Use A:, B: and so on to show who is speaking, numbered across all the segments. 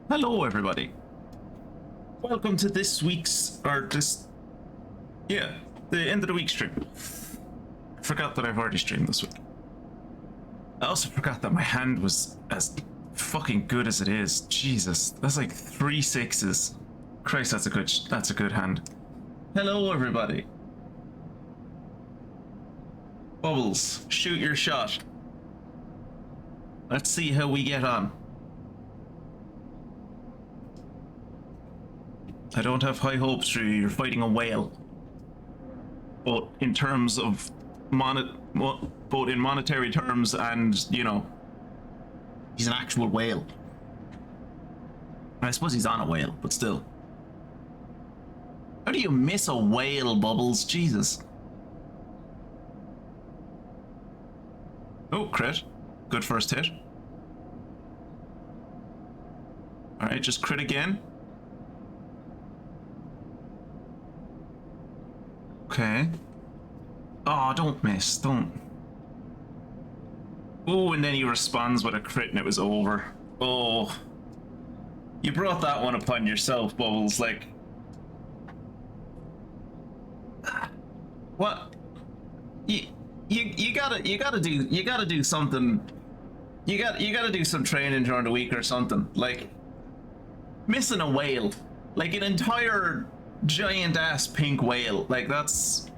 A: Hello, everybody. Welcome to this week's, the end of the week stream. I forgot that I've already streamed this week. I also forgot that my hand was as fucking good as it is. Jesus, that's like 3 6s. Christ, that's a good hand. Hello, everybody. Bubbles, shoot your shot. Let's see how we get on. I don't have high hopes for you. You're fighting a whale. But in terms of both in monetary terms and, you know, he's an actual whale. I suppose he's on a whale, but still. How do you miss a whale, Bubbles? Jesus. Oh, crit. Good first hit. Alright, just crit again. Okay. Oh, don't miss. Don't. Oh, and then he responds with a crit and it was over. Oh. You brought that one upon yourself, Bubbles. Like. What? You gotta do something. You gotta do some training during the week or something. Like, missing a whale. Like an entire giant ass pink whale. Like that's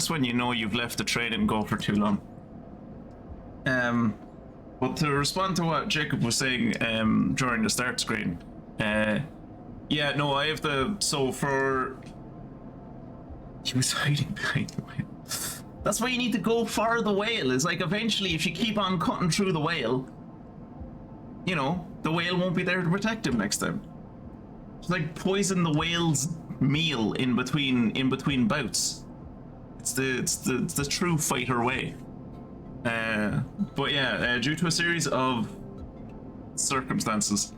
A: when you know you've left the train and go for too long. But to respond to what Jacob was saying during the start screen, yeah, no, I have he was hiding behind the whale. That's why you need to go for the whale. Is like eventually if you keep on cutting through the whale, you know, the whale won't be there to protect him next time. It's like poison the whale's meal in between bouts. It's the true fighter way. But yeah, due to a series of circumstances,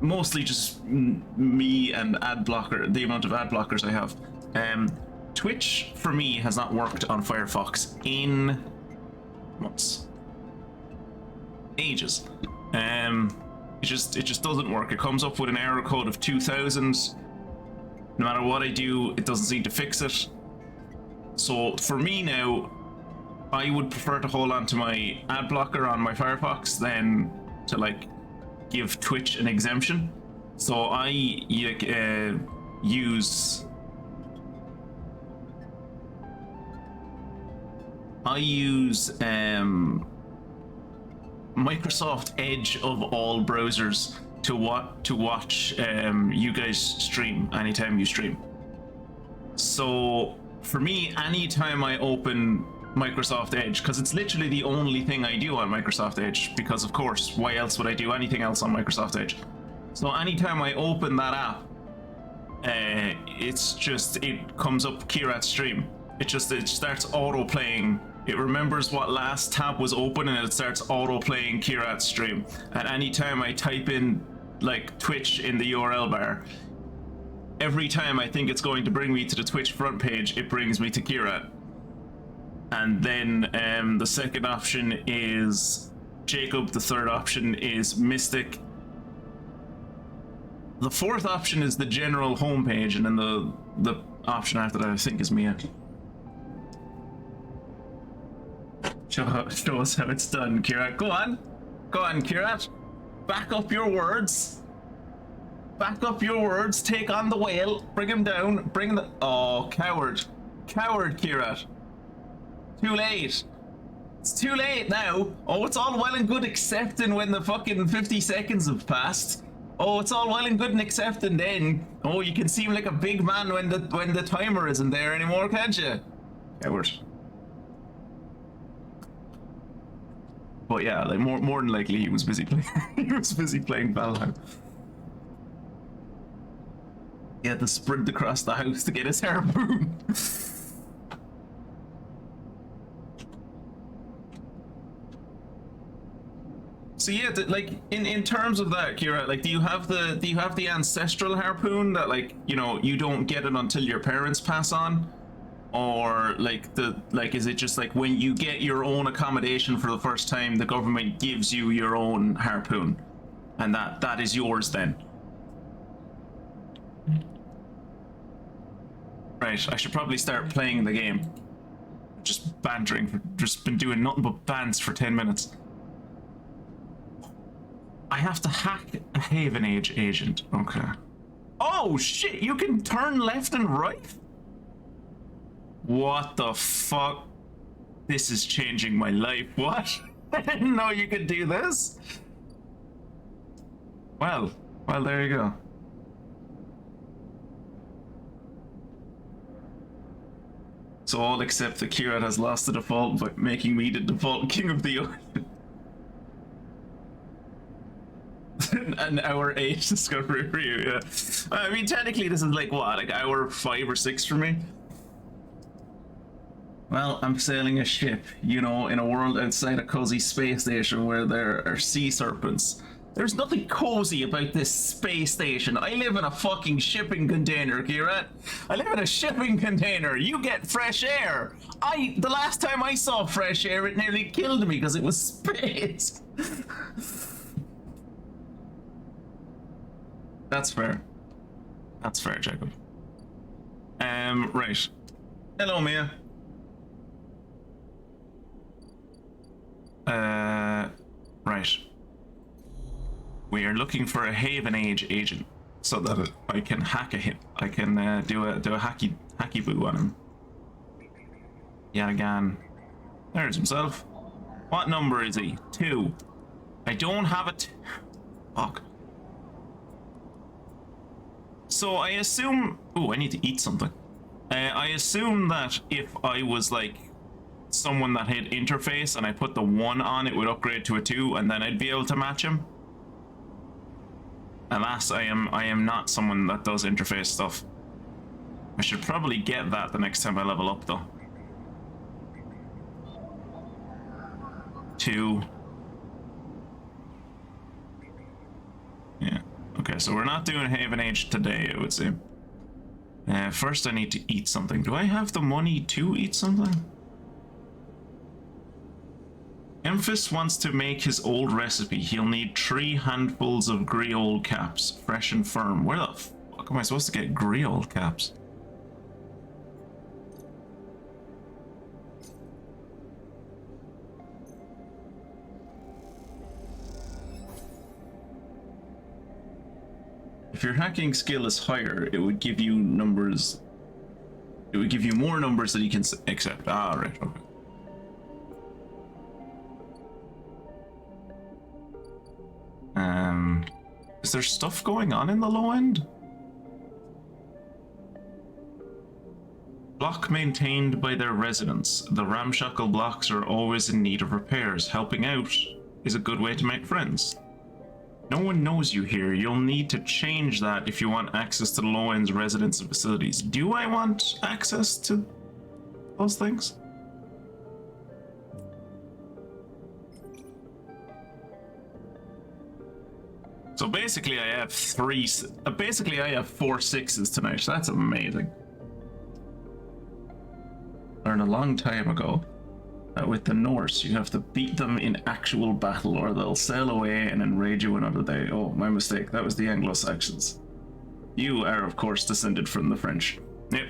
A: mostly just me and the amount of ad blockers I have, Twitch for me has not worked on Firefox in months, ages. It just doesn't work. It comes up with an error code of 2000. No matter what I do, it doesn't seem to fix it. So for me now, I would prefer to hold on to my ad blocker on my Firefox than to like give Twitch an exemption. So I use Microsoft Edge of all browsers to watch you guys stream anytime you stream. So for me, anytime I open Microsoft Edge, because it's literally the only thing I do on Microsoft Edge, because of course, why else would I do anything else on Microsoft Edge? So anytime I open that app, it comes up Kirat's stream. It starts auto playing. It remembers what last tab was open and it starts auto playing Kirat's stream. And anytime I type in like Twitch in the URL bar, every time I think it's going to bring me to the Twitch front page, it brings me to Kirat. And then the second option is Jacob, the third option is Mystic. The fourth option is the general homepage, and then the option after that I think is Mia. Show us how it's done, Kirat. Go on, Kirat. Back up your words. Take on the whale. Bring him down. Oh, coward, Kirat. Too late. It's too late now. Oh, it's all well and good accepting when the fucking 50 seconds have passed. Oh, it's all well and good and accepting then. Oh, you can seem like a big man when the timer isn't there anymore, can't you? Coward. But yeah, like more than likely he was busy playing. He was busy playing Valheim. He had to sprint across the house to get his harpoon. So yeah, like in terms of that, Kira, like do you have the ancestral harpoon that, like, you know, you don't get it until your parents pass on? Or is it just like when you get your own accommodation for the first time, the government gives you your own harpoon? And that is yours then. Right, I should probably start playing the game. Just bantering, just been doing nothing but bants for 10 minutes. I have to hack a Haven Age agent. Okay. Oh shit, you can turn left and right? What the fuck? This is changing my life. What? I didn't know you could do this. Well, there you go. So all except that Kieran has lost the default by making me the default king of the ocean. An hour 8 discovery for you, yeah. I mean, technically this is like what, like hour 5 or 6 for me? Well, I'm sailing a ship, you know, in a world outside a cozy space station where there are sea serpents. There's nothing cozy about this space station. I live in a fucking shipping container, Kira. I live in a shipping container. You get fresh air. The last time I saw fresh air, it nearly killed me because it was space. That's fair. That's fair, Jacob. Right. Hello, Mia. Right. We are looking for a Haven Age agent so that I can hack I can do a hacky boo on him. Yet again. There's himself. What number is he? 2. I don't have it. Fuck. So I assume. Oh, I need to eat something. I assume that if I was like someone that had interface and I put the 1 on, it would upgrade to a 2, and then I'd be able to match him. Alas, I am not someone that does interface stuff. I should probably get that the next time I level up, though. 2. Yeah. Okay, so we're not doing Haven Age today, it would seem. First I need to eat something. Do I have the money to eat something? Emphis wants to make his old recipe. He'll need 3 handfuls of griole caps, fresh and firm. Where the fuck am I supposed to get griole caps? If your hacking skill is higher, it would give you numbers. It would give you more numbers that you can accept. Ah, right, okay. Is there stuff going on in the low end? Block maintained by their residents. The ramshackle blocks are always in need of repairs. Helping out is a good way to make friends. No one knows you here. You'll need to change that if you want access to the low end's residents and facilities. Do I want access to those things? So basically I have 4 6s tonight. That's amazing. Learned a long time ago that with the Norse you have to beat them in actual battle or they'll sail away and enrage you another day. Oh, my mistake. That was the Anglo-Saxons. You are of course descended from the French. Yep.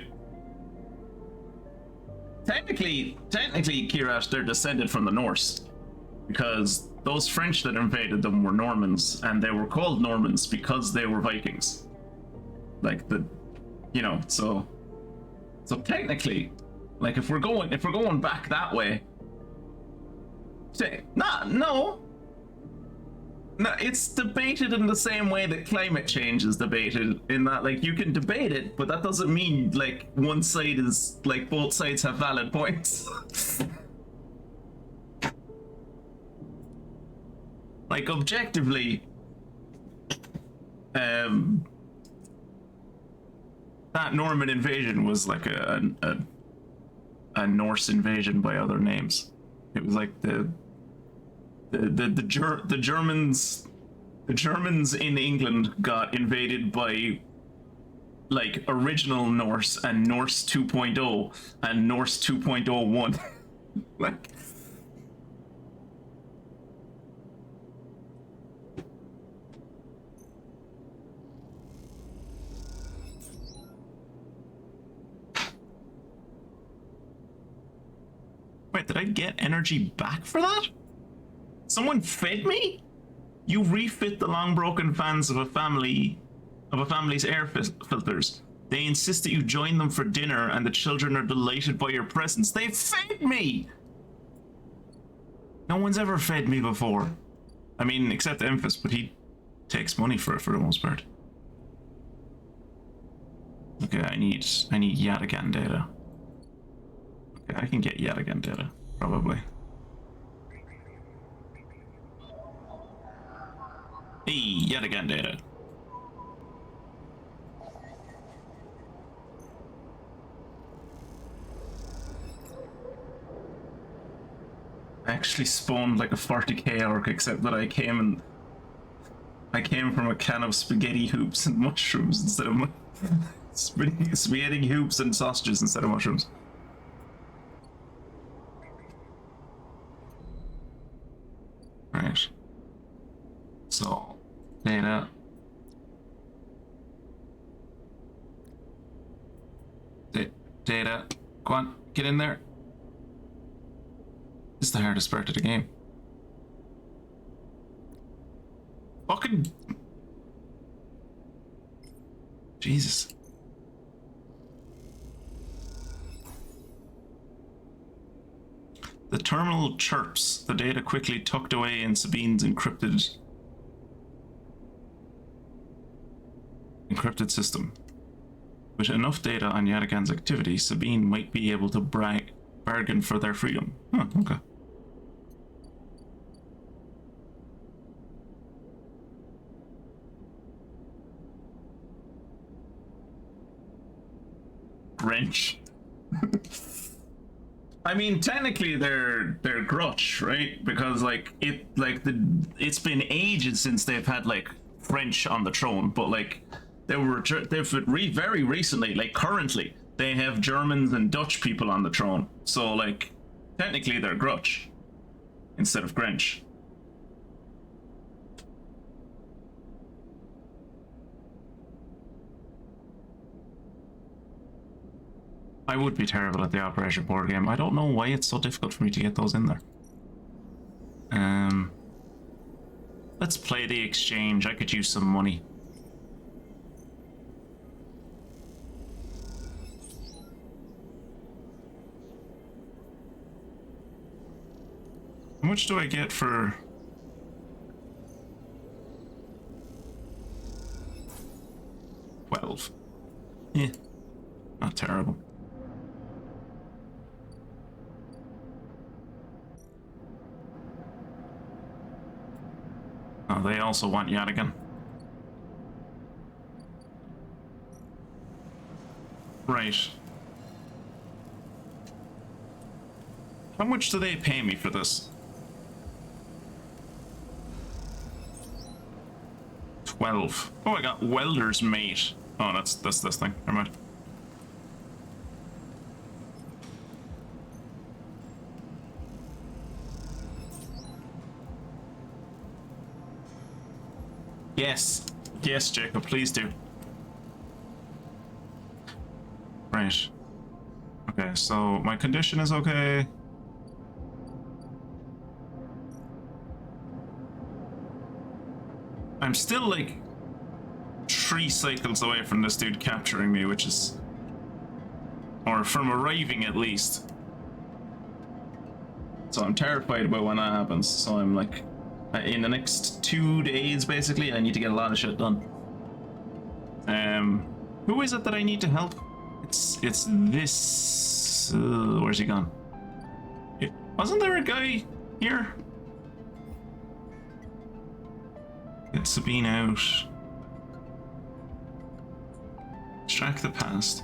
A: Technically, Kirash, they're descended from the Norse. Because those French that invaded them were Normans, and they were called Normans because they were Vikings. Like so technically, like if we're going back that way, no, it's debated in the same way that climate change is debated, in that like you can debate it, but that doesn't mean like one side is like both sides have valid points. Like objectively, that Norman invasion was like a Norse invasion by other names. It was like the Germans in England got invaded by like original Norse and Norse 2.0 and Norse 2.01. Like. Wait, did I get energy back for that? Someone fed me? You refit the long broken fans of a family's air filters. They insist that you join them for dinner, and the children are delighted by your presence. They fed me! No one's ever fed me before. I mean, except Emphas, but he takes money for it for the most part. Okay, I need Yatagan data. Okay, I can get Yatagan data, probably. Hey, Yatagan data. I actually spawned like a 40k orc, except that I came from a can of spaghetti hoops and mushrooms instead of spaghetti hoops and sausages instead of mushrooms. Right. So, data. Data. Go on, get in there. This is the hardest part of the game. Fucking... Jesus. The terminal chirps, the data quickly tucked away in Sabine's encrypted system. With enough data on Yatagan's activity, Sabine might be able to bargain for their freedom. Huh, okay. Wrench. I mean, technically they're Grutch, right? Because it's been ages since they've had like French on the throne, but like they've very recently, like currently, they have Germans and Dutch people on the throne. So like technically they're Grutch instead of Grinch. I would be terrible at the Operation board game. I don't know why it's so difficult for me to get those in there. Let's play the exchange. I could use some money. How much do I get for... $12? Yeah, not terrible. Oh, they also want Yatagan. Right. How much do they pay me for this? 12. Oh, I got welder's mate. Oh, that's this thing. Never mind. Yes. Yes, Jacob, please do. Right. Okay, so my condition is okay. I'm still like 3 cycles away from this dude capturing me, which is... or from arriving at least. So I'm terrified about when that happens, so I'm like... in the next 2 days, basically, I need to get a lot of shit done. Who is it that I need to help? It's this... where's he gone? Wasn't there a guy here? Get Sabine out. Track the past.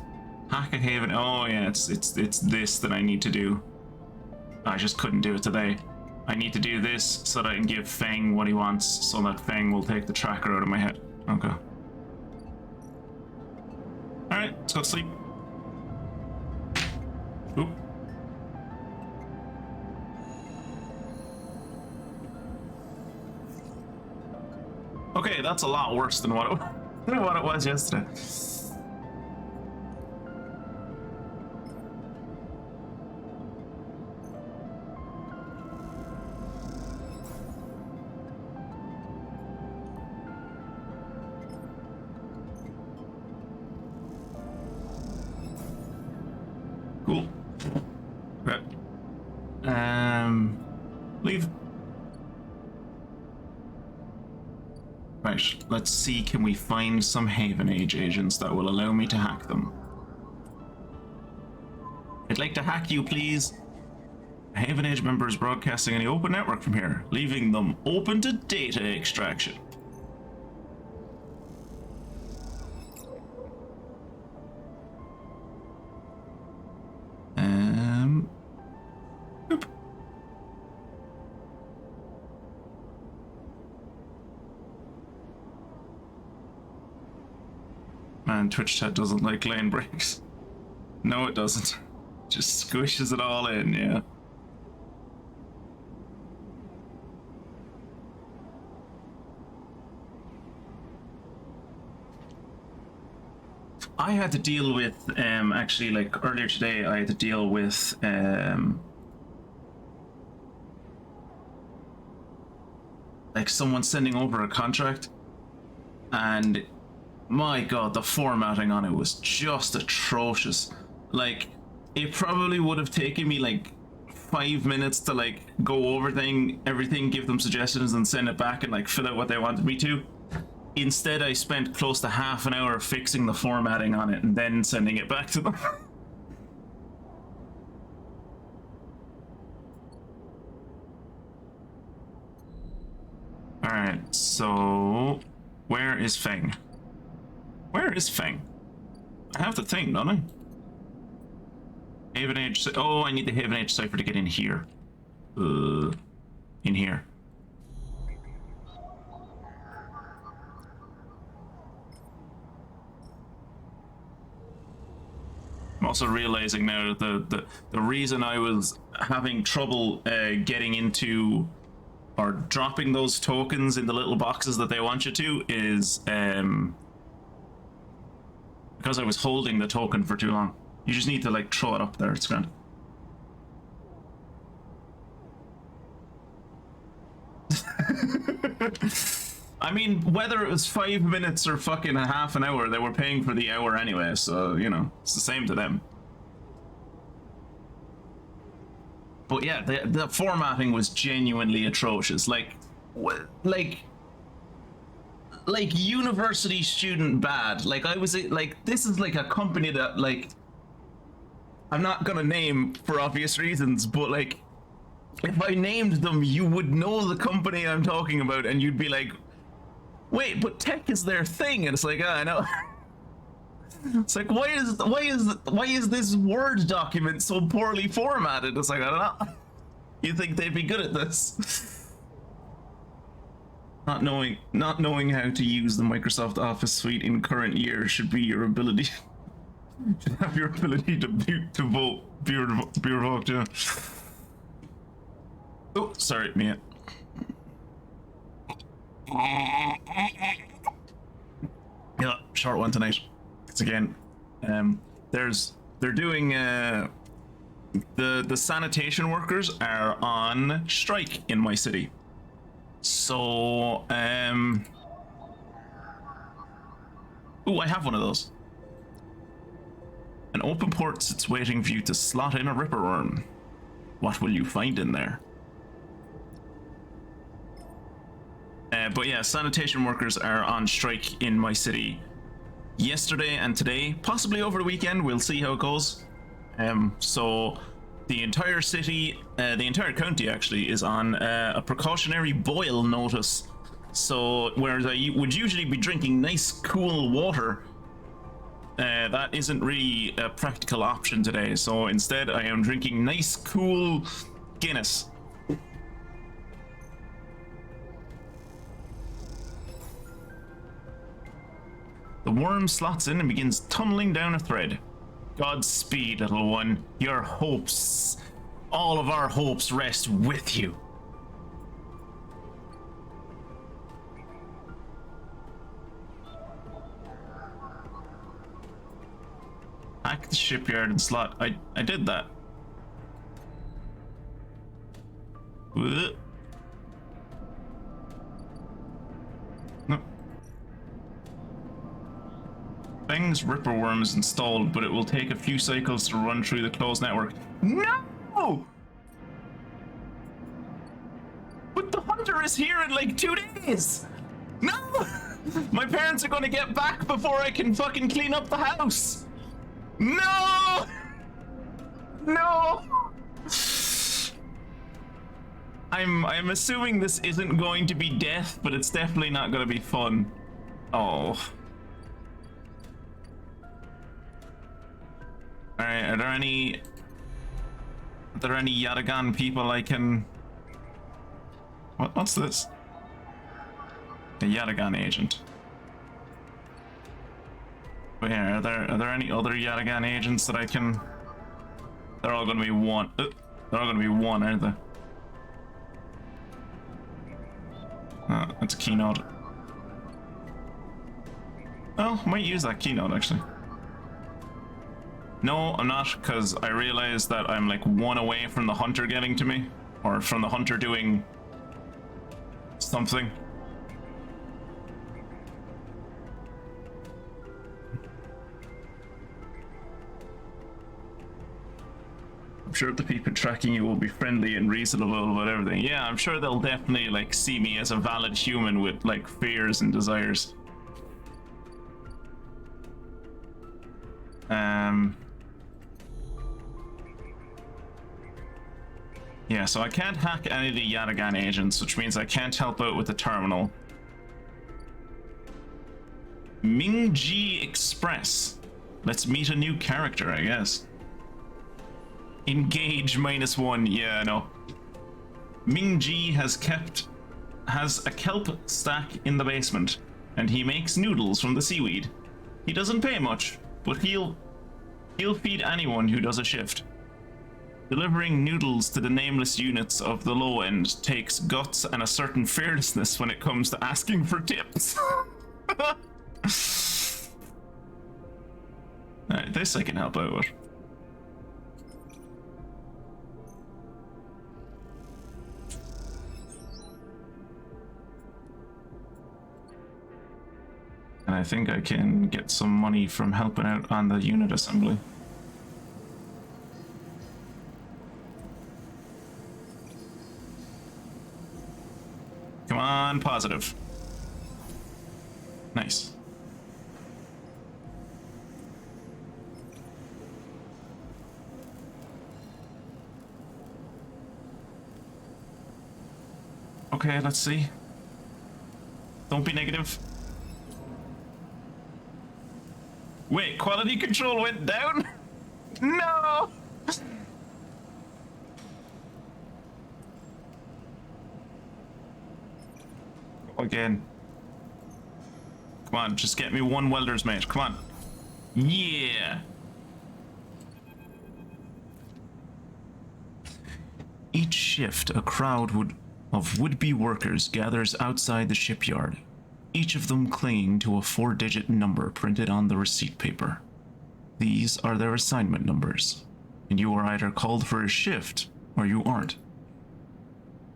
A: Hack a haven. Oh yeah, it's this that I need to do. I just couldn't do it today. I need to do this so that I can give Feng what he wants, so that Feng will take the tracker out of my head. Okay. Alright, let's go to sleep. Oop. Okay, that's a lot worse than what it was yesterday. Right, let's see, can we find some Haven Age agents that will allow me to hack them? I'd like to hack you, please. A Haven Age member is broadcasting on the open network from here, leaving them open to data extraction. Boop. Man, Twitch chat doesn't like lane breaks. No, it doesn't. Just squishes it all in, yeah. I had to deal with, actually, like, earlier today, I had to deal with, like, someone sending over a contract, and my god, the formatting on it was just atrocious. Like, it probably would have taken me, like, 5 minutes to, like, go over everything, give them suggestions, and send it back and, like, fill out what they wanted me to. Instead, I spent close to half an hour fixing the formatting on it and then sending it back to them. Alright, so... where is Feng? Where is Feng? I have the thing, don't I? Haven Age... oh, I need the Haven Age cipher to get in here. In here. I'm also realizing now that the reason I was having trouble getting into or dropping those tokens in the little boxes that they want you to is because I was holding the token for too long. You just need to, like, throw it up there. It's grand. I mean, whether it was 5 minutes or fucking a half an hour, they were paying for the hour anyway, so, you know, it's the same to them. But yeah, the formatting was genuinely atrocious. Like university student bad. Like, I was, like, this is like a company that, like, I'm not gonna name for obvious reasons, but, like, if I named them, you would know the company I'm talking about, and you'd be like, wait, but tech is their thing, and it's like, I know. It's like, why is this Word document so poorly formatted? It's like, I don't know. You think they'd be good at this? Not knowing how to use the Microsoft Office suite in current year should be your ability. Should have your ability to vote be revoked. Yeah. Oh, sorry, Mia. Yeah, short one tonight. It's again. They're doing the sanitation workers are on strike in my city. So ooh, I have one of those. An open port sits waiting for you to slot in a ripper worm. What will you find in there? But yeah, sanitation workers are on strike in my city yesterday and today, possibly over the weekend. We'll see how it goes. So the entire city, the entire county actually, is on a precautionary boil notice. So whereas I would usually be drinking nice cool water, that isn't really a practical option today. So instead I am drinking nice cool Guinness. The worm slots in and begins tunneling down a thread. Godspeed, little one. Your hopes, all of our hopes rest with you. Hack the shipyard and slot. I did that. No. Feng's Ripper Worm is installed, but it will take a few cycles to run through the closed network. No! But the hunter is here in like 2 days! No! My parents are gonna get back before I can fucking clean up the house! No! No! I'm assuming this isn't going to be death, but it's definitely not gonna be fun. Oh. Alright, are there any Yatagan people I can... What's this? A Yatagan agent. Wait, are there any other Yatagan agents that I can... They're all gonna be one. They're all gonna be one, aren't they? Oh, that's a keynote. Oh, I might use that keynote actually. No, I'm not, because I realized that I'm like one away from the hunter getting to me, or from the hunter doing something. I'm sure the people tracking you will be friendly and reasonable about everything. Yeah, I'm sure they'll definitely like see me as a valid human with like fears and desires. Yeah, so I can't hack any of the Yatagan agents, which means I can't help out with the terminal. Mingji Express. Let's meet a new character, I guess. Engage -1. Yeah, no. Mingji has a kelp stack in the basement, and he makes noodles from the seaweed. He doesn't pay much, but he'll feed anyone who does a shift. Delivering noodles to the nameless units of the low end takes guts and a certain fearlessness when it comes to asking for tips. Alright, this I can help out with. And I think I can get some money from helping out on the unit assembly. Come on, positive. Nice. Okay, let's see. Don't be negative. Wait, quality control went down? No! Again. Come on, just get me one welder's mate. Come on. Yeah! Each shift, a crowd of would-be workers gathers outside the shipyard, each of them clinging to a 4-digit number printed on the receipt paper. These are their assignment numbers, and you are either called for a shift or you aren't.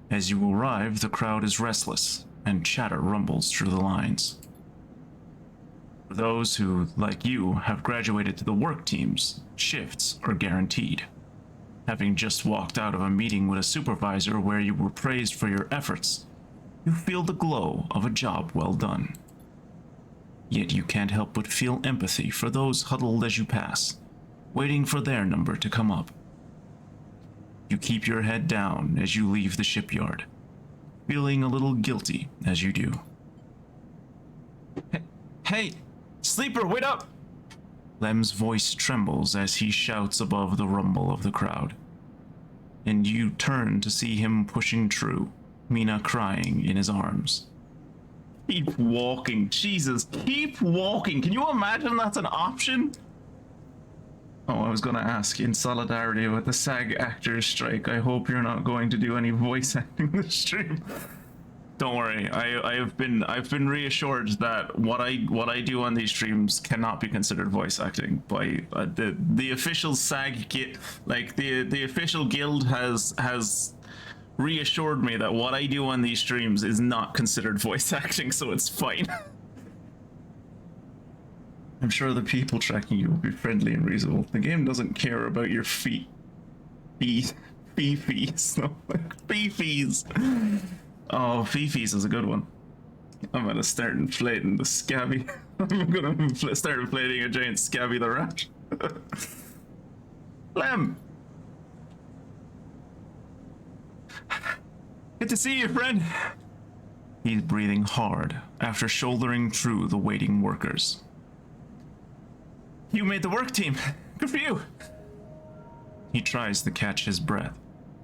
A: As you arrive, the crowd is restless, and chatter rumbles through the lines. For those who, like you, have graduated to the work teams, shifts are guaranteed. Having just walked out of a meeting with a supervisor where you were praised for your efforts, you feel the glow of a job well done. Yet you can't help but feel empathy for those huddled as you pass, waiting for their number to come up. You keep your head down as you leave the shipyard, feeling a little guilty as you do. Hey, sleeper, wait up! Lem's voice trembles as he shouts above the rumble of the crowd. And you turn to see him pushing True, Mina crying in his arms. Keep walking, Jesus, keep walking. Can you imagine that's an option? Oh, I was gonna ask, in solidarity with the SAG actors strike, I hope you're not going to do any voice acting this stream. Don't worry, I've been reassured that what I do on these streams cannot be considered voice acting by the official SAG the official guild has reassured me that what I do on these streams is not considered voice acting, so it's fine. I'm sure the people tracking you will be friendly and reasonable. The game doesn't care about your fees. No, like fee-fees. Oh, fee-fees is a good one. I'm gonna start inflating the Scabby. I'm gonna start inflating a giant Scabby the rat. Lem! Good to see you, friend. He's breathing hard after shouldering through the waiting workers. You made the work team. Good for you. He tries to catch his breath,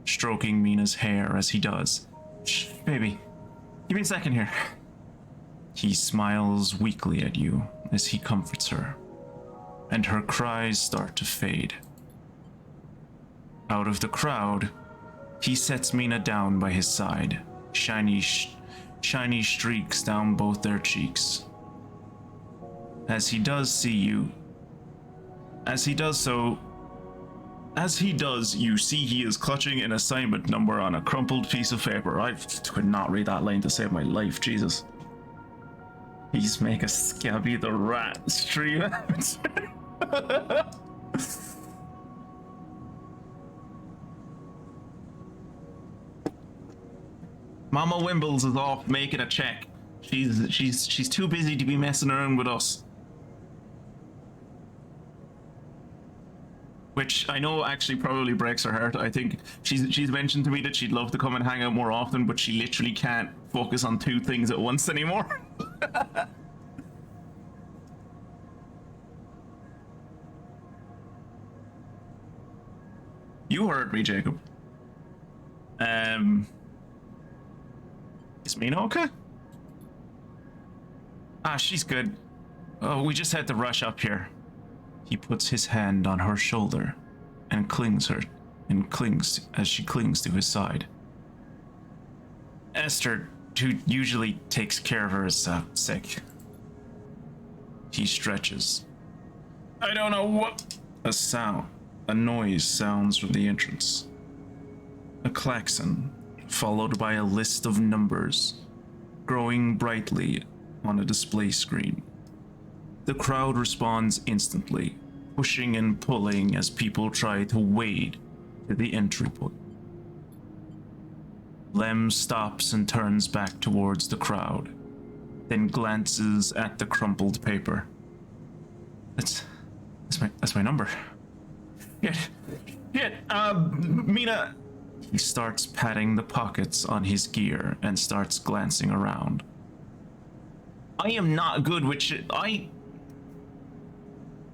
A: stroking Mina's hair as he does. Shh, baby. Give me a second here. He smiles weakly at you as he comforts her, and her cries start to fade. Out of the crowd, he sets Mina down by his side, shiny streaks down both their cheeks. As he does, you see he is clutching an assignment number on a crumpled piece of paper. I could not read that line to save my life, Jesus. He's make a Scabby the rat stream out. Mama Wimbles is off making a check. She's too busy to be messing around with us. Which I know actually probably breaks her heart. I think she's mentioned to me that she'd love to come and hang out more often, but she literally can't focus on two things at once anymore. You heard me, Jacob. Is Mina okay? Ah, she's good. Oh, we just had to rush up here. He puts his hand on her shoulder and clings as she clings to his side. Esther, who usually takes care of her, is sick. He stretches. I don't know what... A noise sounds from the entrance. A klaxon, followed by a list of numbers, growing brightly on a display screen. The crowd responds instantly, pushing and pulling as people try to wade to the entry point. Lem stops and turns back towards the crowd, then glances at the crumpled paper. That's my number. Mina. He starts patting the pockets on his gear and starts glancing around. I am not good with shit.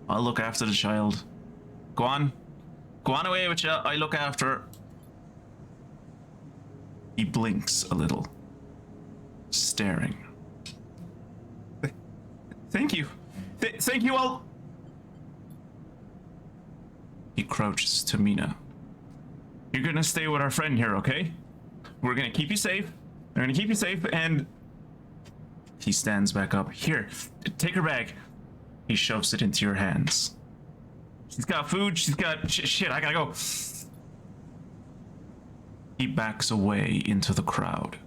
A: I'll look after the child. Go on away with you. I look after her. He blinks a little, staring. Thank you. Thank you all. He crouches to Mina. You're gonna stay with our friend here, okay? We're gonna keep you safe. We're gonna keep you safe, and... He stands back up. Here, take her bag. He shoves it into your hands. She's got food, she's got... Shit, I gotta go. He backs away into the crowd.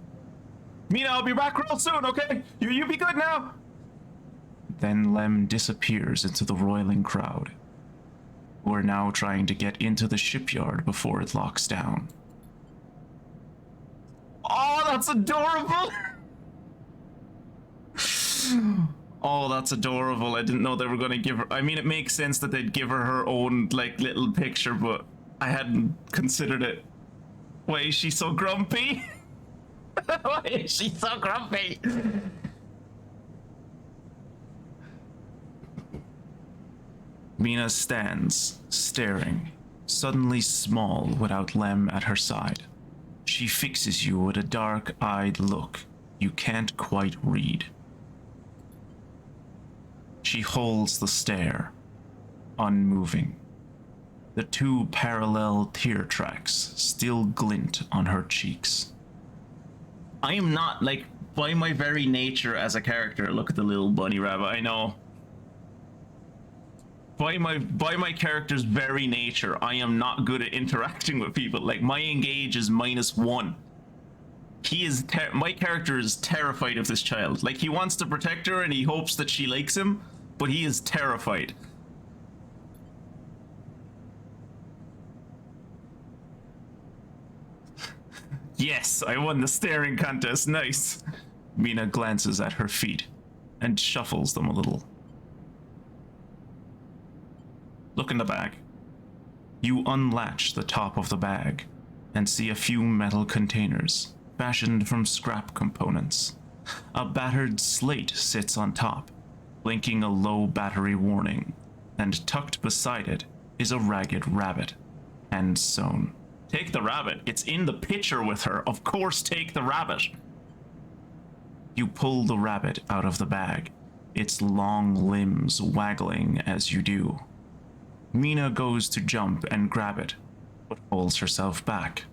A: Mina, I'll be back real soon, okay? You be good now. Then Lem disappears into the roiling crowd, who are now trying to get into the shipyard before it locks down. Oh, that's adorable! Oh, that's adorable. I didn't know they were going to give her... I mean, it makes sense that they'd give her her own, like, little picture, but I hadn't considered it. Why is she so grumpy? Why is she so grumpy? Mina stands, staring, suddenly small without Lem at her side. She fixes you with a dark-eyed look you can't quite read. She holds the stare, unmoving. The two parallel tear tracks still glint on her cheeks. I am not, like, by my very nature as a character, look at the little bunny rabbit, I know. By my character's very nature, I am not good at interacting with people. Like, my engage is -1. My character is terrified of this child. Like, he wants to protect her and he hopes that she likes him, but he is terrified. Yes, I won the staring contest. Nice. Mina glances at her feet and shuffles them a little. Look in the bag. You unlatch the top of the bag and see a few metal containers fashioned from scrap components. A battered slate sits on top, blinking a low battery warning, and tucked beside it is a ragged rabbit, hand sewn. Take the rabbit. It's in the picture with her. Of course, take the rabbit. You pull the rabbit out of the bag, its long limbs waggling as you do. Mina goes to jump and grab it, but pulls herself back.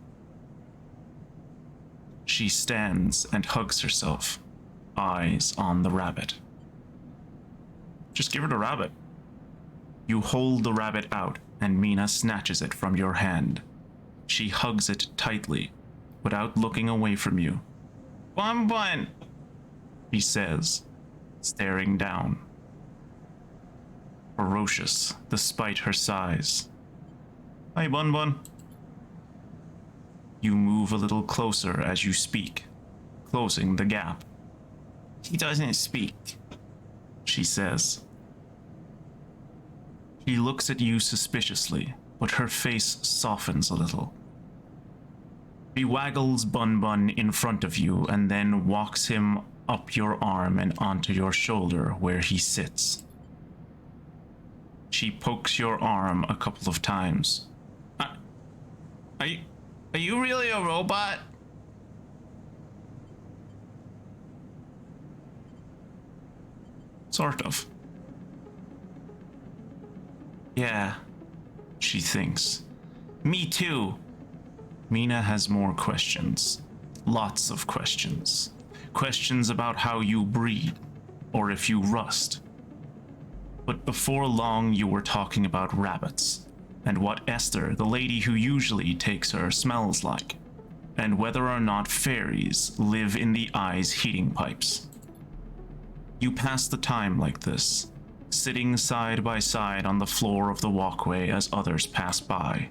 A: She stands and hugs herself, eyes on the rabbit. Just give her the rabbit. You hold the rabbit out, and Mina snatches it from your hand. She hugs it tightly, without looking away from you. Bun-Bun, he says, staring down. Ferocious, despite her size. Hi, Bun-Bun. You move a little closer as you speak, closing the gap. He doesn't speak, she says. She looks at you suspiciously, but her face softens a little. She waggles Bun-Bun in front of you and then walks him up your arm and onto your shoulder where he sits. She pokes your arm a couple of times. Are you really a robot? Sort of. Yeah, she thinks. Me too. Mina has more questions. Lots of questions. Questions about how you breed, or if you rust. But before long you were talking about rabbits, and what Esther, the lady who usually takes her, smells like, and whether or not fairies live in the eye's heating pipes. You pass the time like this, sitting side by side on the floor of the walkway as others pass by.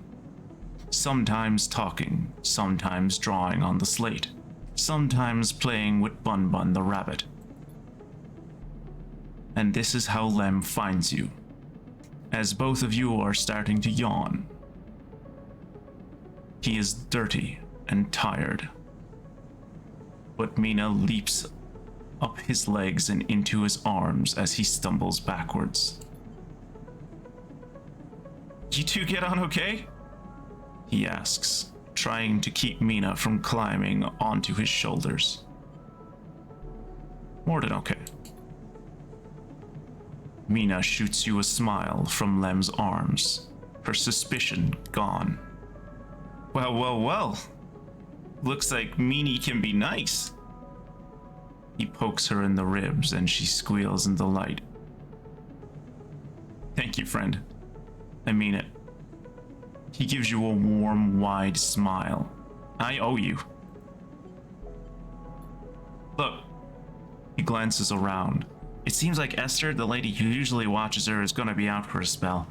A: Sometimes talking, sometimes drawing on the slate, sometimes playing with Bun-Bun the rabbit. And this is how Lem finds you, as both of you are starting to yawn. He is dirty and tired, but Mina leaps up his legs and into his arms as he stumbles backwards. You two get on okay? He asks, trying to keep Mina from climbing onto his shoulders. More than okay. Mina shoots you a smile from Lem's arms, her suspicion gone. Well. Looks like Meanie can be nice. He pokes her in the ribs and she squeals in delight. Thank you, friend. I mean it. He gives you a warm, wide smile. I owe you. Look. He glances around. It seems like Esther, the lady who usually watches her, is gonna be out for a spell.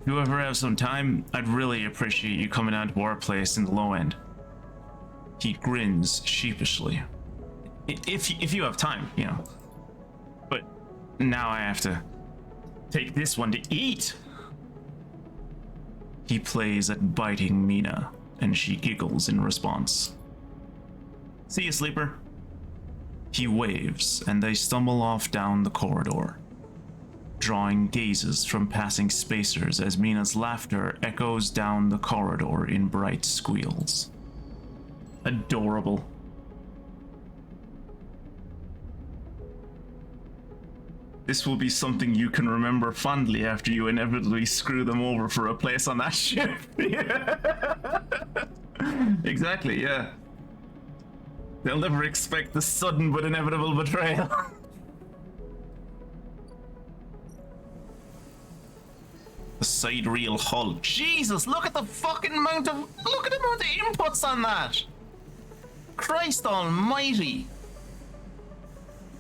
A: If you ever have some time, I'd really appreciate you coming down to our place in the low end. He grins sheepishly. If you have time, you know. But now I have to take this one to eat. He plays at biting Mina, and she giggles in response. See you, sleeper. He waves, and they stumble off down the corridor, drawing gazes from passing spacers as Mina's laughter echoes down the corridor in bright squeals. Adorable. This will be something you can remember fondly after you inevitably screw them over for a place on that ship. Exactly, yeah. They'll never expect the sudden but inevitable betrayal. The sidereal hull. Jesus, look at the fucking amount of inputs on that. Christ almighty.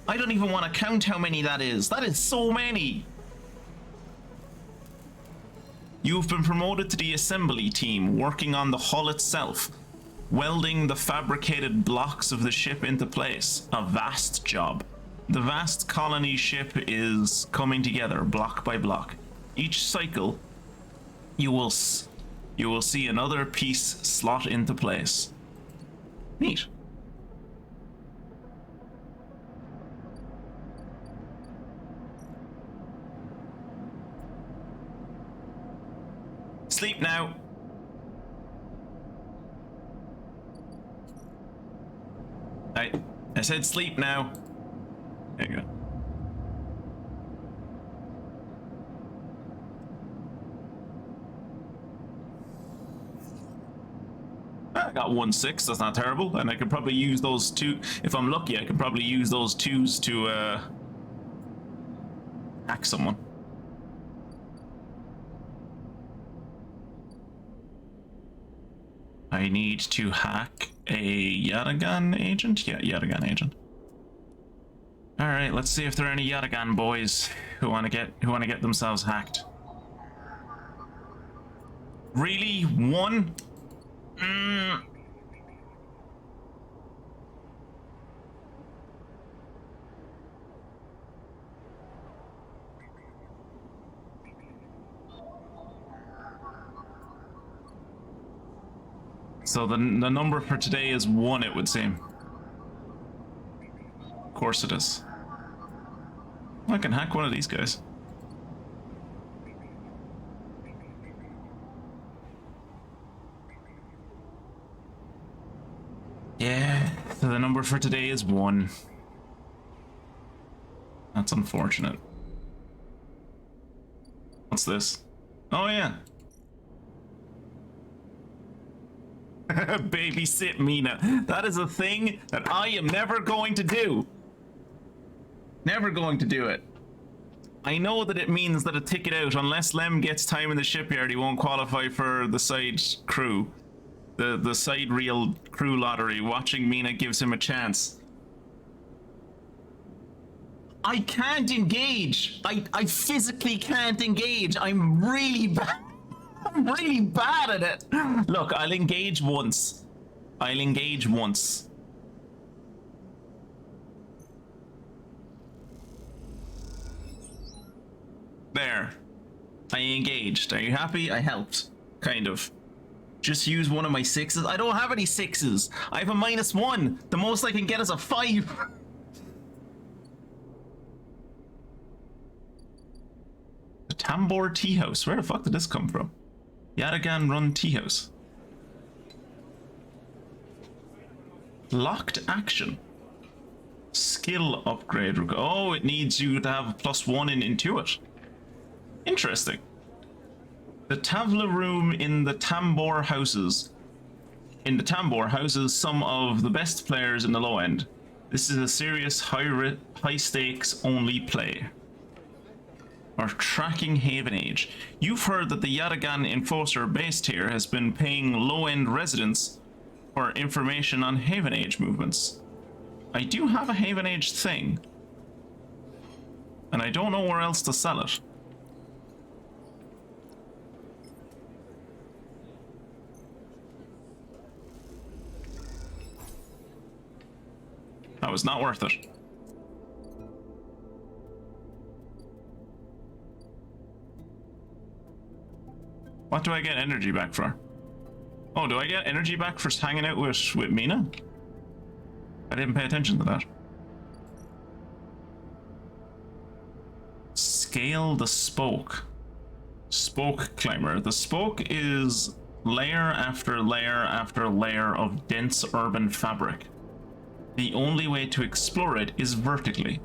A: I don't even want to count how many that is. That is so many. You've been promoted to the assembly team working on the hull itself. Welding the fabricated blocks of the ship into place. A vast job. The vast colony ship is coming together block by block. Each cycle, you will see another piece slot into place. Neat. Sleep now. I said sleep now. There you go. I got 1/6, that's not terrible, and I could probably use those two, if I'm lucky, I could probably use those 2s to hack someone. I need to hack a Yatagan agent? Yeah, Yatagan agent. Alright, let's see if there are any Yatagan boys who wanna get themselves hacked. Really? One? So the number for today is 1, it would seem. Of course it is. I can hack one of these guys. Yeah, so the number for today is 1. That's unfortunate. What's this? Oh yeah. Babysit Mina. That is a thing that I am never going to do. Never going to do it. I know that it means that a ticket out, unless Lem gets time in the shipyard, he won't qualify for the side crew. The side reel crew lottery. Watching Mina gives him a chance. I can't engage. I physically can't engage. I'm really bad. I'm really bad at it. Look, I'll engage once. I'll engage once. There. I engaged. Are you happy? I helped. Kind of. Just use one of my 6s. I don't have any 6s. I have a -1. The most I can get is a 5. The Tambor Tea House. Where the fuck did this come from? Yatagan Run Tea House. Locked action. Skill upgrade. Oh, it needs you to have +1 in Intuit. Interesting. The Tavla room in the Tambor houses. In the Tambor houses some of the best players in the low end. This is a serious high stakes only play. Or tracking Haven Age. You've heard that the Yatagan enforcer based here has been paying low-end residents for information on Haven Age movements. I do have a Haven Age thing, and I don't know where else to sell it. That was not worth it. What do I get energy back for? Oh, do I get energy back for hanging out with Mina? I didn't pay attention to that. Scale the spoke. Spoke climber. The spoke is layer after layer after layer of dense urban fabric. The only way to explore it is vertically.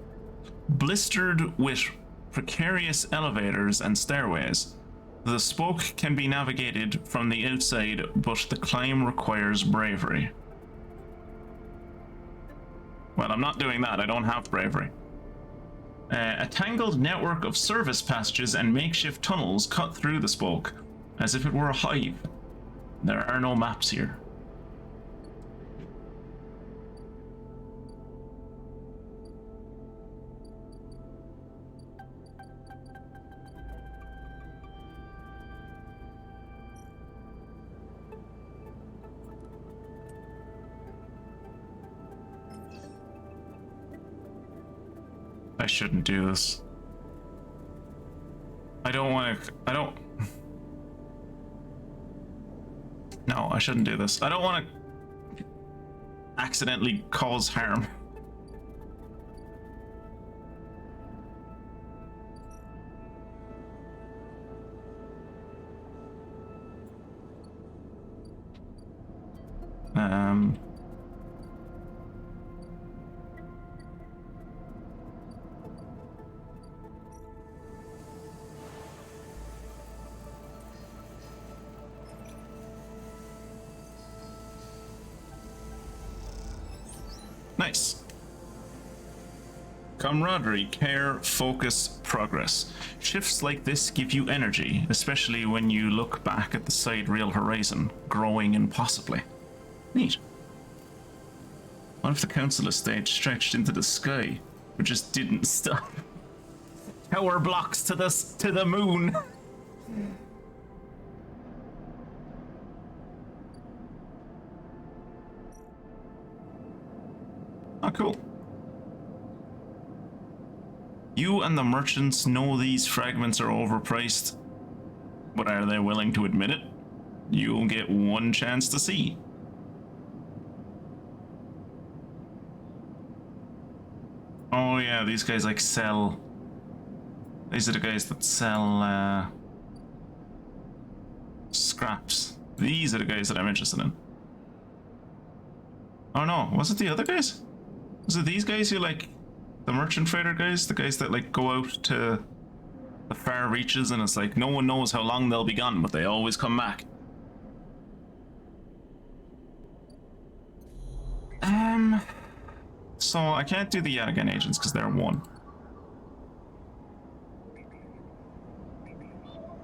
A: Blistered with precarious elevators and stairways, the spoke can be navigated from the outside, but the climb requires bravery. Well, I'm not doing that. I don't have bravery. A tangled network of service passages and makeshift tunnels cut through the spoke, as if it were a hive. There are no maps here. I shouldn't do this. I don't want to... I don't... No, I shouldn't do this. I don't want to accidentally cause harm. Nice. Camaraderie, care, focus, progress. Shifts like this give you energy, especially when you look back at the sidereal horizon, growing impossibly. Neat. What if the council estate stretched into the sky, but just didn't stop? Tower blocks to the moon. Oh, cool. You and the merchants know these fragments are overpriced, but are they willing to admit it? You'll get one chance to see. Oh yeah, these guys like sell... These are the guys that sell scraps. These are the guys that I'm interested in. Oh no, was it the other guys? Was it these guys who like... The merchant trader guys? The guys that like go out to the far reaches and it's like no one knows how long they'll be gone, but they always come back. So I can't do the Yadigan agents because they're 1.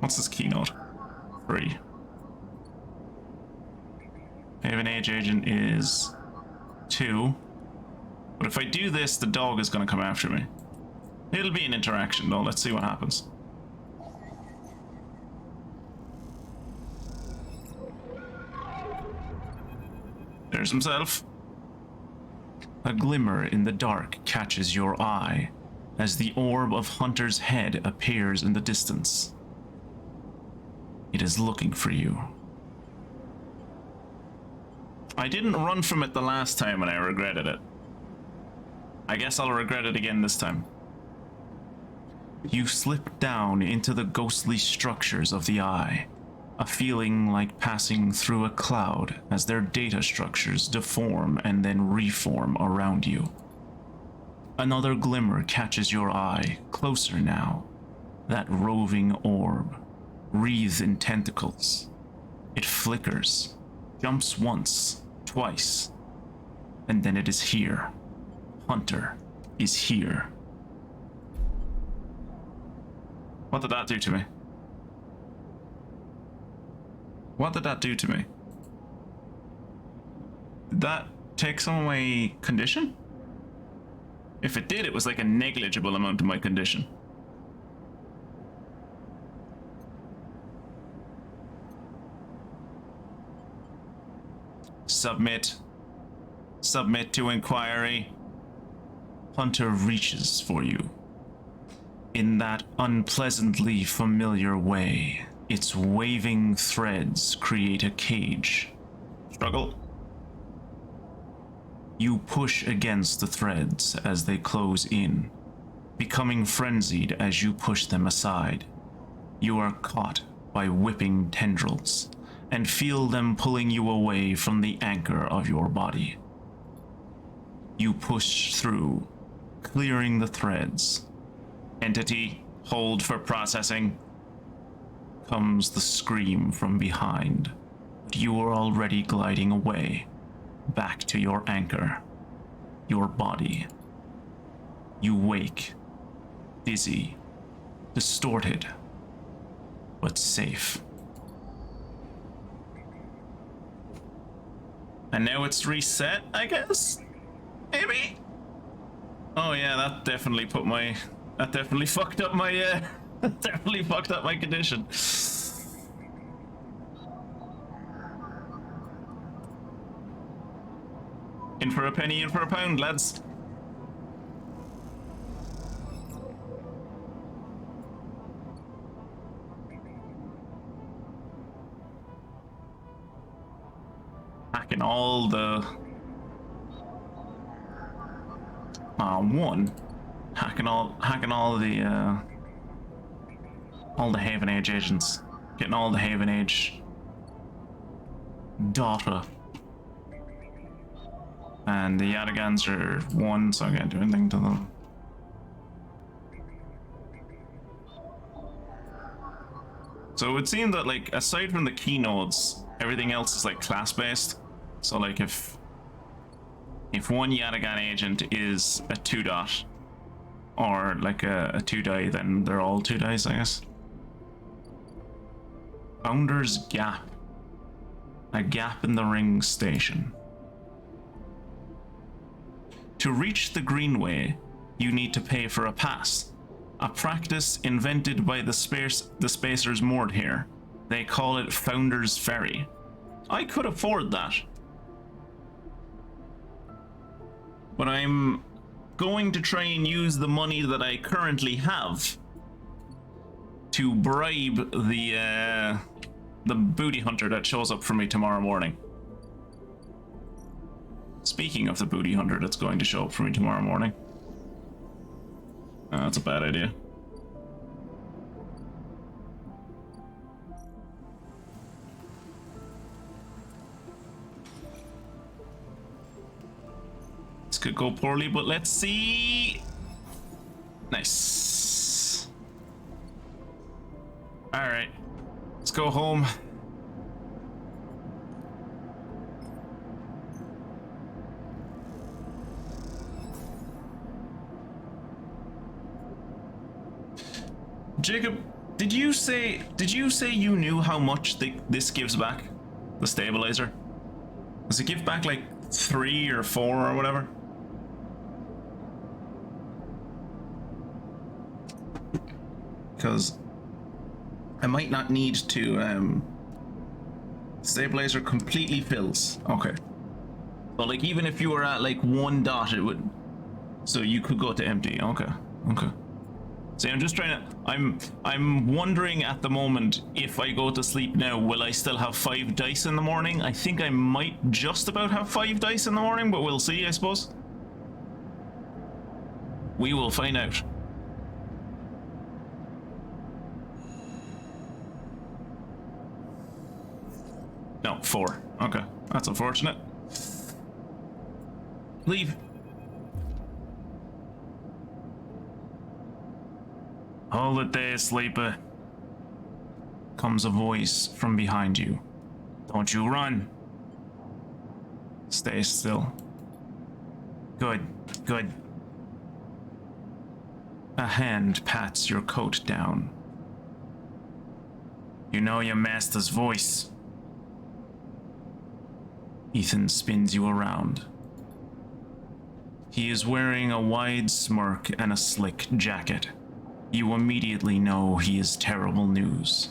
A: What's this keynote? 3. Haven Age agent is 2. But if I do this, the dog is going to come after me. It'll be an interaction though, let's see what happens. There's himself. A glimmer in the dark catches your eye as the orb of Hunter's head appears in the distance. It is looking for you. I didn't run from it the last time and I regretted it. I guess I'll regret it again this time. You slip down into the ghostly structures of the eye, a feeling like passing through a cloud as their data structures deform and then reform around you. Another glimmer catches your eye, closer now. That roving orb, wreathed in tentacles. It flickers, jumps once, twice, and then it is here. Hunter is here. What did that do to me? What did that do to me? Did that take some of my condition? If it did, it was like a negligible amount of my condition. Submit. Submit to inquiry. Hunter reaches for you. In that unpleasantly familiar way, its waving threads create a cage. Struggle. You push against the threads as they close in, becoming frenzied as you push them aside. You are caught by whipping tendrils and feel them pulling you away from the anchor of your body. You push through, clearing the threads. Entity, hold for processing. Comes the scream from behind. You are already gliding away, back to your anchor, your body. You wake, dizzy, distorted, but safe. And now it's reset, I guess? Maybe? Oh yeah, that definitely put my... That definitely fucked up my, that definitely fucked up my condition. In for a penny, in for a pound, lads. hacking all the hacking all the Haven Age agents, getting all the Haven Age data. And the Yatagans are 1, so I can't do anything to them. So it would seem that, like, aside from the key nodes, everything else is like class based. So like if one Yatagan agent is a 2 dot or like a 2 die, then they're all 2 dice, I guess. Founder's Gap. A gap in the ring station. To reach the greenway, you need to pay for a pass. A practice invented by the spacers moored here. They call it Founder's Ferry. I could afford that. But I'm going to try and use the money that I currently have to bribe the booty hunter that shows up for me tomorrow morning. Speaking of the booty hunter that's going to show up for me tomorrow morning. That's a bad idea. This could go poorly, but let's see. Nice. All right, let's go home. Jacob, did you say you knew how much this gives back? The stabilizer? Does it give back like 3 or 4 or whatever? Because I might not need to stabilizer completely fills. Okay. But like even if you were at like 1 dot it would, so you could go to empty. Okay. Okay. See, I'm just trying to, I'm wondering at the moment, if I go to sleep now, will I still have 5 dice in the morning? I think I might just about have 5 dice in the morning, but we'll see, I suppose. We will find out. No, 4. Okay, that's unfortunate. Leave. Hold it there, sleeper. Comes a voice from behind you. Don't you run. Stay still. Good, good. A hand pats your coat down. You know your master's voice. Ethan spins you around. He is wearing a wide smirk and a slick jacket. You immediately know he is terrible news.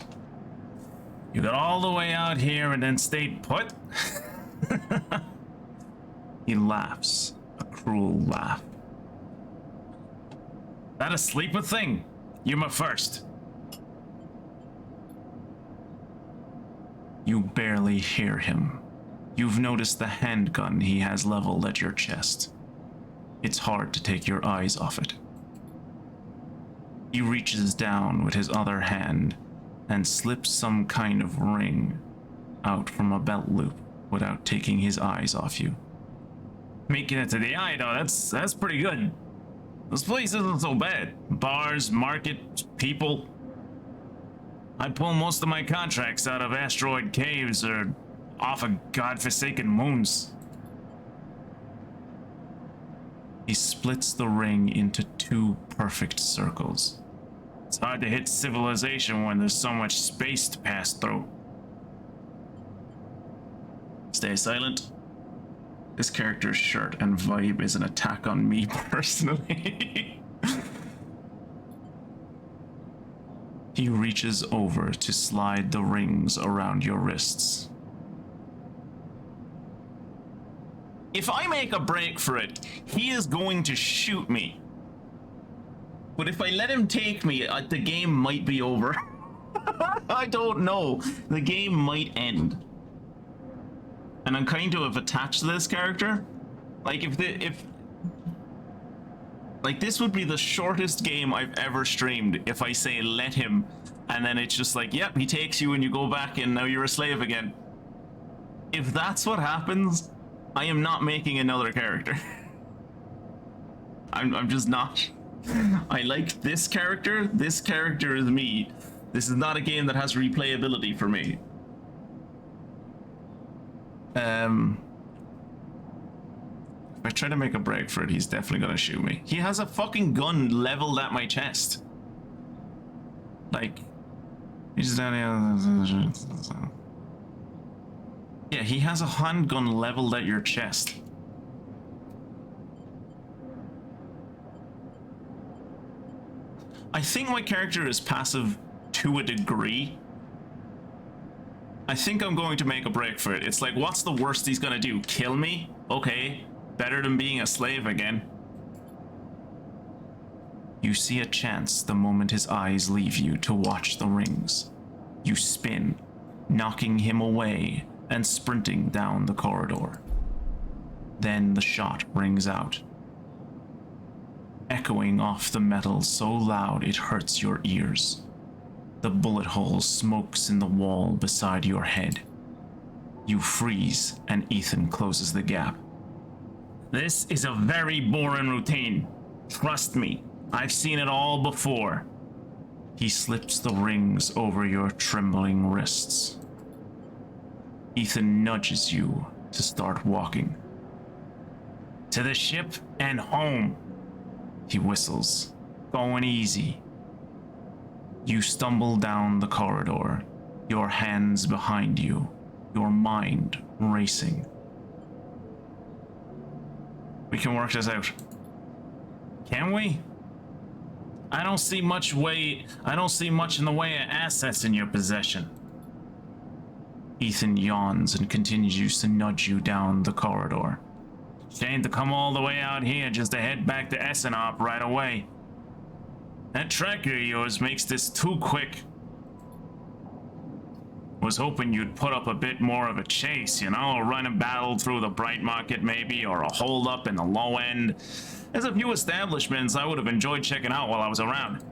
A: You got all the way out here and then stayed put? He laughs, a cruel laugh. That a sleeper thing? You're my first. You barely hear him. You've noticed the handgun he has leveled at your chest. It's hard to take your eyes off it. He reaches down with his other hand and slips some kind of ring out from a belt loop without taking his eyes off you. Making it to the eye, though, that's pretty good. This place isn't so bad. Bars, market, people. I pull most of my contracts out of asteroid caves or off of godforsaken moons. He splits the ring into 2 perfect circles. It's hard to hit civilization when there's so much space to pass through. Stay silent. This character's shirt and vibe is an attack on me personally. He reaches over to slide the rings around your wrists. If I make a break for it, he is going to shoot me. But if I let him take me, the game might be over. I don't know. The game might end. and I'm kind of attached to this character. Like like this would be the shortest game I've ever streamed if I say let him, and then it's just like, yep, he takes you and you go back and now you're a slave again. If that's what happens, I am not making another character. I'm just not. I like this character. This character is me. This is not a game that has replayability for me. If I try to make a break for it, he's definitely gonna shoot me. He has a fucking gun leveled at my chest. Like, he's down here. Yeah, he has a handgun leveled at your chest. I think my character is passive to a degree. I think I'm going to make a break for it. It's like, what's the worst he's gonna do? Kill me? Okay, better than being a slave again. You see a chance the moment his eyes leave you to watch the rings. You spin, knocking him away and sprinting down the corridor. Then the shot rings out, echoing off the metal so loud it hurts your ears. The bullet hole smokes in the wall beside your head. You freeze and Ethan closes the gap. This is a very boring routine. Trust me, I've seen it all before. He slips the rings over your trembling wrists. Ethan nudges you to start walking. To the ship and home. He whistles, going easy. You stumble down the corridor, your hands behind you, your mind racing. We can work this out. Can we? I don't see much in the way of assets in your possession. Ethan yawns and continues to nudge you down the corridor. Shame to come all the way out here just to head back to Essenop right away. That tracker of yours makes this too quick. Was hoping you'd put up a bit more of a chase, you know, a running battle through the Bright Market maybe, or a hold up in the low end. There's a few establishments I would have enjoyed checking out while I was around.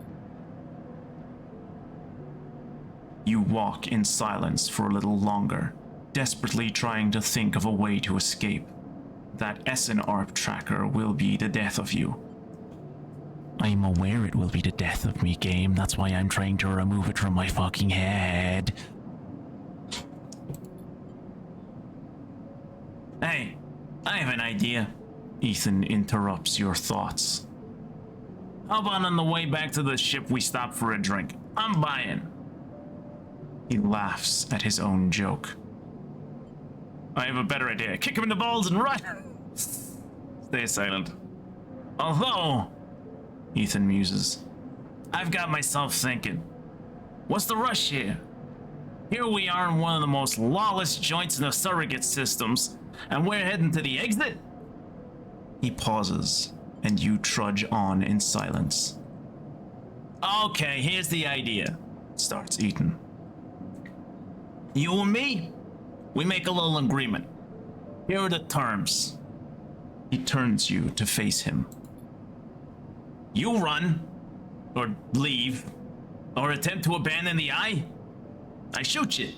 A: You walk in silence for a little longer, desperately trying to think of a way to escape. That Essenop tracker will be the death of you. I'm aware it will be the death of me, game. That's why I'm trying to remove it from my fucking head. Hey, I have an idea. Ethan interrupts your thoughts. How about on the way back to the ship we stop for a drink? I'm buying. He laughs at his own joke. I have a better idea. Kick him in the balls and run! Stay silent. Although, Ethan muses, I've got myself thinking. What's the rush here? Here we are in one of the most lawless joints in the surrogate systems, and we're heading to the exit? He pauses, and you trudge on in silence. Okay, here's the idea, starts Ethan. You and me, we make a little agreement. Here are the terms. He turns you to face him. You run, or leave, or attempt to abandon the eye, I shoot you.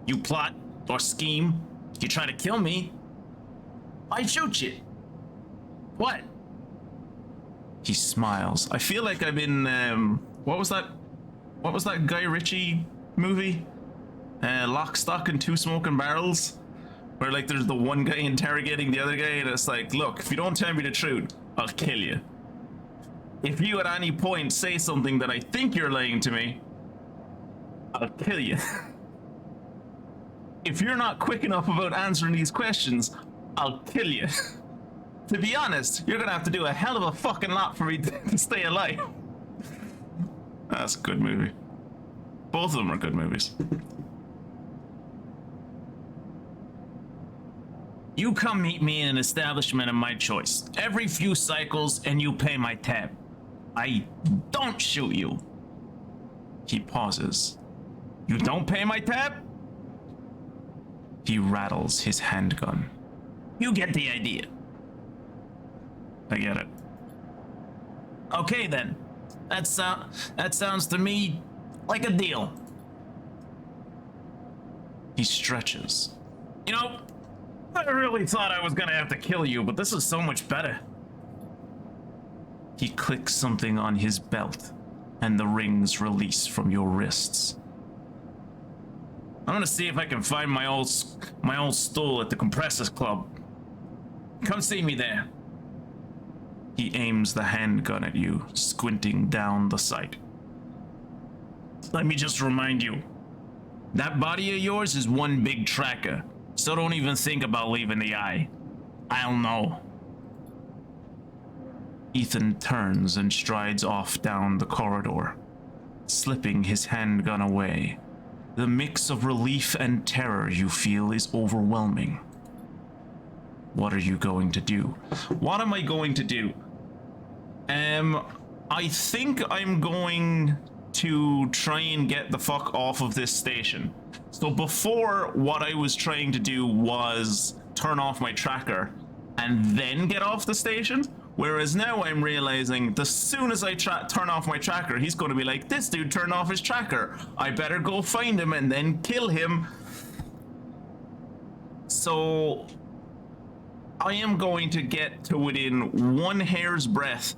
A: You plot or scheme, you try to kill me, I shoot you. What? He smiles. I feel like I'm in, what was that Guy Ritchie movie? Lock, Stock, and Two Smoking Barrels? Where like there's the one guy interrogating the other guy and it's like, look, if you don't tell me the truth, I'll kill you. If you at any point say something that I think you're lying to me, I'll kill you. If you're not quick enough about answering these questions, I'll kill you. To be honest, you're gonna have to do a hell of a fucking lot for me to stay alive. That's a good movie. Both of them are good movies. You come meet me in an establishment of my choice. Every few cycles and you pay my tab. I don't shoot you. He pauses. You don't pay my tab? He rattles his handgun. You get the idea. I get it. Okay then. That sounds to me like a deal. He stretches. You know, I really thought I was gonna have to kill you, but this is so much better. He clicks something on his belt, and the rings release from your wrists. I'm gonna see if I can find my old stool at the Compressors Club. Come see me there. He aims the handgun at you, squinting down the sight. Let me just remind you, that body of yours is one big tracker, so don't even think about leaving the eye. I'll know. Ethan turns and strides off down the corridor, slipping his handgun away. The mix of relief and terror you feel is overwhelming. What are you going to do? What am I going to do? I think I'm going to try and get the fuck off of this station. So before, what I was trying to do was turn off my tracker and then get off the station. Whereas now I'm realizing the soon as I turn off my tracker, he's going to be like, this dude turned off his tracker. I better go find him and then kill him. So I am going to get to within one hair's breadth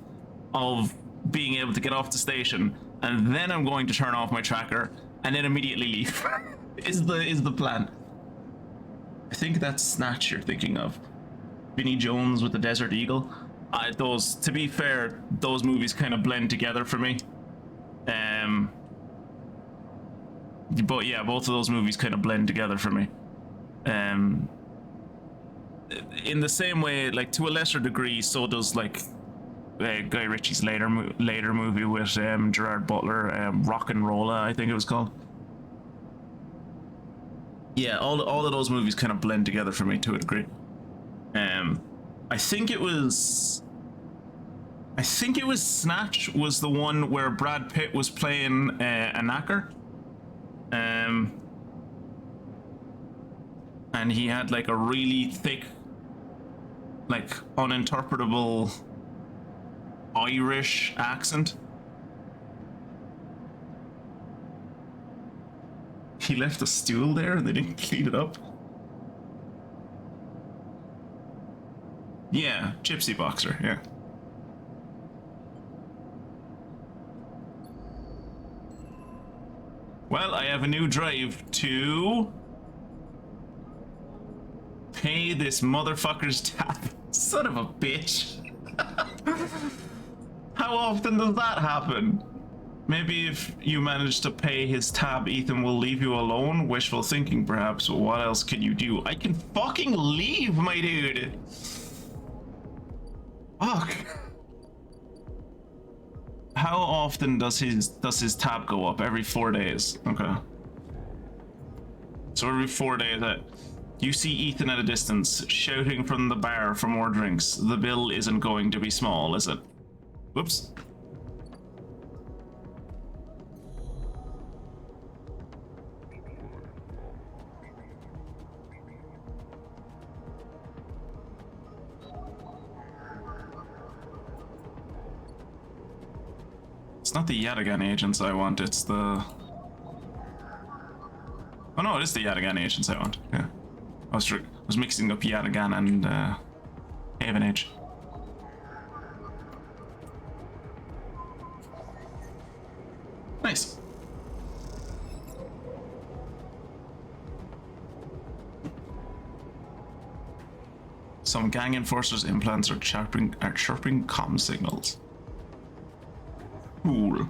A: of being able to get off the station, and then I'm going to turn off my tracker and then immediately leave. is the plan. I think that's Snatch you're thinking of. Vinnie Jones with the Desert Eagle. Those, to be fair, those movies kind of blend together for me. But yeah, both of those movies kind of blend together for me. In the same way, like to a lesser degree, so does like Guy Ritchie's later movie with Gerard Butler, Rock and Rolla, I think it was called. Yeah, all of those movies kind of blend together for me to a degree. I think it was Snatch was the one where Brad Pitt was playing a knacker. And he had like a really thick, like uninterpretable Irish accent. He left a stool there and they didn't clean it up. Yeah, Gypsy Boxer, yeah. Well, I have a new drive to pay this motherfucker's tab. Son of a bitch. How often does that happen? Maybe if you manage to pay his tab, Ethan will leave you alone. Wishful thinking, perhaps, but what else can you do? I can fucking leave, my dude. Fuck. How often does his tab go up? Every 4 days. Okay. So every 4 days, you see Ethan at a distance, shouting from the bar for more drinks. The bill isn't going to be small, is it? Whoops. It's not the Yatagan agents I want, it's the... Oh no, it is the Yatagan agents I want, yeah. I was mixing up Yatagan and Haven Age. Nice. Some gang enforcers' implants are chirping comm signals. Cool.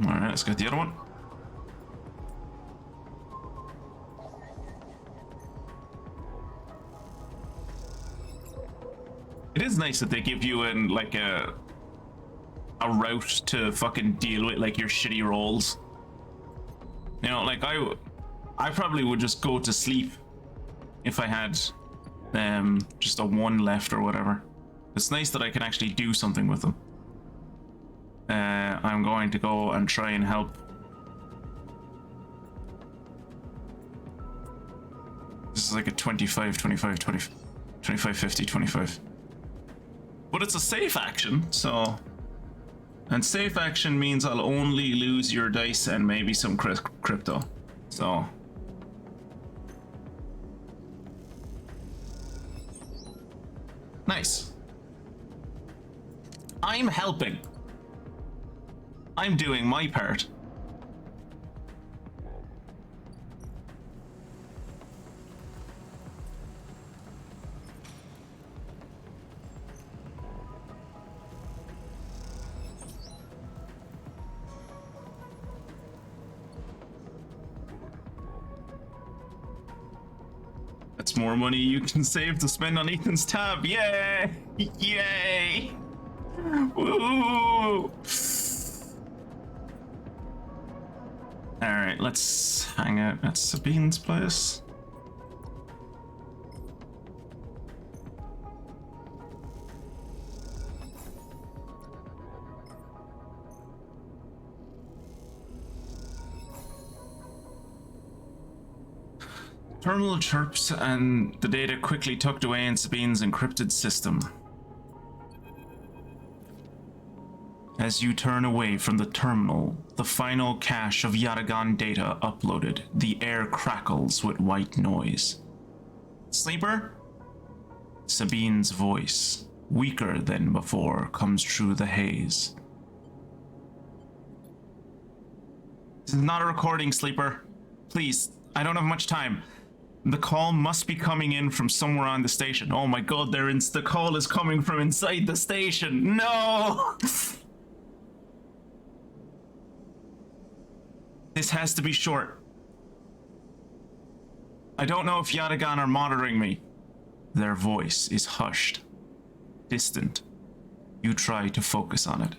A: Alright, let's get the other one. It is nice that they give you an like a route to fucking deal with like your shitty rolls. You know, like I probably would just go to sleep if I had just a 1 left or whatever. It's nice that I can actually do something with them. I'm going to go and try and help like a 25, 25, 20, 25, 50, 25. But it's a safe action, so... And safe action means I'll only lose your dice and maybe some crypto. So... Nice. I'm helping. I'm doing my part. That's more money you can save to spend on Ethan's tab. Yay! Yay! Woo! Alright, let's hang out at Sabine's place. Terminal chirps and the data quickly tucked away in Sabine's encrypted system. As you turn away from the terminal, the final cache of Yatagan data uploaded, the air crackles with white noise. Sleeper? Sabine's voice, weaker than before, comes through the haze. This is not a recording, Sleeper. Please, I don't have much time. The call must be coming in from somewhere on the station. Oh my god, the call is coming from inside the station. No! This has to be short. I don't know if Yatagan are monitoring me. Their voice is hushed, distant. You try to focus on it.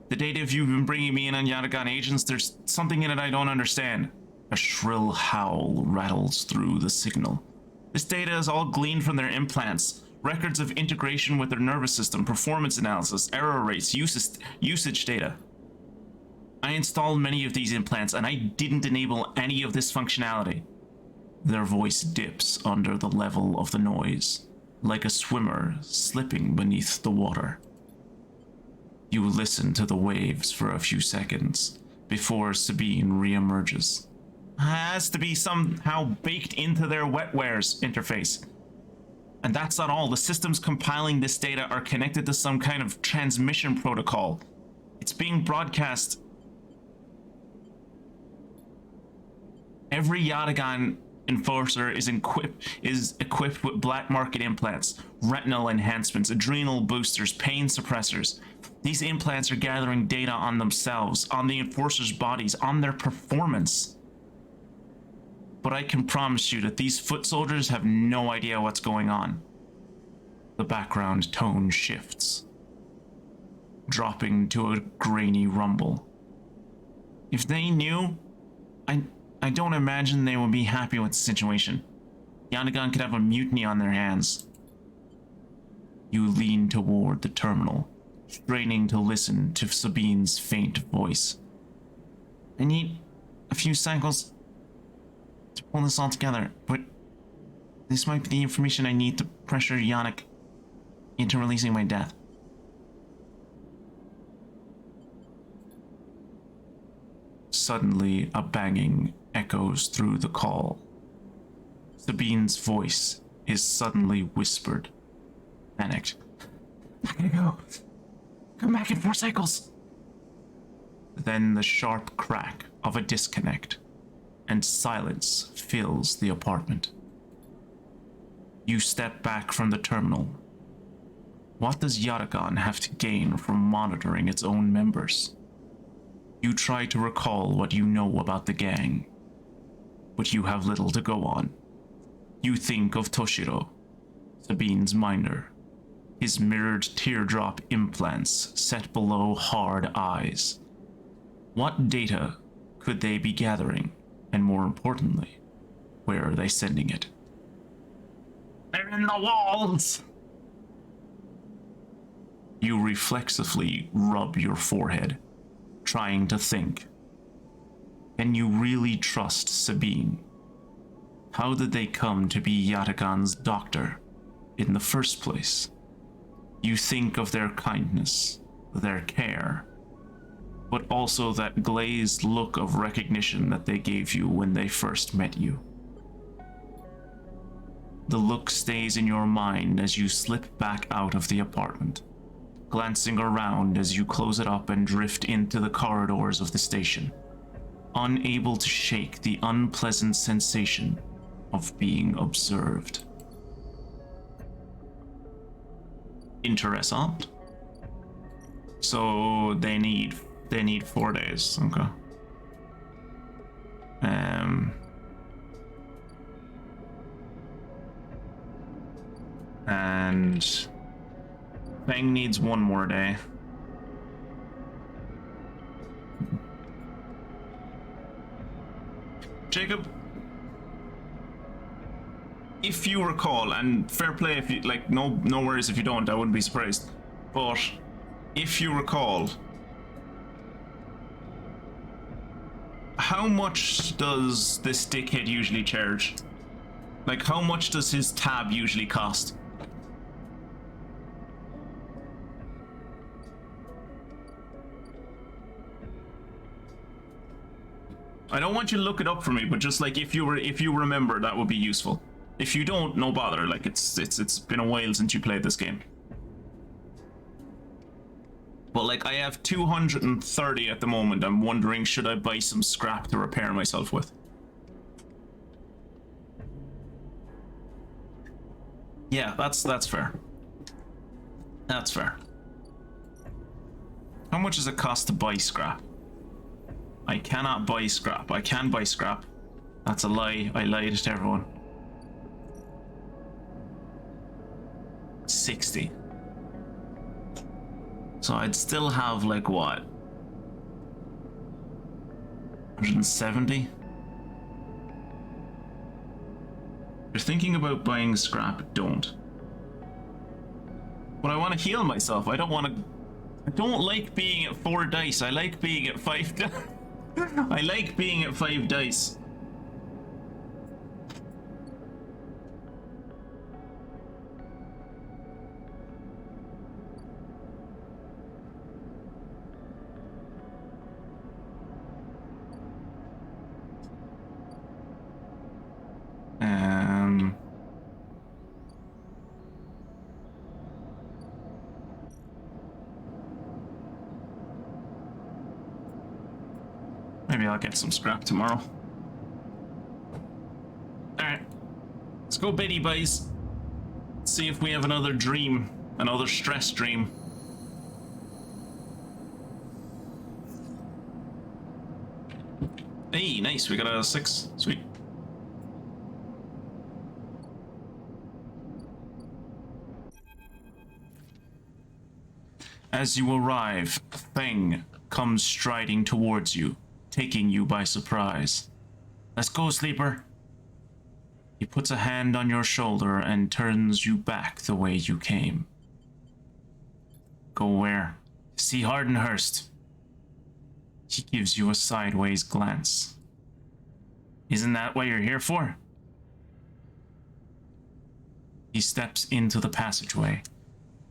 A: The data you've been bringing me in on Yatagan agents, there's something in it I don't understand. A shrill howl rattles through the signal. This data is all gleaned from their implants. Records of integration with their nervous system, performance analysis, error rates, usage data. I installed many of these implants and I didn't enable any of this functionality. Their voice dips under the level of the noise, like a swimmer slipping beneath the water. You listen to the waves for a few seconds before Sabine reemerges. Has to be somehow baked into their wetwares interface. And that's not all. The systems compiling this data are connected to some kind of transmission protocol. It's being broadcast. Every Yatagan enforcer is equipped with black market implants, retinal enhancements, adrenal boosters, pain suppressors. These implants are gathering data on themselves, on the enforcers' bodies, on their performance. But I can promise you that these foot soldiers have no idea what's going on. The background tone shifts, dropping to a grainy rumble. If they knew, I don't imagine they would be happy with the situation. Yatagan could have a mutiny on their hands. You lean toward the terminal, straining to listen to Sabine's faint voice. I need a few cycles to pull this all together, but this might be the information I need to pressure Yannick into releasing my death. Suddenly, a banging echoes through the call. Sabine's voice is suddenly whispered, panicked. I gotta go. Come back in 4 cycles. Then the sharp crack of a disconnect, and silence fills the apartment. You step back from the terminal. What does Yatagan have to gain from monitoring its own members? You try to recall what you know about the gang, but you have little to go on. You think of Toshiro, Sabine's minder, his mirrored teardrop implants set below hard eyes. What data could they be gathering? And more importantly, where are they sending it? They're in the walls! You reflexively rub your forehead, trying to think. Can you really trust Sabine? How did they come to be Yatagan's doctor in the first place? You think of their kindness, their care, but also that glazed look of recognition that they gave you when they first met you. The look stays in your mind as you slip back out of the apartment, glancing around as you close it up and drift into the corridors of the station, unable to shake the unpleasant sensation of being observed. Interessant. So they need 4 days. Okay. And Feng needs 1 more day. Jacob, if you recall, and fair play if you like, no worries if you don't, I wouldn't be surprised. But if you recall, how much does this dickhead usually charge? Like, how much does his tab usually cost? I don't want you to look it up for me, but just like if you remember, that would be useful. If you don't, no bother. Like it's been a while since you played this game. But like I have 230 at the moment. I'm wondering, should I buy some scrap to repair myself with? Yeah, that's fair. That's fair. How much does it cost to buy scrap? I cannot buy scrap. I can buy scrap. That's a lie. I lied to everyone. 60. So I'd still have like what? 170? If you're thinking about buying scrap, don't. But I want to heal myself. I don't like being at 4 dice. I like being at 5 dice. I like being at 5 dice. Maybe I'll get some scrap tomorrow. Alright. Let's go Biddy boys. Let's see if we have another dream. Another stress dream. Hey, nice. We got a 6. Sweet. As you arrive, Feng comes striding towards you, taking you by surprise. Let's go, sleeper. He puts a hand on your shoulder and turns you back the way you came. Go where? See Hardenhurst. He gives you a sideways glance. Isn't that what you're here for? He steps into the passageway,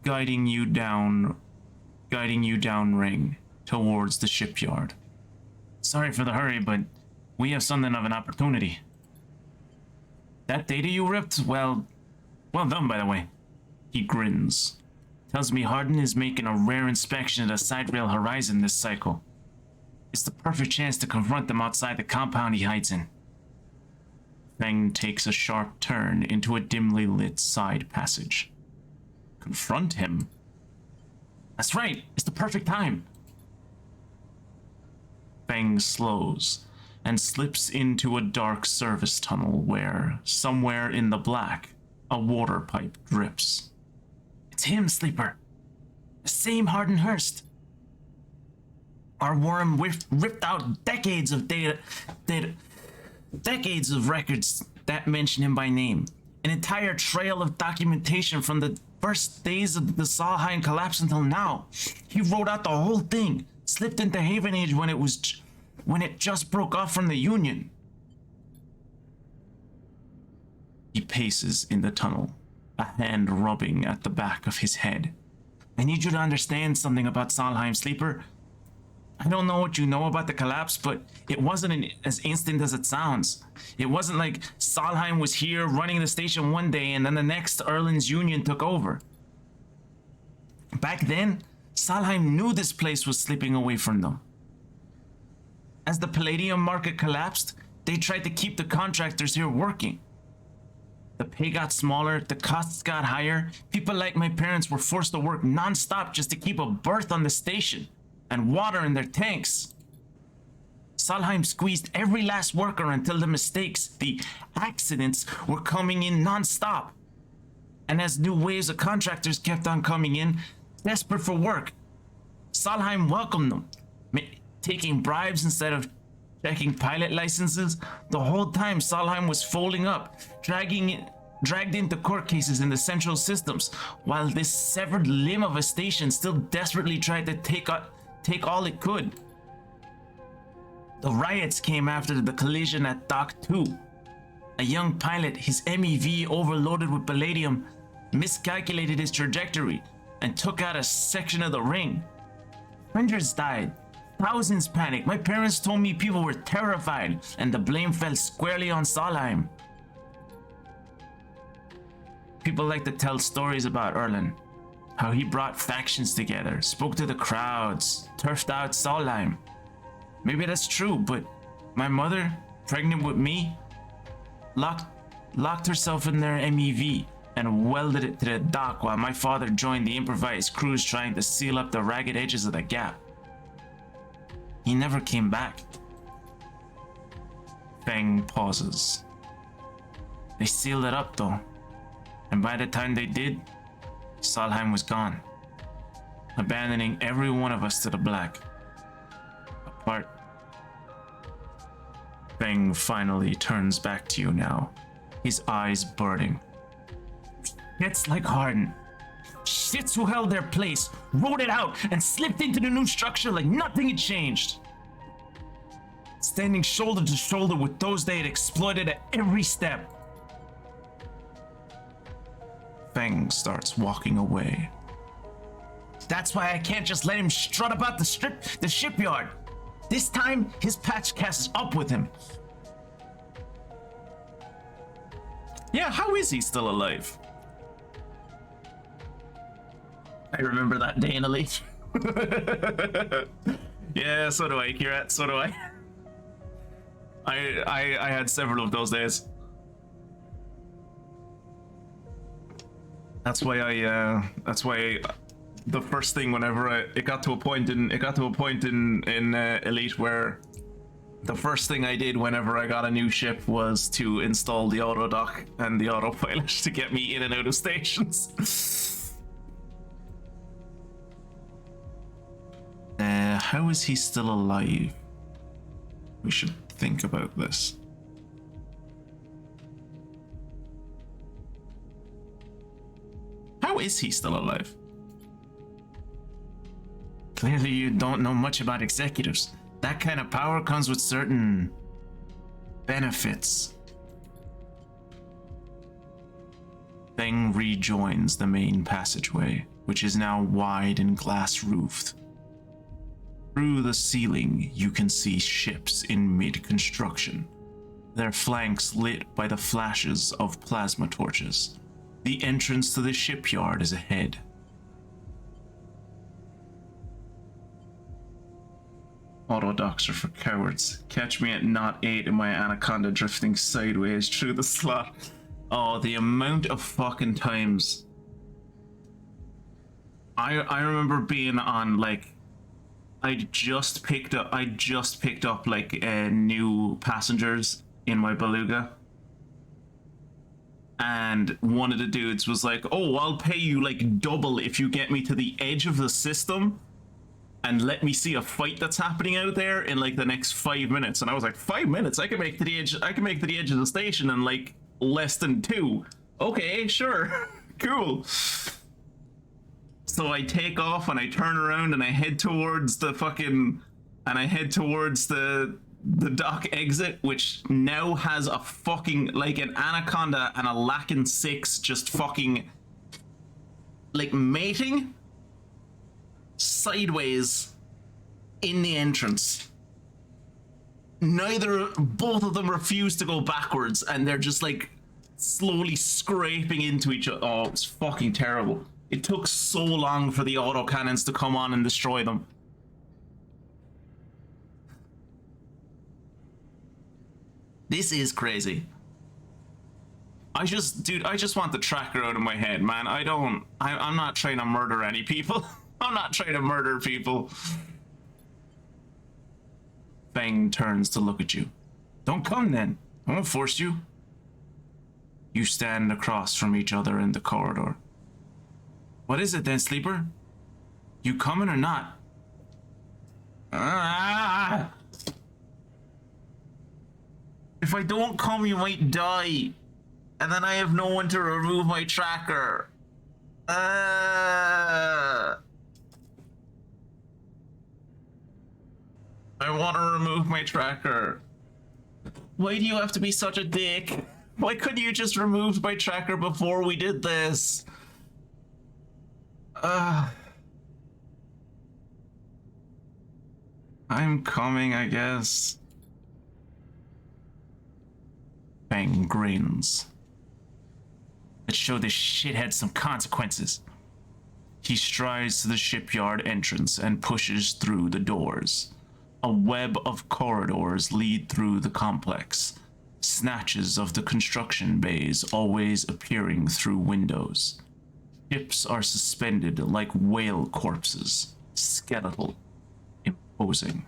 A: guiding you down ring towards the shipyard. Sorry for the hurry, but we have something of an opportunity. That data you ripped? Well done, by the way. He grins. Tells me Harden is making a rare inspection of the side rail horizon this cycle. It's the perfect chance to confront them outside the compound he hides in. Feng takes a sharp turn into a dimly lit side passage. Confront him? That's right, it's the perfect time. Feng slows and slips into a dark service tunnel where, somewhere in the black, a water pipe drips. It's him, Sleeper. The same Hardenhurst. Our worm ripped out decades of decades of records that mention him by name. An entire trail of documentation from the first days of the Saheim collapse until now. He wrote out the whole thing. Slipped into Haven Age when it just broke off from the Union. He paces in the tunnel, a hand rubbing at the back of his head. I need you to understand something about Solheim, Sleeper. I don't know what you know about the collapse, but it wasn't as instant as it sounds. It wasn't like Solheim was here running the station one day and then the next Erland's Union took over. Back then, Solheim knew this place was slipping away from them. As the palladium market collapsed, they tried to keep the contractors here working. The pay got smaller, the costs got higher. People like my parents were forced to work non-stop just to keep a berth on the station and water in their tanks. Solheim squeezed every last worker until the mistakes, the accidents, were coming in non-stop. And as new waves of contractors kept on coming in, desperate for work, Solheim welcomed them, taking bribes instead of checking pilot licenses. The whole time Solheim was folding up, dragged into court cases in the central systems, while this severed limb of a station still desperately tried to take all it could. The riots came after the collision at Dock 2. A young pilot, his MEV overloaded with palladium, miscalculated his trajectory and took out a section of the ring. Hundreds died. Thousands panicked. My parents told me people were terrified, and the blame fell squarely on Solheim. People like to tell stories about Erland, how he brought factions together, spoke to the crowds, turfed out Solheim. Maybe that's true, but my mother, pregnant with me, locked herself in their MEV and welded it to the dock while my father joined the improvised crews trying to seal up the ragged edges of the gap. He never came back. Feng pauses. They sealed it up though, and by the time they did, Solheim was gone, abandoning every one of us to the black. Apart. Feng finally turns back to you now, his eyes burning. It's like Harden. Shits who held their place, wrote it out, and slipped into the new structure like nothing had changed. Standing shoulder to shoulder with those they had exploited at every step. Feng starts walking away. That's why I can't just let him strut about the shipyard. This time, his patch catches up with him. Yeah, how is he still alive? I remember that day in Elite. Yeah, so do I, Kirat, so do I. I had several of those days. That's why the first thing whenever it got to a point in Elite where the first thing I did whenever I got a new ship was to install the auto dock and the autopilot to get me in and out of stations. How is he still alive? We should think about this. How is he still alive? Clearly you don't know much about executives. That kind of power comes with certain benefits. Feng rejoins the main passageway, which is now wide and glass-roofed. Through the ceiling, you can see ships in mid-construction, their flanks lit by the flashes of plasma torches. The entrance to the shipyard is ahead. Auto docks are for cowards. Catch me at knot 8 in my Anaconda drifting sideways through the slot. Oh, the amount of fucking times. I remember being on like I just picked up like new passengers in my beluga, and one of the dudes was like, "Oh, I'll pay you like double if you get me to the edge of the system and let me see a fight that's happening out there in like the next 5 minutes." And I was like, 5 minutes? I can make to the edge. I can make to the edge of the station in like less than 2. Okay, sure, cool. So I take off and I turn around and I head towards the the dock exit, which now has a fucking, like, an anaconda and a Lacan 6 just fucking, like, mating sideways in the entrance. Both of them refuse to go backwards, and they're just, like, slowly scraping into each other. Oh, it's fucking terrible. It took so long for the autocannons to come on and destroy them. This is crazy. Dude, I just want the tracker out of my head, man. I'm not trying to murder any people. I'm not trying to murder people. Feng turns to look at you. Don't come then. I won't force you. You stand across from each other in the corridor. What is it then, Sleeper? You coming or not? Ah! If I don't come, you might die. And then I have no one to remove my tracker. I want to remove my tracker. Why do you have to be such a dick? Why couldn't you just remove my tracker before we did this? I'm coming, I guess. Feng grins. Let's show this shithead some consequences. He strides to the shipyard entrance and pushes through the doors. A web of corridors lead through the complex, snatches of the construction bays always appearing through windows. Ships are suspended like whale corpses, skeletal, imposing.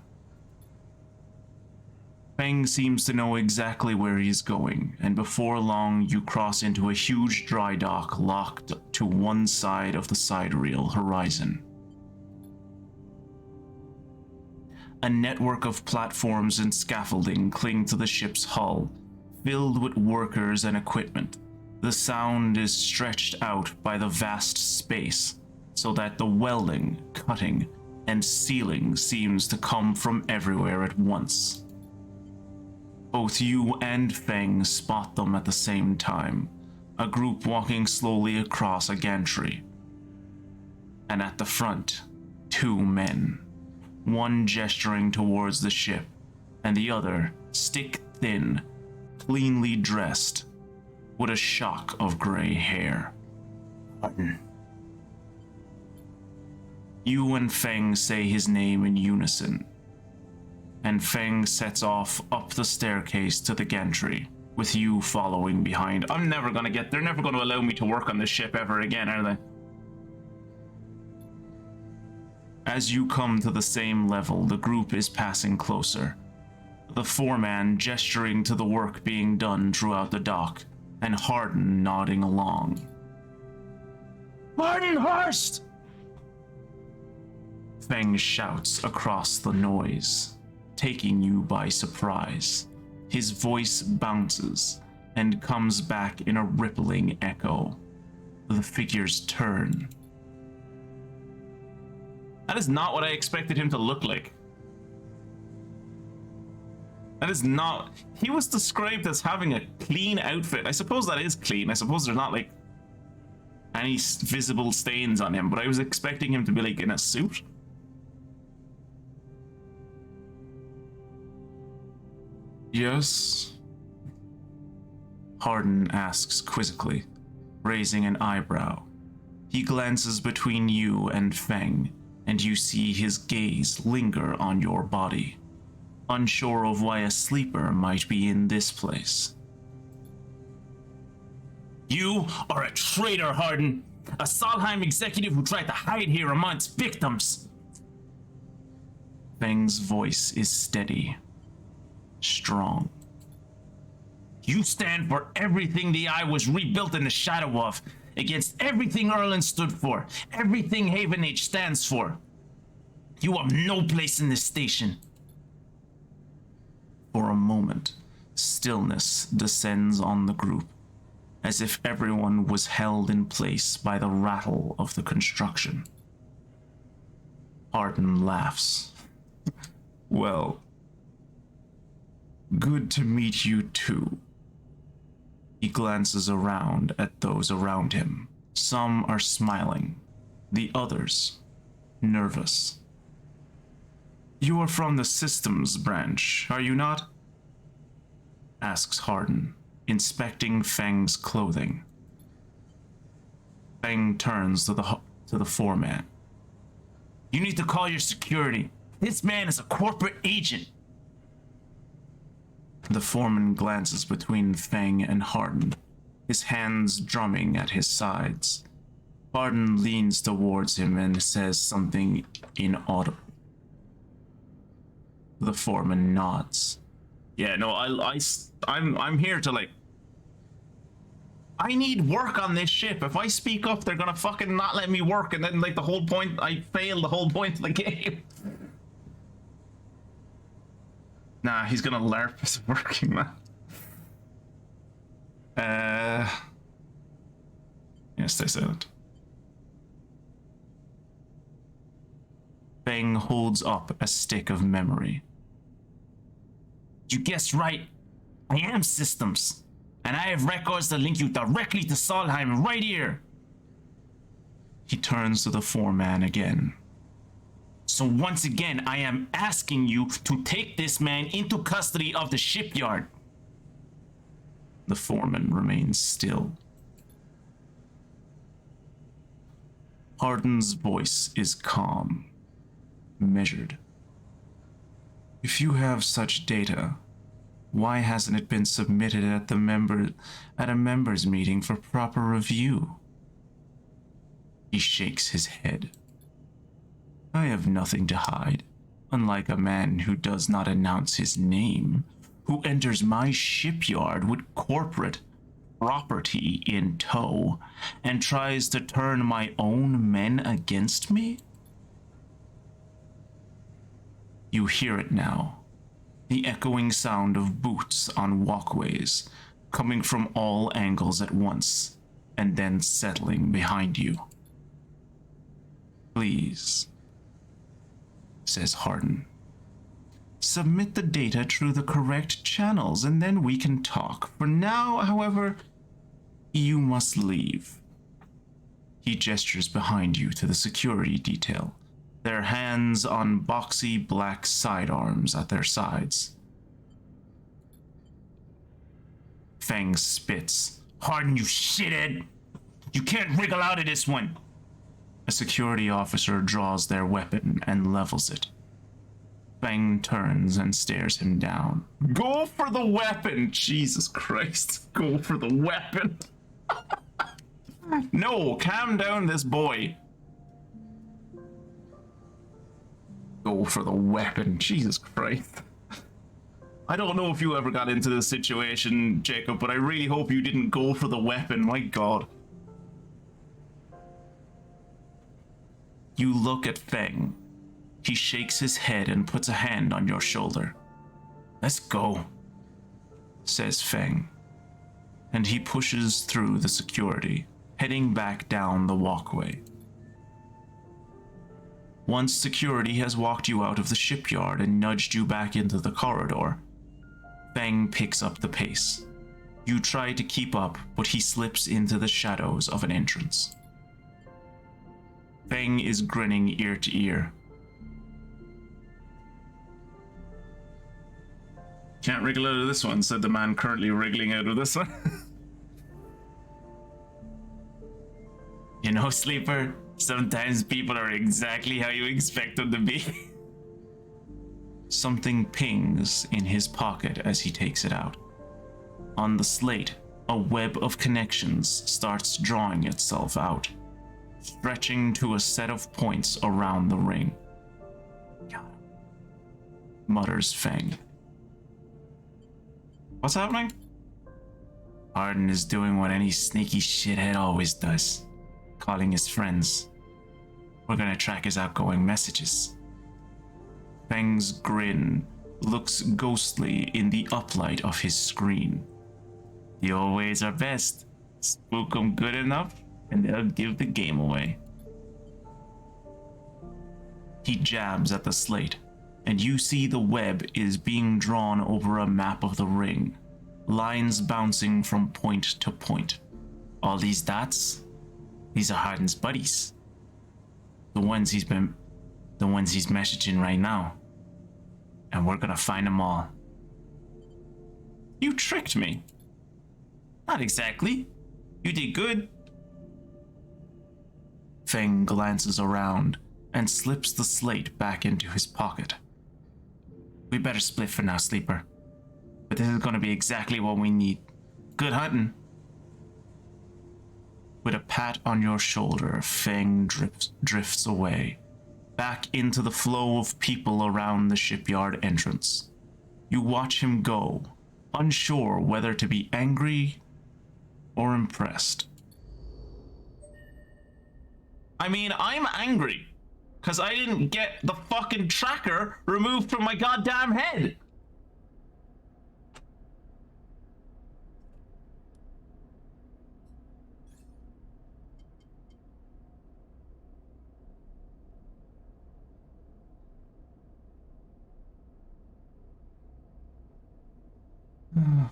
A: Feng seems to know exactly where he's going, and before long you cross into a huge dry dock locked to one side of the sidereal horizon. A network of platforms and scaffolding cling to the ship's hull, filled with workers and equipment. The sound is stretched out by the vast space, so that the welding, cutting, and sealing seems to come from everywhere at once. Both you and Feng spot them at the same time, a group walking slowly across a gantry. And at the front, two men, one gesturing towards the ship, and the other, stick-thin, cleanly dressed, with a shock of gray hair. Martin. You and Feng say his name in unison, and Feng sets off up the staircase to the gantry, with you following behind. They're never gonna allow me to work on this ship ever again, are they? As you come to the same level, the group is passing closer. The foreman gesturing to the work being done throughout the dock, and Hardin nodding along. Martin Hurst! Feng shouts across the noise, taking you by surprise. His voice bounces and comes back in a rippling echo. The figures turn. That is not what I expected him to look like. That is not... He was described as having a clean outfit. I suppose that is clean. I suppose there's not, like, any visible stains on him, but I was expecting him to be, like, in a suit. Yes? Hardin asks quizzically, raising an eyebrow. He glances between you and Feng, and you see his gaze linger on your body, unsure of why a sleeper might be in this place. You are a traitor, Hardin! A Solheim executive who tried to hide here amongst victims! Feng's voice is steady, strong. You stand for everything the Eye was rebuilt in the shadow of, against everything Erland stood for, everything Haven Age stands for. You have no place in this station. For a moment, stillness descends on the group, as if everyone was held in place by the rattle of the construction. Hardin laughs. Well, Good to meet you too. He glances around at those around him. Some are smiling, the others nervous. You are from the systems branch, are you not? Asks Hardin, inspecting Feng's clothing. Feng turns to the foreman. You need to call your security. This man is a corporate agent. The foreman glances between Feng and Hardin, his hands drumming at his sides. Hardin leans towards him and says something inaudible. The foreman nods. Yeah, no, I'm here to I need work on this ship. If I speak up, they're gonna fucking not let me work, and then the whole point, I fail the whole point of the game. Nah, he's gonna LARP as a working man. Yeah, stay silent. Feng holds up a stick of memory. You guessed right. I am systems. And I have records that link you directly to Solheim right here. He turns to the foreman again. So once again, I am asking you to take this man into custody of the shipyard. The foreman remains still. Hardin's voice is calm, measured. If you have such data, why hasn't it been submitted at a members meeting for proper review? He shakes his head. I have nothing to hide, unlike a man who does not announce his name, who enters my shipyard with corporate property in tow and tries to turn my own men against me? You hear it now, the echoing sound of boots on walkways, coming from all angles at once, and then settling behind you. Please, says Hardin. Submit the data through the correct channels, and then we can talk. For now, however, you must leave. He gestures behind you to the security detail, their hands on boxy black sidearms at their sides. Feng spits. Hardin, you shithead! You can't wriggle out of this one! A security officer draws their weapon and levels it. Feng turns and stares him down. Go for the weapon! Jesus Christ. Go for the weapon. No, calm down this boy. Go for the weapon. Jesus Christ. I don't know if you ever got into this situation, Jacob, but I really hope you didn't go for the weapon. My God. You look at Feng. He shakes his head and puts a hand on your shoulder. Let's go, says Feng. And he pushes through the security, heading back down the walkway. Once security has walked you out of the shipyard and nudged you back into the corridor, Feng picks up the pace. You try to keep up, but he slips into the shadows of an entrance. Feng is grinning ear to ear. Can't wriggle out of this one, said the man currently wriggling out of this one. You know, Sleeper, sometimes people are exactly how you expect them to be. Something pings in his pocket as he takes it out. On the slate, a web of connections starts drawing itself out, stretching to a set of points around the ring. Got him, mutters Feng. What's happening? Hardin is doing what any sneaky shithead always does, calling his friends. We're gonna track his outgoing messages. Feng's grin looks ghostly in the uplight of his screen. The old ways are best. Spook them good enough, and they'll give the game away. He jabs at the slate, and you see the web is being drawn over a map of the ring, lines bouncing from point to point. All these dots, these are Harden's buddies. The ones he's messaging right now. And we're gonna find them all. You tricked me. Not exactly. You did good. Feng glances around and slips the slate back into his pocket. We better split for now, Sleeper. But this is gonna be exactly what we need. Good hunting. With a pat on your shoulder, Feng drifts away, back into the flow of people around the shipyard entrance. You watch him go, unsure whether to be angry or impressed. I mean, I'm angry, because I didn't get the fucking tracker removed from my goddamn head.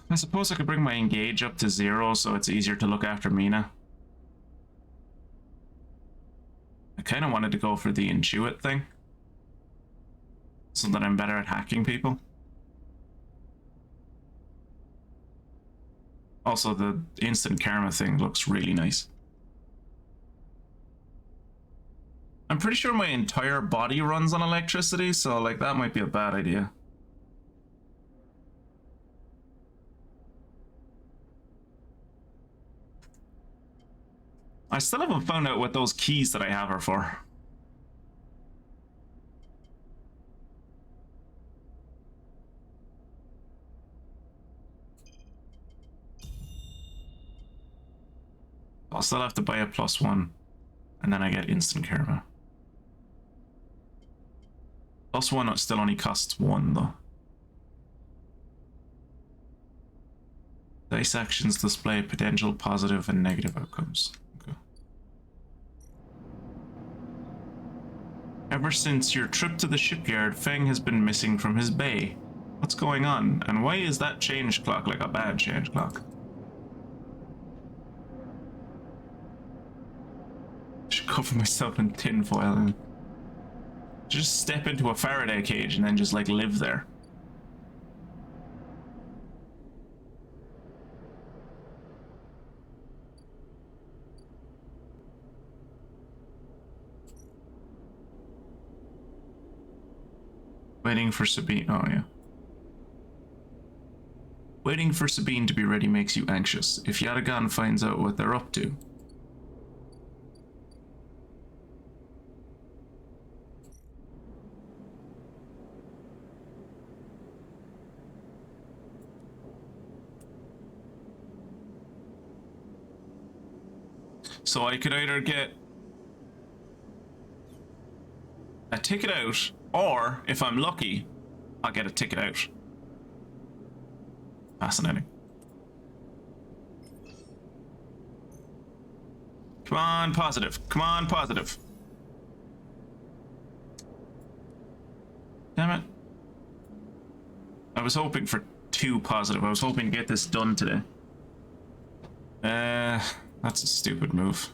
A: I suppose I could bring my engage up to 0 so it's easier to look after Mina. I kind of wanted to go for the intuit thing, so that I'm better at hacking people. Also, the instant karma thing looks really nice. I'm pretty sure my entire body runs on electricity, so like that might be a bad idea. I still haven't found out what those keys that I have are for. I'll still have to buy a +1, and then I get instant karma. +1 still only costs 1 though. Dice actions display potential positive and negative outcomes. Ever since your trip to the shipyard, Feng has been missing from his bay. What's going on? And why is that change clock like a bad change clock? I should cover myself in tinfoil and just step into a Faraday cage and then just like live there. Waiting for Sabine. Oh, yeah. Waiting for Sabine to be ready makes you anxious. If Yadagan finds out what they're up to. So I could either get a ticket out, or if I'm lucky, I'll get a ticket out. Fascinating. Come on, positive. Come on, positive. Damn it. I was hoping for 2 positive. I was hoping to get this done today. That's a stupid move.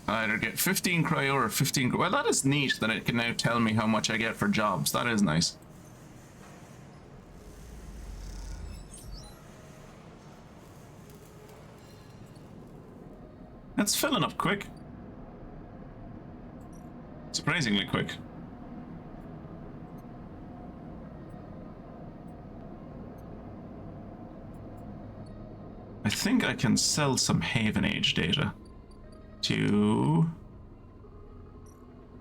A: I either get 15 cryo or 15. Well, that is neat that it can now tell me how much I get for jobs. That is nice. That's filling up quick. Surprisingly quick. I think I can sell some Haven Age data to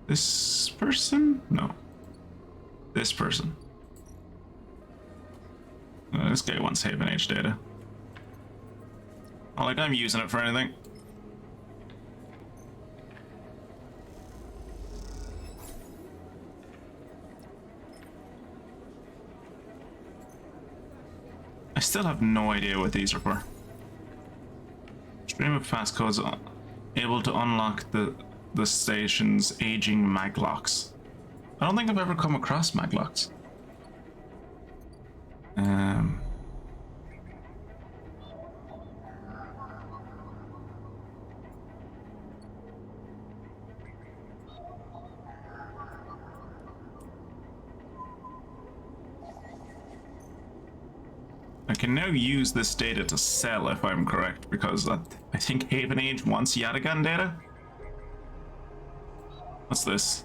A: this person? No. This person. This guy wants Haven Age data. Oh, like I'm using it for anything. still have no idea what these are for. Stream of passcodes able to unlock the station's aging maglocks. I don't think I've ever come across maglocks. I can now use this data to sell if I'm correct, because I think Haven Age wants Yatagan data. What's this?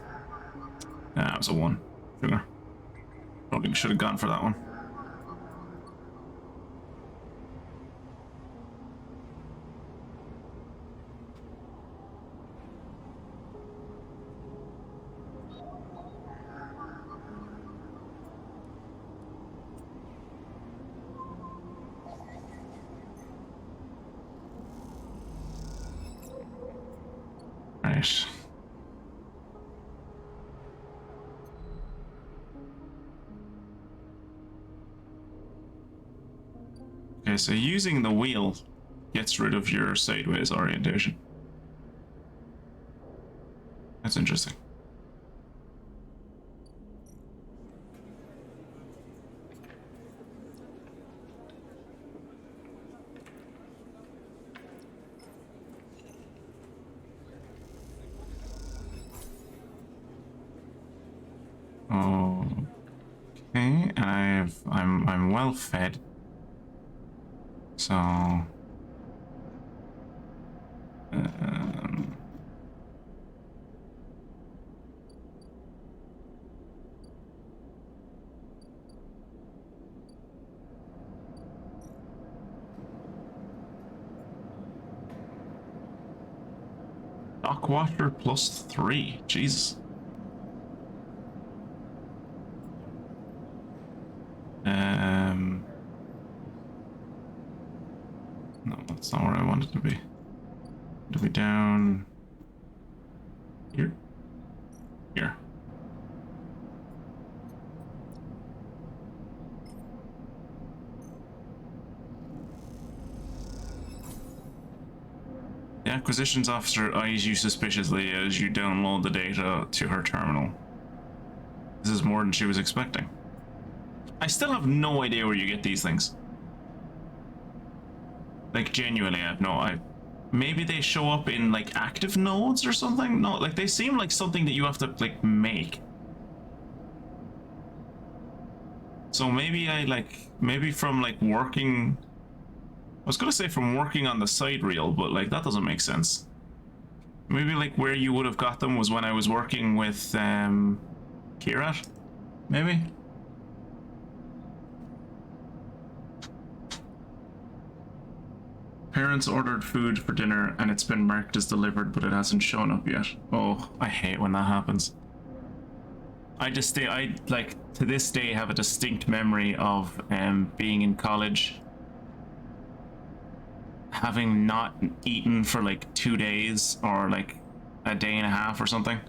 A: Ah, it was a 1. Sugar. Probably should have gone for that one. Right. Okay, so using the wheel gets rid of your sideways orientation. That's interesting. Okay, I'm well fed. So dock water +3. Jesus. No, that's not where I wanted to be. To be down here. Here. The acquisitions officer eyes you suspiciously as you download the data to her terminal. This is more than she was expecting. I still have no idea where you get these things. Like, genuinely, I have no... Maybe they show up in, like, active nodes or something? No, like, they seem like something that you have to, like, make. So maybe maybe from, like, working... I was gonna say from working on the side reel, but, like, that doesn't make sense. Maybe, like, where you would have got them was when I was working with, Kirat? Maybe? Parents ordered food for dinner and it's been marked as delivered, but it hasn't shown up yet. Oh, I hate when that happens. I like to this day have a distinct memory of being in college, having not eaten for like 2 days or like a day and a half or something,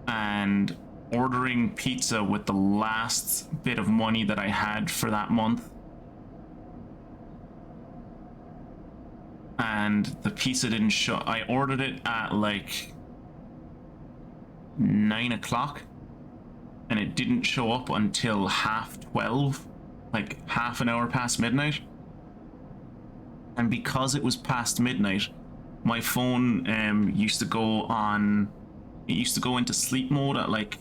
A: and ordering pizza with the last bit of money that I had for that month. And the pizza didn't show. I ordered it at like 9 o'clock and it didn't show up until 12:30, like half an hour past midnight. And because it was past midnight, my phone used to go into sleep mode at like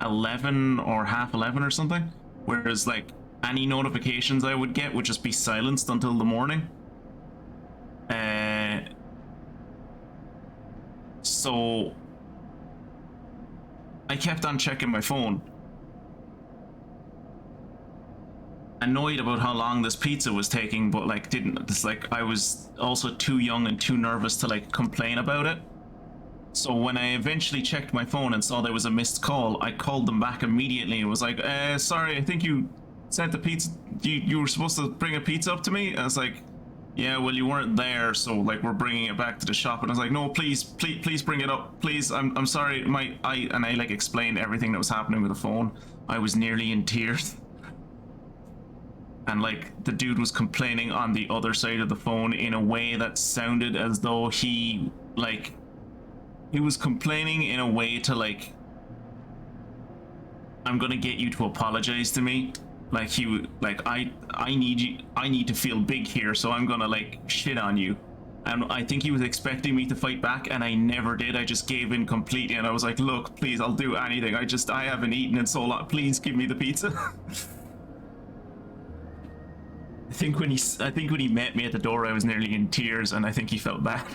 A: 11 or half 11 or something, whereas like any notifications I would get would just be silenced until the morning. So I kept on checking my phone, annoyed about how long this pizza was taking, but like it's like I was also too young and too nervous to like complain about it. So when I eventually checked my phone and saw there was a missed call, I called them back immediately and was like, sorry, I think you sent the pizza, you were supposed to bring a pizza up to me. And I was like, yeah, well, you weren't there, so like we're bringing it back to the shop. And I was like, no, please bring it up, please. I'm sorry, I like explained everything that was happening with the phone. I was nearly in tears. and like the dude was complaining on the other side of the phone in a way that sounded as though he was complaining in a way to like, I'm gonna get you to apologize to me. Like I need to feel big here, so I'm gonna like shit on you. And I think he was expecting me to fight back, and I never did. I just gave in completely, and I was like, look, please, I'll do anything. I haven't eaten in so long. Please give me the pizza. I think when he met me at the door, I was nearly in tears, and I think he felt bad.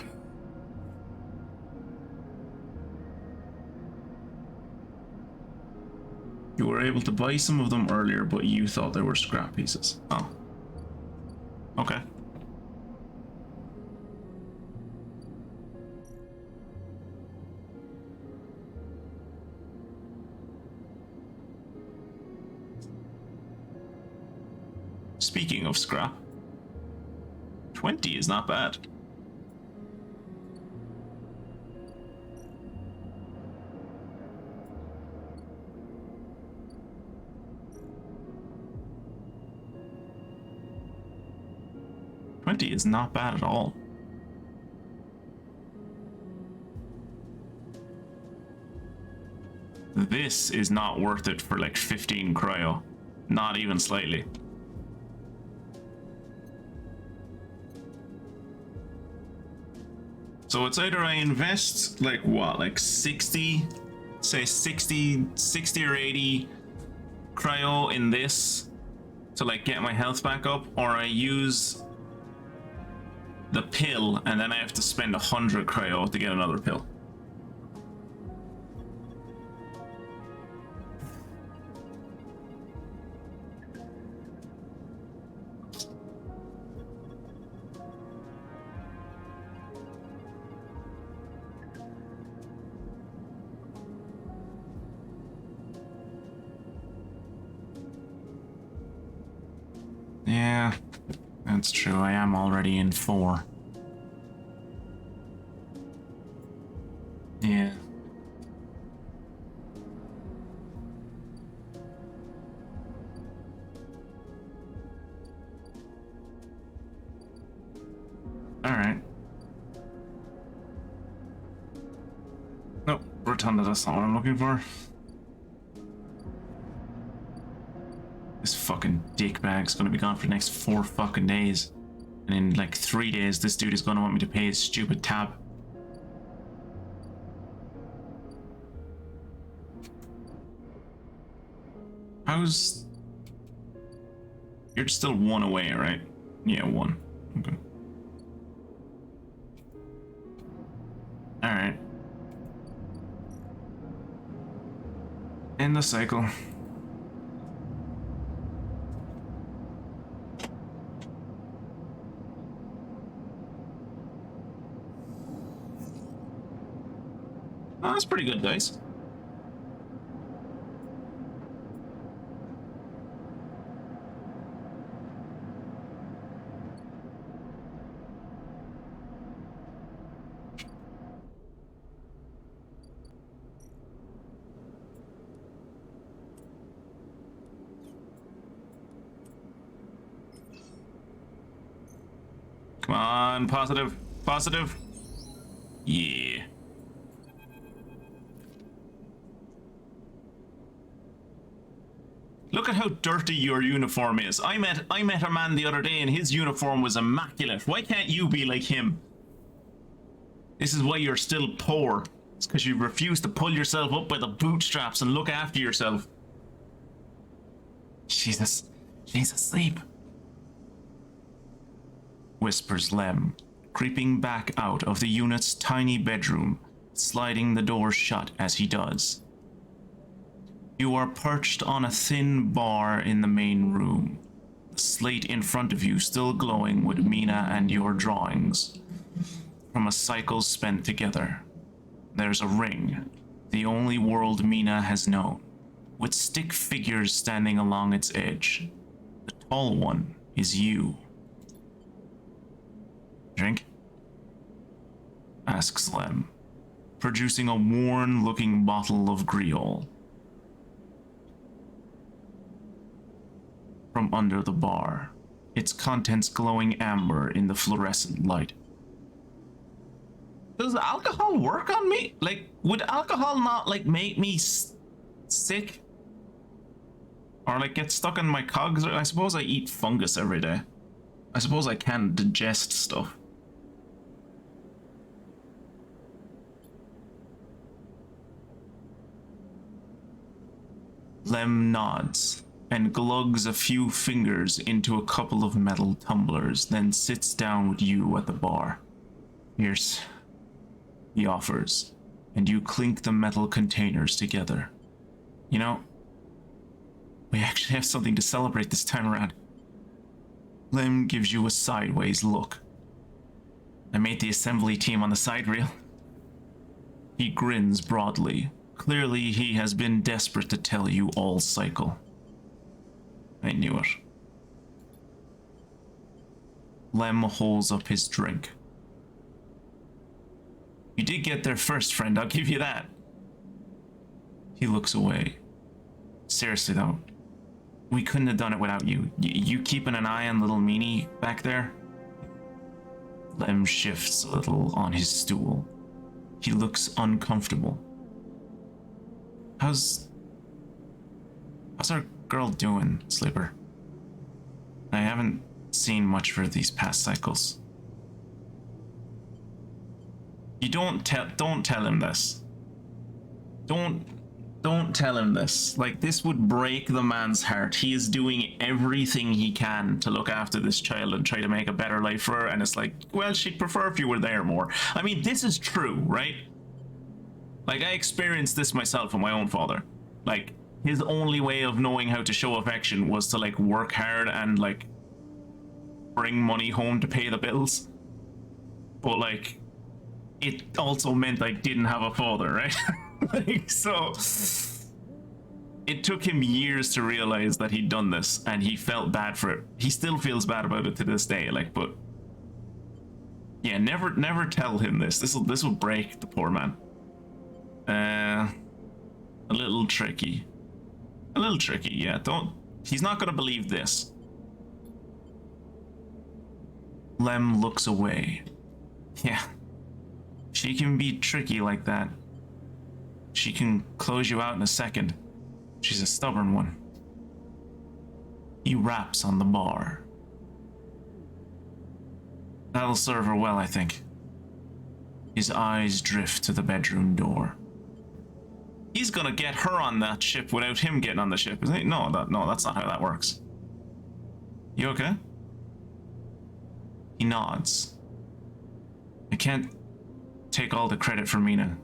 A: You were able to buy some of them earlier, but you thought they were scrap pieces. Oh. Okay. Speaking of scrap, 20 is not bad. Is not bad at all. This is not worth it for like 15 cryo. Not even slightly. So it's either I invest like what, like 60, say 60 or 80 cryo in this to like get my health back up, or I use the pill and then I have to spend 100 cryo to get another pill. Yeah, that's true. I am already in 4. Yeah. Alright. Nope, Rotunda, that's not what I'm looking for. This fucking dickbag's gonna be gone for the next 4 fucking days. And in like 3 days, this dude is gonna want me to pay his stupid tab. How's... You're still 1 away, right? Yeah, 1. Okay. Alright. End the cycle. Oh, that's pretty good, dice. Come on, positive, positive. Yeah. Look at how dirty your uniform is. I met a man the other day and his uniform was immaculate. Why can't you be like him? This is why you're still poor. It's because you refuse to pull yourself up by the bootstraps and look after yourself. She's asleep. Whispers Lem, creeping back out of the unit's tiny bedroom, sliding the door shut as he does. You are perched on a thin bar in the main room, the slate in front of you still glowing with Mina and your drawings from a cycle spent together. There's a ring, the only world Mina has known, with stick figures standing along its edge. The tall one is you. Drink? Asks Lem, producing a worn-looking bottle of Griol. from under the bar, its contents glowing amber in the fluorescent light. Does alcohol work on me? Like, would alcohol not, like, make me sick? Or, like, get stuck in my cogs? I suppose I eat fungus every day. I suppose I can digest stuff. Lem nods and glugs a few fingers into a couple of metal tumblers, then sits down with you at the bar. Here's, he offers, and you clink the metal containers together. You know, we actually have something to celebrate this time around. Lem gives you a sideways look. I made the assembly team on the side reel. He grins broadly. Clearly, he has been desperate to tell you all cycle. I knew it. Lem holds up his drink. You did get there first, friend, I'll give you that. He looks away. Seriously, though, we couldn't have done it without you. You keeping an eye on little meanie back there? Lem shifts a little on his stool. He looks uncomfortable. How's our girl doing, Sleeper? I haven't seen much for these past cycles. You don't tell him this. Don't tell him this. Like, this would break the man's heart. He is doing everything he can to look after this child and try to make a better life for her, and it's like, well, she'd prefer if you were there more. I mean, this is true, right? Like, I experienced this myself with my own father. Like, his only way of knowing how to show affection was to, like, work hard and, like, bring money home to pay the bills. But, like, it also meant I didn't have a father, right? Like, so it took him years to realize that he'd done this, and he felt bad for it. He still feels bad about it to this day, like, but yeah, never tell him this. This will break the poor man. A little tricky. A little tricky, yeah. He's not gonna believe this. Lem looks away. Yeah. She can be tricky like that. She can close you out in a second. She's a stubborn one. He raps on the bar. That'll serve her well, I think. His eyes drift to the bedroom door. He's gonna get her on that ship without him getting on the ship, isn't he? No, that's not how that works. You okay? He nods. I can't take all the credit for Mina.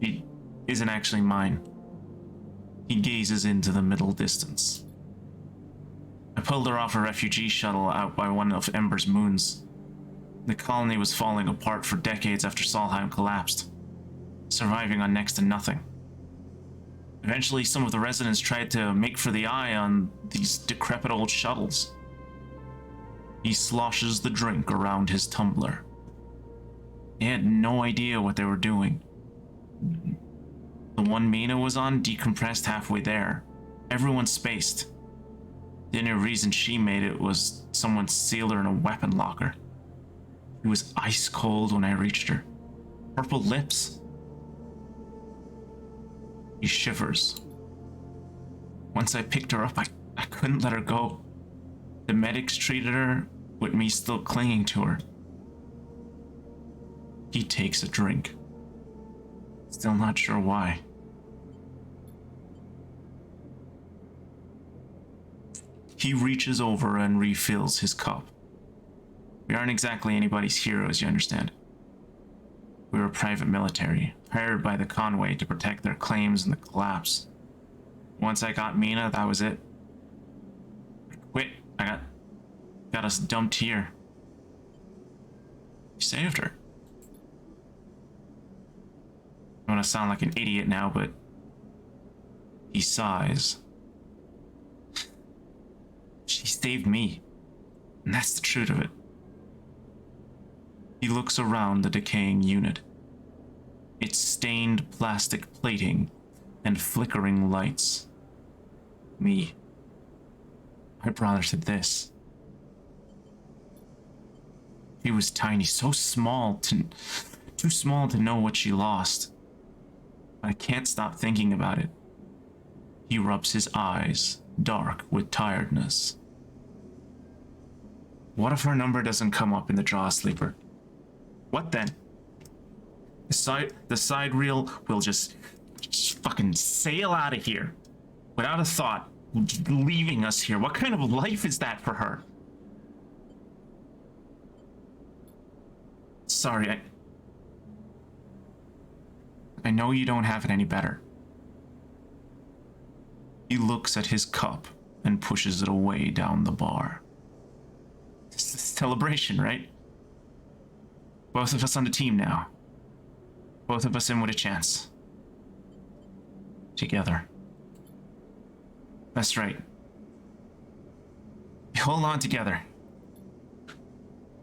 A: She isn't actually mine. He gazes into the middle distance. I pulled her off a refugee shuttle out by one of Ember's moons. The colony was falling apart for decades after Solheim collapsed, surviving on next to nothing. Eventually, some of the residents tried to make for the eye on these decrepit old shuttles. He sloshes the drink around his tumbler. They had no idea what they were doing. The one Mina was on decompressed halfway there. Everyone spaced. The only reason she made it was someone sealed her in a weapon locker. She was ice cold when I reached her. Purple lips. He shivers. Once I picked her up, I couldn't let her go. The medics treated her with me still clinging to her. He takes a drink. Still not sure why. He reaches over and refills his cup. We aren't exactly anybody's heroes, you understand. We're a private military, hired by the Conway to protect their claims in the collapse. Once I got Mina, that was it. I quit. I got us dumped here. You saved her. I want to sound like an idiot now, but he sighs. She saved me, and that's the truth of it. He looks around the decaying unit. Its stained plastic plating and flickering lights. Me. My brother did this. He was tiny, so small too small to know what she lost. I can't stop thinking about it. He rubs his eyes, dark with tiredness. What if her number doesn't come up in the draw, Sleeper? What then? The side reel will just fucking sail out of here without a thought, leaving us here. What kind of life is that for her? Sorry, I know you don't have it any better. He looks at his cup and pushes it away down the bar. This is a celebration, right? Both of us on the team now. Both of us in with a chance. Together. That's right. We hold on together.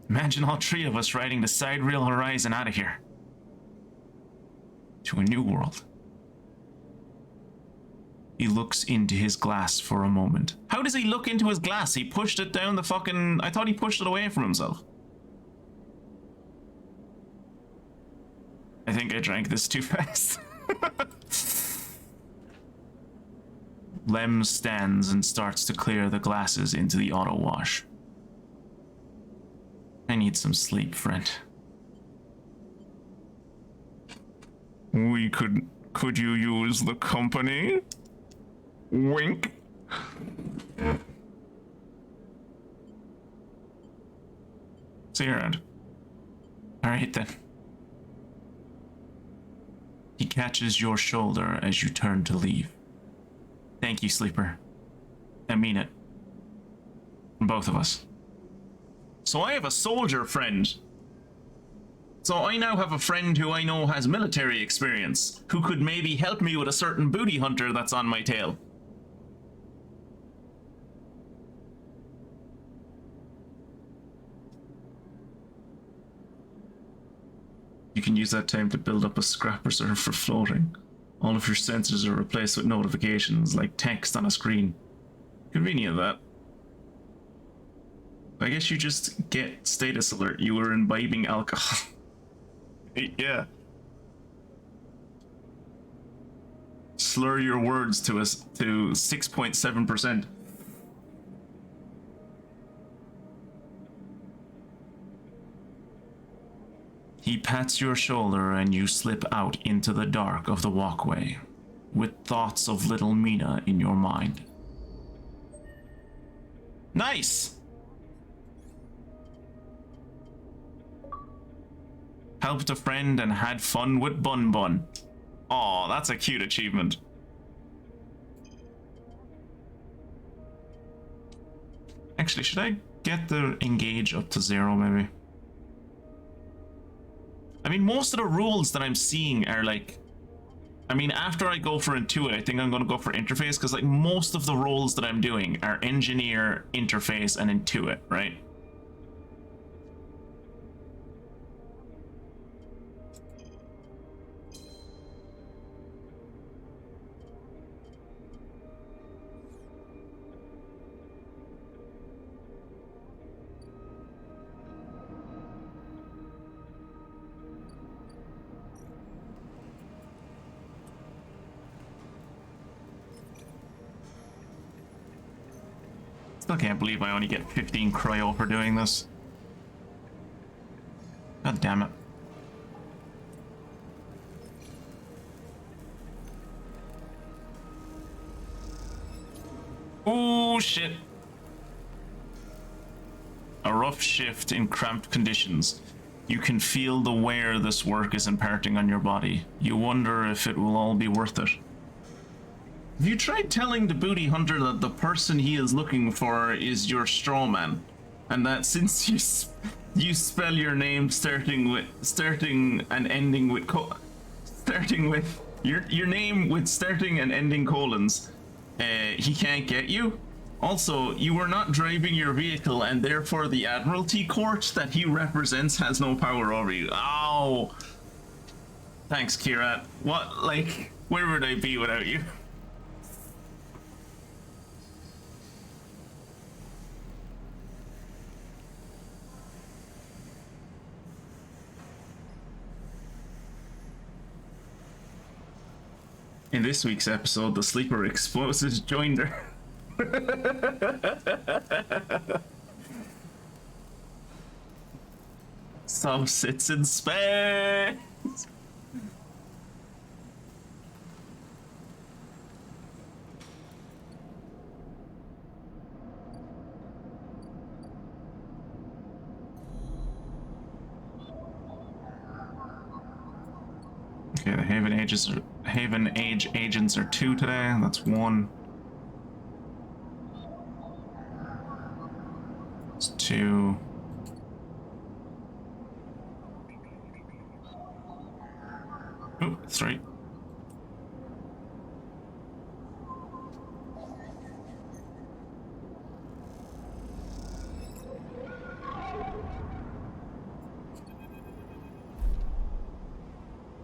A: Imagine all three of us riding the side rail horizon out of here. To a new world. He looks into his glass for a moment. How does he look into his glass? He pushed it down the fucking... I thought he pushed it away from himself. I think I drank this too fast. Lem stands and starts to clear the glasses into the auto wash. I need some sleep, friend. Could you use the company? Wink. See you around. Alright then. He catches your shoulder as you turn to leave. Thank you, Sleeper. I mean it. From both of us. So I have a soldier friend. So I now have a friend who I know has military experience, who could maybe help me with a certain booty hunter that's on my tail. You can use that time to build up a scrap reserve for floating. All of your sensors are replaced with notifications, like text on a screen. Convenient, that. I guess you just get status alert. You were imbibing alcohol. Yeah. Slur your words to 6.7%. He pats your shoulder and you slip out into the dark of the walkway, with thoughts of little Mina in your mind. Nice! Helped a friend and had fun with Bun-Bun. Aw, that's a cute achievement. Actually, should I get the engage up to 0 maybe? I mean, most of the rules that I'm seeing are like... I mean, after I go for Intuit, I think I'm going to go for Interface, because like most of the roles that I'm doing are Engineer, Interface, and Intuit, right? Still can't believe I only get 15 cryo for doing this. God damn it. Oh shit. A rough shift in cramped conditions. You can feel the wear this work is imparting on your body. You wonder if it will all be worth it. Have you tried telling the booty hunter that the person he is looking for is your straw man, and that since you spell your name starting and ending with your name with starting and ending colons, he can't get you? Also, you were not driving your vehicle, and therefore the Admiralty Court that he represents has no power over you. Ow! Thanks, Kirat. What, like, where would I be without you? In this week's episode, the sleeper exposes joinder. Some sits in space. Okay, the Haven Age agents are 2 today. That's 1. It's 2. Oh, 3.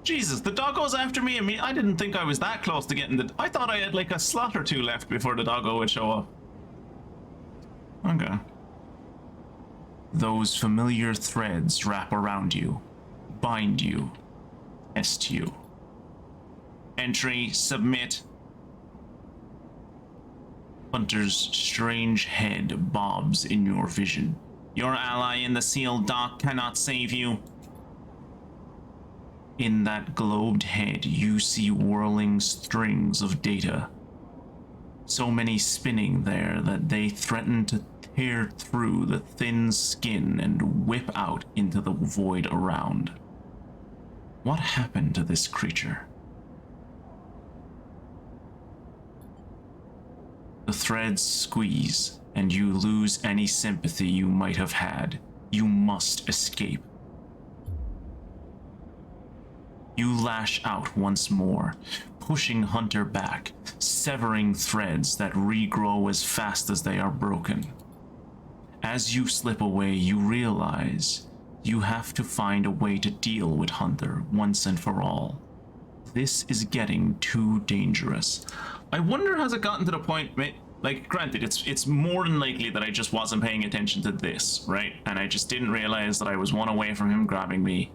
A: Jesus, the doggo's after me. I didn't think I was that close to getting the... I thought I had like a slot or 2 left before the doggo would show up. Okay. Those familiar threads wrap around you, bind you, test you. Entry, submit. Hunter's strange head bobs in your vision. Your ally in the sealed dock cannot save you. In that globed head, you see whirling strings of data. So many spinning there that they threaten to tear through the thin skin and whip out into the void around. What happened to this creature? The threads squeeze, and you lose any sympathy you might have had. You must escape. You lash out once more, pushing Hunter back, severing threads that regrow as fast as they are broken. As you slip away, you realize you have to find a way to deal with Hunter once and for all. This is getting too dangerous. I wonder, has it gotten to the point, like, granted, it's more than likely that I just wasn't paying attention to this, right? And I just didn't realize that I was 1 away from him grabbing me.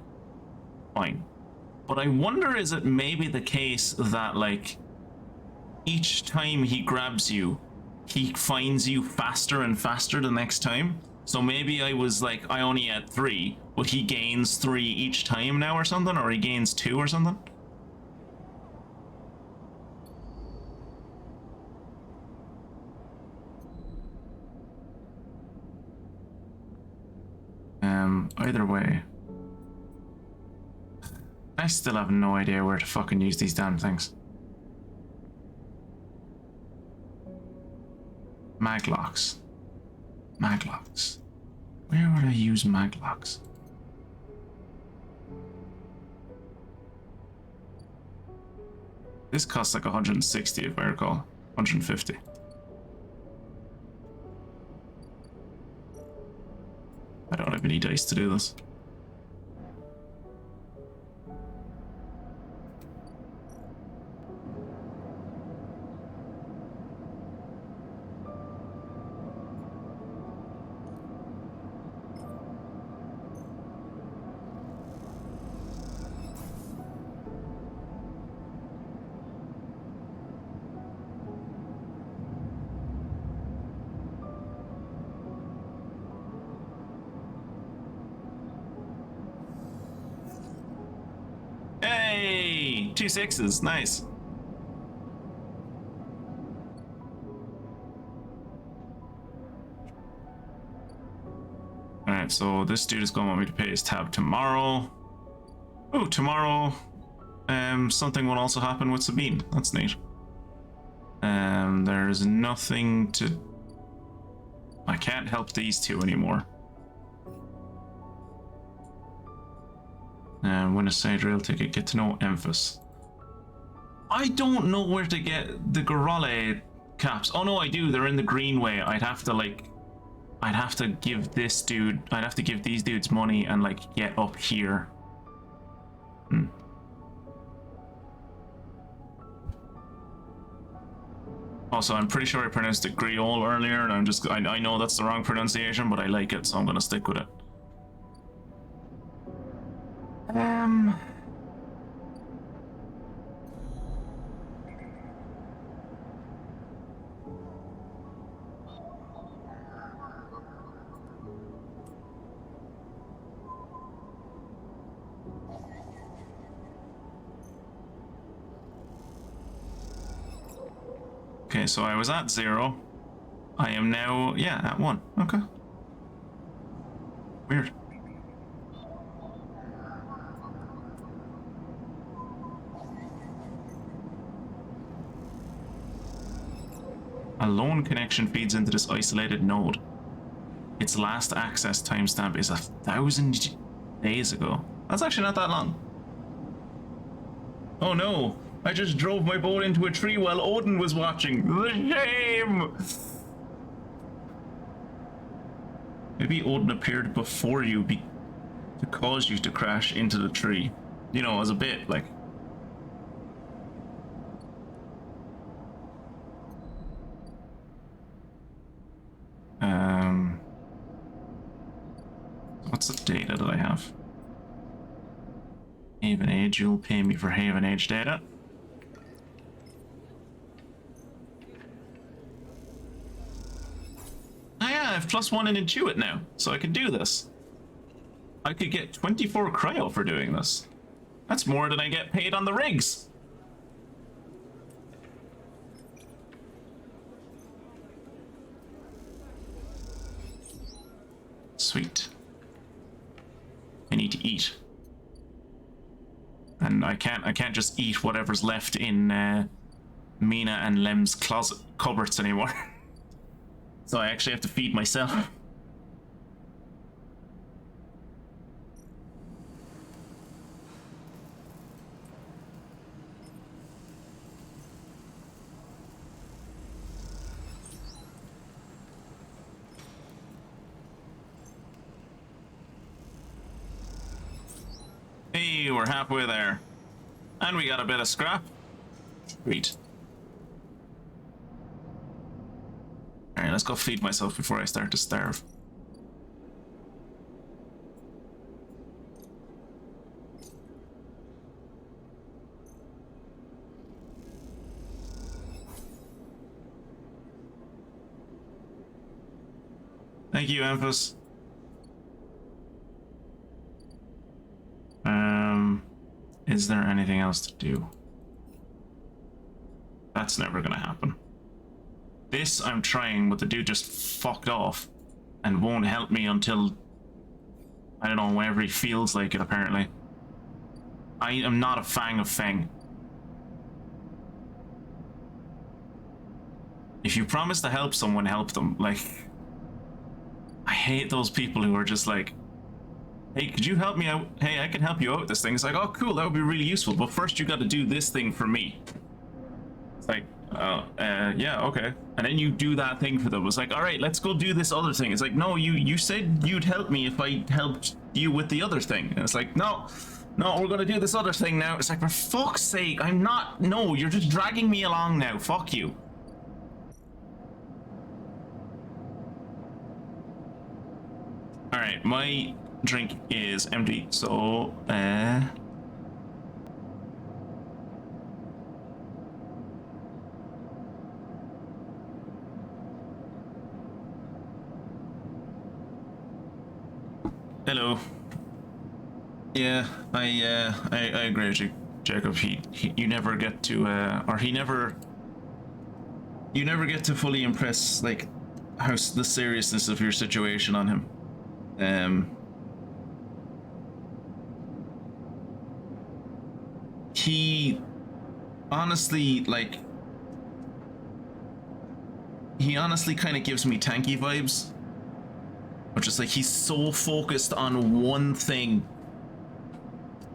A: Fine. But I wonder, is it maybe the case that, like, each time he grabs you, he finds you faster and faster the next time? So maybe I was like, I only had 3, but he gains 3 each time now or something? Or he gains 2 or something? Either way. I still have no idea where to fucking use these damn things. Maglocks. Maglocks. Where would I use maglocks? This costs like 160 if I recall. 150. I don't have any dice to do this. Hey! 2 6s, nice. Alright, so this dude is going to want me to pay his tab tomorrow. Oh, tomorrow, something will also happen with Sabine. That's neat. There's nothing to... I can't help these 2 anymore. Win a side rail ticket, get to know Emphas. I don't know where to get the Gorale caps. Oh no, I do. They're in the greenway. I'd have to give this dude, I'd have to give these dudes money and like get up here. Also, I'm pretty sure I pronounced it Griol earlier, and I know that's the wrong pronunciation, but I like it, so I'm gonna stick with it. Okay, so I was at 0. I am now, yeah, at 1. Okay. Weird. A lone connection feeds into this isolated node. Its last access timestamp is 1,000 days ago. That's actually not that long. Oh no, I just drove my boat into a tree while Odin was watching. The shame! Maybe Odin appeared before you to cause you to crash into the tree. You know, as a bit, like... What's the data that I have? Haven Age, you'll pay me for Haven Age data. Ah yeah, I have +1 in Intuit now, so I can do this. I could get 24 cryo for doing this. That's more than I get paid on the rigs. Sweet. I need to eat. And I can't just eat whatever's left in Mina and Lem's cupboards anymore. So I actually have to feed myself. Hey, we're halfway there. And we got a bit of scrap. Sweet. Alright, let's go feed myself before I start to starve. Thank you, Emphas. Is there anything else to do? That's never gonna happen. This I'm trying, but the dude just fucked off and won't help me until, I don't know, whenever he feels like it, apparently. I am not a fan of Feng. If you promise to help someone, help them. Like, I hate those people who are just like, hey, could you help me out? Hey, I can help you out with this thing. It's like, oh, cool, that would be really useful. But first you got to do this thing for me. It's like, yeah, okay. And then you do that thing for them. It's like, all right, let's go do this other thing. It's like, no, you said you'd help me if I helped you with the other thing. And it's like, no, we're going to do this other thing now. It's like, for fuck's sake, no, you're just dragging me along now. Fuck you. All right, my drink is empty, so hello. Yeah, I agree with you, Jacob. You never get to you never get to fully impress like how the seriousness of your situation on him. He honestly kind of gives me tanky vibes, which is like he's so focused on one thing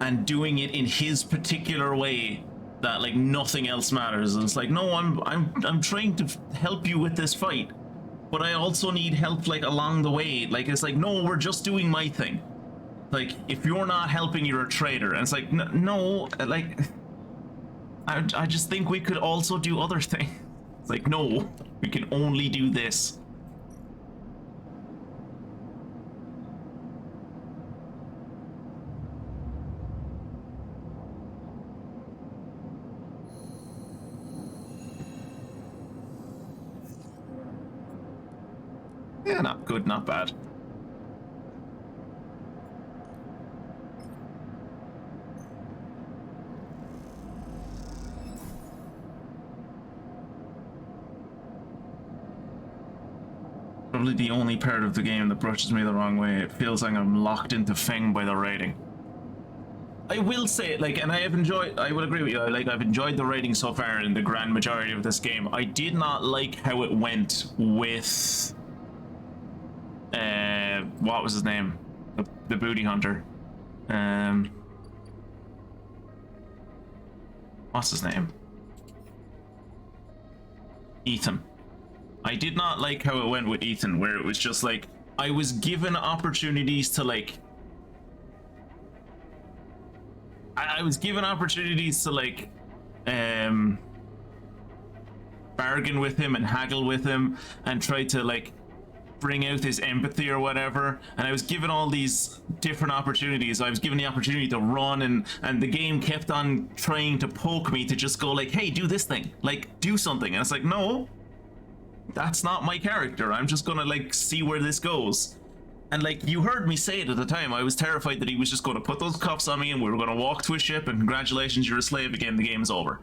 A: and doing it in his particular way that like nothing else matters. And it's like, no, I'm trying to help you with this fight, but I also need help like along the way. Like, it's like, no, we're just doing my thing. Like, if you're not helping, you're a traitor. And it's like, no, like, I just think we could also do other things. It's like, no, we can only do this. Yeah, not good, not bad. Probably the only part of the game that brushes me the wrong way. It feels like I'm locked into Feng by the writing. I will say, like, and I will agree with you, I've enjoyed the writing so far in the grand majority of this game. I did not like how it went with, what was his name? The booty hunter. What's his name? Ethan. I did not like how it went with Ethan, where it was just like, I was given opportunities to like, I was given opportunities to like, bargain with him and haggle with him and try to like bring out his empathy or whatever, and I was given all these different opportunities. I was given the opportunity to run, and the game kept on trying to poke me to just go like, hey, do this thing, like do something, and it's like, no, that's not my character. I'm just gonna like see where this goes. And like, you heard me say it at the time, I was terrified that he was just going to put those cuffs on me and we were going to walk to a ship and congratulations, you're a slave again, the game's over.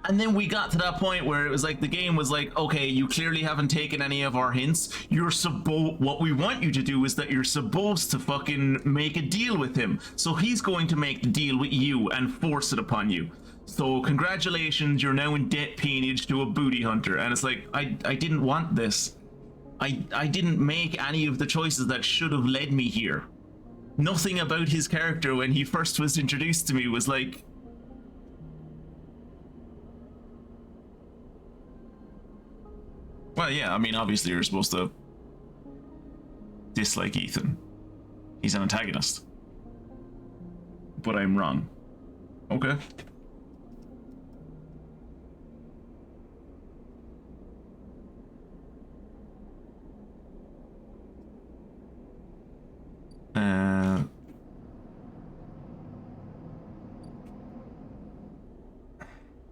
A: And then we got to that point where it was like, the game was like, okay, you clearly haven't taken any of our hints. What we want you to do is that you're supposed to fucking make a deal with him. So he's going to make the deal with you and force it upon you. So congratulations, you're now in debt peonage to a booty hunter. And it's like, I didn't want this. I didn't make any of the choices that should have led me here. Nothing about his character when he first was introduced to me was like, well, yeah, I mean, obviously you're supposed to dislike Ethan. He's an antagonist. But I'm wrong. Okay.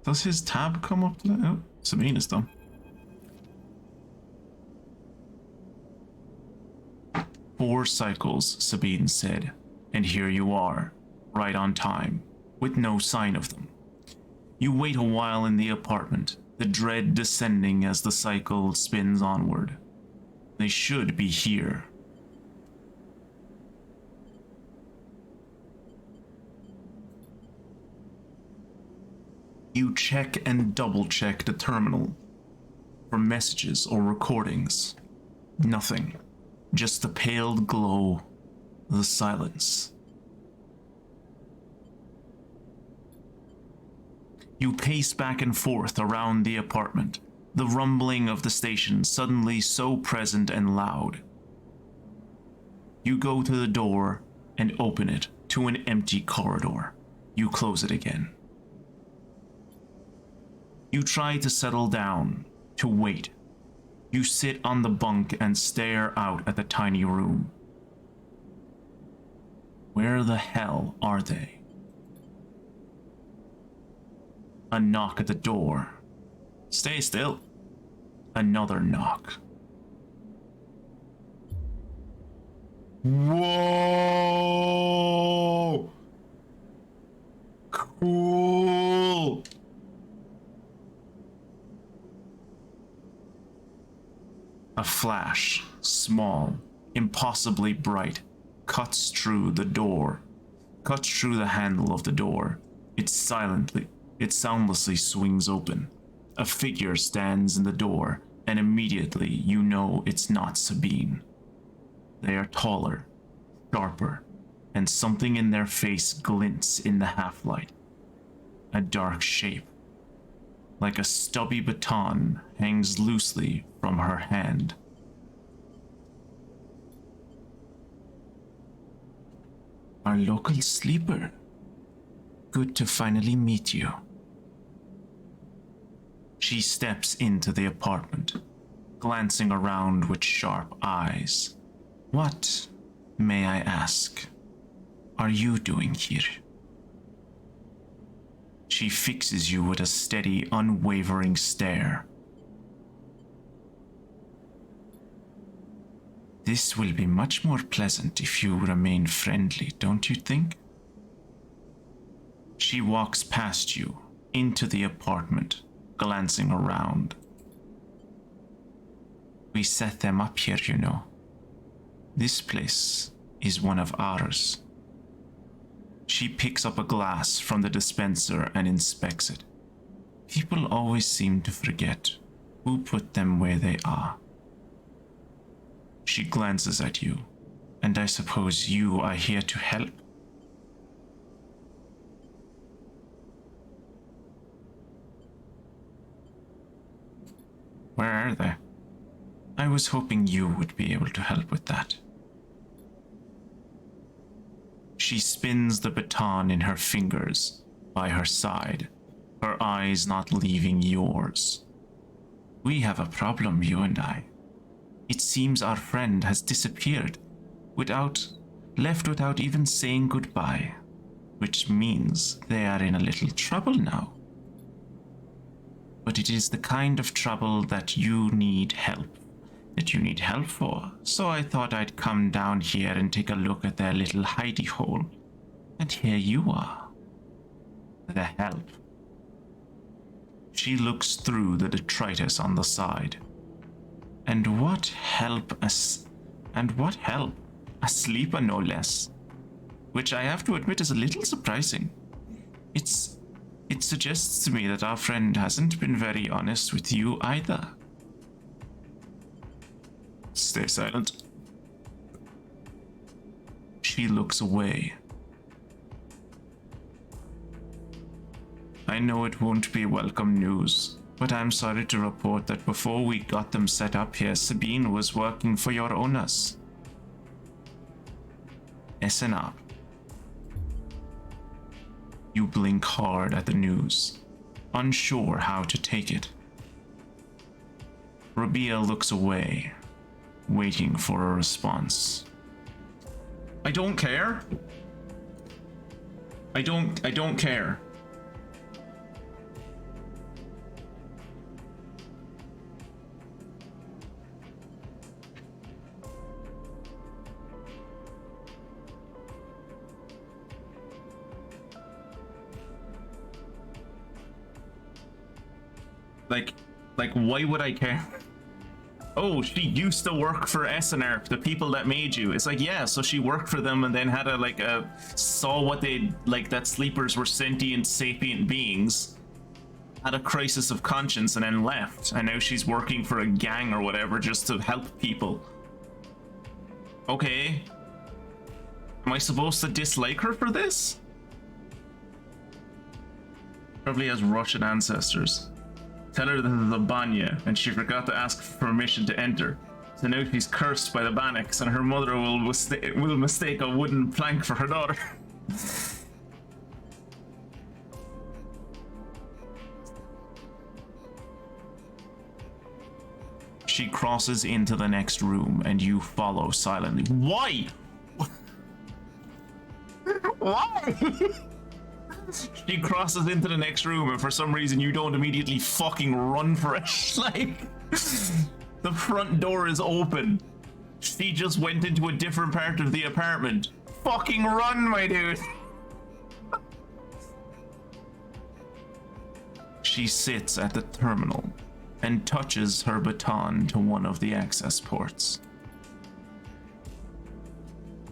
A: Does his tab come up to that? Oh, Sabina's done. "4 cycles," Sabine said, "and here you are, right on time, with no sign of them. You wait a while in the apartment, the dread descending as the cycle spins onward. They should be here." You check and double-check the terminal for messages or recordings. Nothing. Just the pale glow, the silence. You pace back and forth around the apartment, the rumbling of the station suddenly so present and loud. You go to the door and open it to an empty corridor. You close it again. You try to settle down, to wait. You sit on the bunk and stare out at the tiny room. Where the hell are they? A knock at the door. Stay still. Another knock. Whoa! Cool! A flash, small, impossibly bright, cuts through the handle of the door. It soundlessly swings open. A figure stands in the door, and immediately you know it's not Sabine. They are taller, sharper, and something in their face glints in the half-light. A dark shape, like a stubby baton, hangs loosely from her hand. Our local sleeper. Good to finally meet you. She steps into the apartment, glancing around with sharp eyes. What, may I ask, are you doing here? She fixes you with a steady, unwavering stare. This will be much more pleasant if you remain friendly, don't you think? She walks past you, into the apartment, glancing around. We set them up here, you know. This place is one of ours. She picks up a glass from the dispenser and inspects it. People always seem to forget who put them where they are. She glances at you, and I suppose you are here to help. Where are they? I was hoping you would be able to help with that. She spins the baton in her fingers by her side, her eyes not leaving yours. We have a problem, you and I. It seems our friend has disappeared, left without even saying goodbye, which means they are in a little trouble now. But it is the kind of trouble that you need help for, so I thought I'd come down here and take a look at their little hidey hole. And here you are. The help. She looks through the detritus on the side. And what help? A sleeper, no less. Which I have to admit is a little surprising. It suggests to me that our friend hasn't been very honest with you either. Stay silent. She looks away. I know it won't be welcome news, but I'm sorry to report that before we got them set up here, Sabine was working for your owners. SNR. You blink hard at the news, unsure how to take it. Rabia looks away, waiting for a response. I don't care. I don't care. Like, why would I care? Oh, she used to work for SNR, the people that made you. It's like, yeah, so she worked for them and then had saw what that sleepers were sentient, sapient beings, had a crisis of conscience and then left. And now she's working for a gang or whatever just to help people. Okay. Am I supposed to dislike her for this? Probably has Russian ancestors. Tell her this is a banya, and she forgot to ask for permission to enter. So now she's cursed by the Bannocs, and her mother will mistake a wooden plank for her daughter. She crosses into the next room, and you follow silently. Why? Why? She crosses into the next room, and for some reason you don't immediately fucking run for it. Like, the front door is open. She just went into a different part of the apartment. Fucking run, my dude. She sits at the terminal and touches her baton to one of the access ports.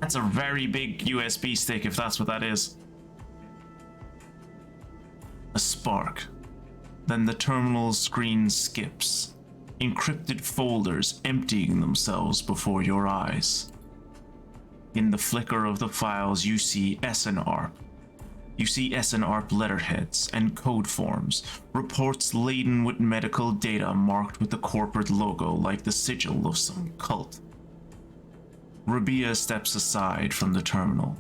A: That's a very big USB stick, if that's what that is. A spark. Then the terminal screen skips, encrypted folders emptying themselves before your eyes. In the flicker of the files, you see SNR. You see SNR letterheads and code forms, reports laden with medical data marked with the corporate logo like the sigil of some cult. Rabia steps aside from the terminal.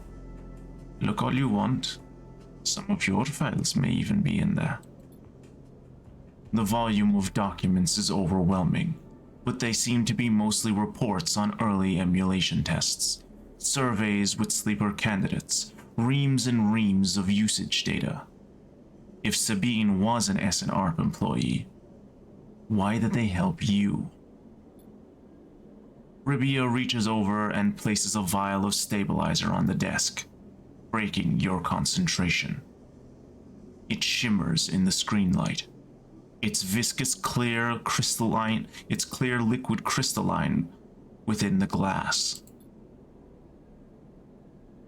A: Look all you want. Some of your files may even be in there. The volume of documents is overwhelming, but they seem to be mostly reports on early emulation tests, surveys with sleeper candidates, reams and reams of usage data. If Sabine was an SNR employee, why did they help you? Rabia reaches over and places a vial of stabilizer on the desk, breaking your concentration. It shimmers in the screen light. It's viscous, clear, crystalline. It's clear, liquid, crystalline within the glass.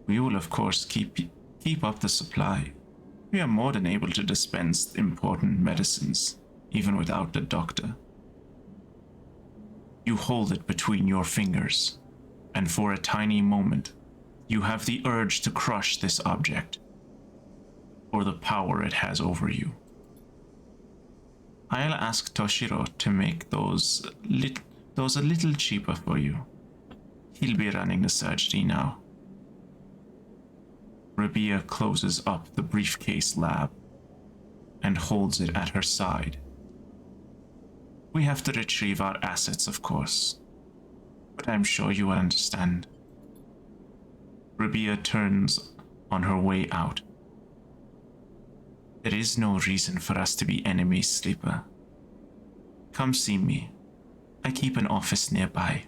A: We will, of course, keep up the supply. We are more than able to dispense important medicines, even without the doctor. You hold it between your fingers, and for a tiny moment, you have the urge to crush this object, for the power it has over you. I'll ask Toshiro to make those a little cheaper for you. He'll be running the surgery now. Rabia closes up the briefcase lab and holds it at her side. We have to retrieve our assets, of course, but I'm sure you will understand. Rabia turns on her way out. There is no reason for us to be enemies, Sleeper. Come see me. I keep an office nearby.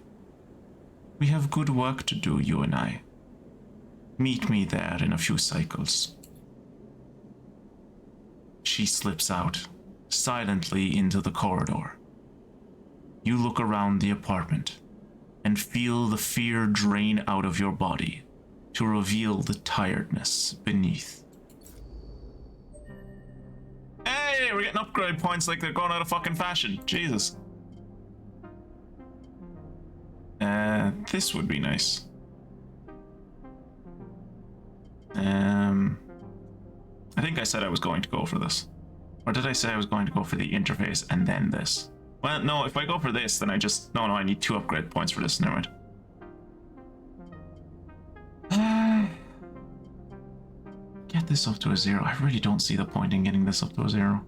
A: We have good work to do, you and I. Meet me there in a few cycles. She slips out, silently into the corridor. You look around the apartment and feel the fear drain out of your body to reveal the tiredness beneath. Hey, we're getting upgrade points like they're going out of fucking fashion. Jesus. This would be nice. I think I said I was going to go for this. Or did I say I was going to go for the interface and then this? Well, no, if I go for this, then I just... No, I need 2 upgrade points for this. Never mind. Get this up to a 0. I really don't see the point in getting this up to a 0.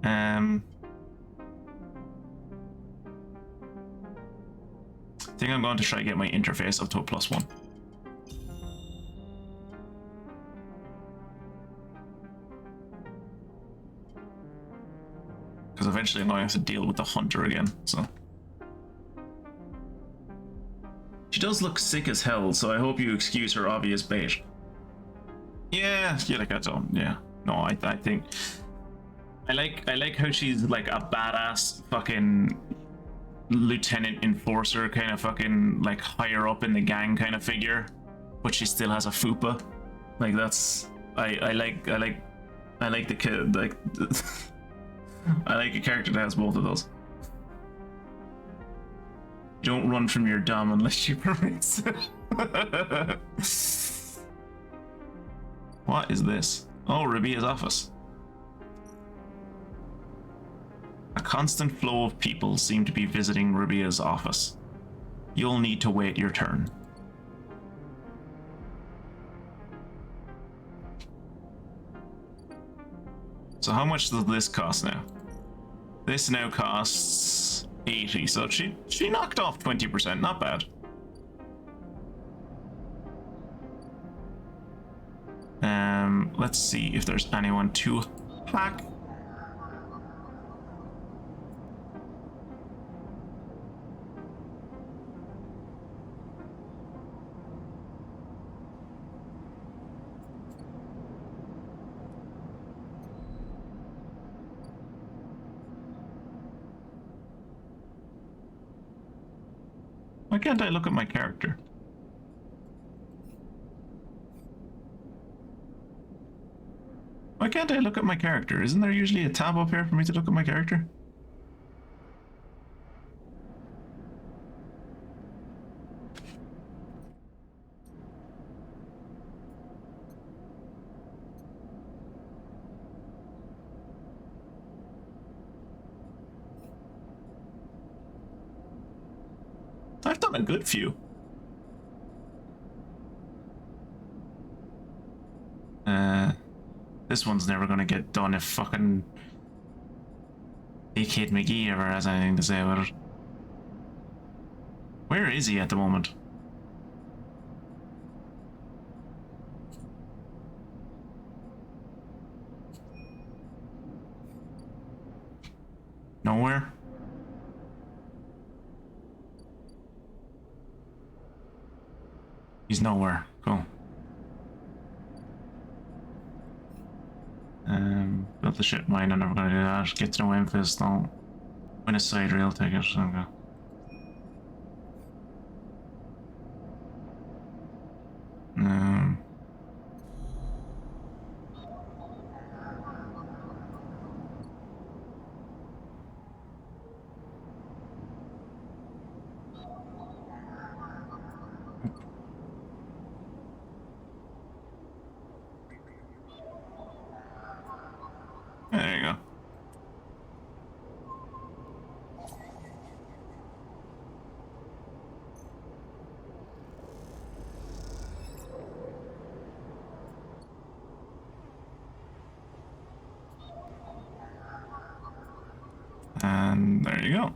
A: I think I'm going to try to get my interface up to a +1. Because eventually I'm going to have to deal with the hunter again, so. She does look sick as hell, so I hope you excuse her obvious bait. Yeah, like I don't, yeah. No, I think... I like how she's like a badass fucking lieutenant enforcer kind of fucking like higher up in the gang kind of figure, but she still has a fupa. Like that's... I like the kid, like... I like a character that has both of those. You don't run from your dom unless she permits it. What is this? Oh, Rabia's office. A constant flow of people seem to be visiting Rabia's office. You'll need to wait your turn. So how much does this cost now? This now costs 80, so she knocked off 20%, not bad. Let's see if there's anyone to hack. Why can't I look at my character? Why can't I look at my character? Isn't there usually a tab up here for me to look at my character? I've done a good few. This one's never gonna get done if fucking Dickhead McGee ever has anything to say about it. Where is he at the moment? Nowhere? He's nowhere. Cool. Built the ship mine, I'm never gonna do that. Get to know Memphis, don't win a side rail ticket. Okay. There you go. And there you go.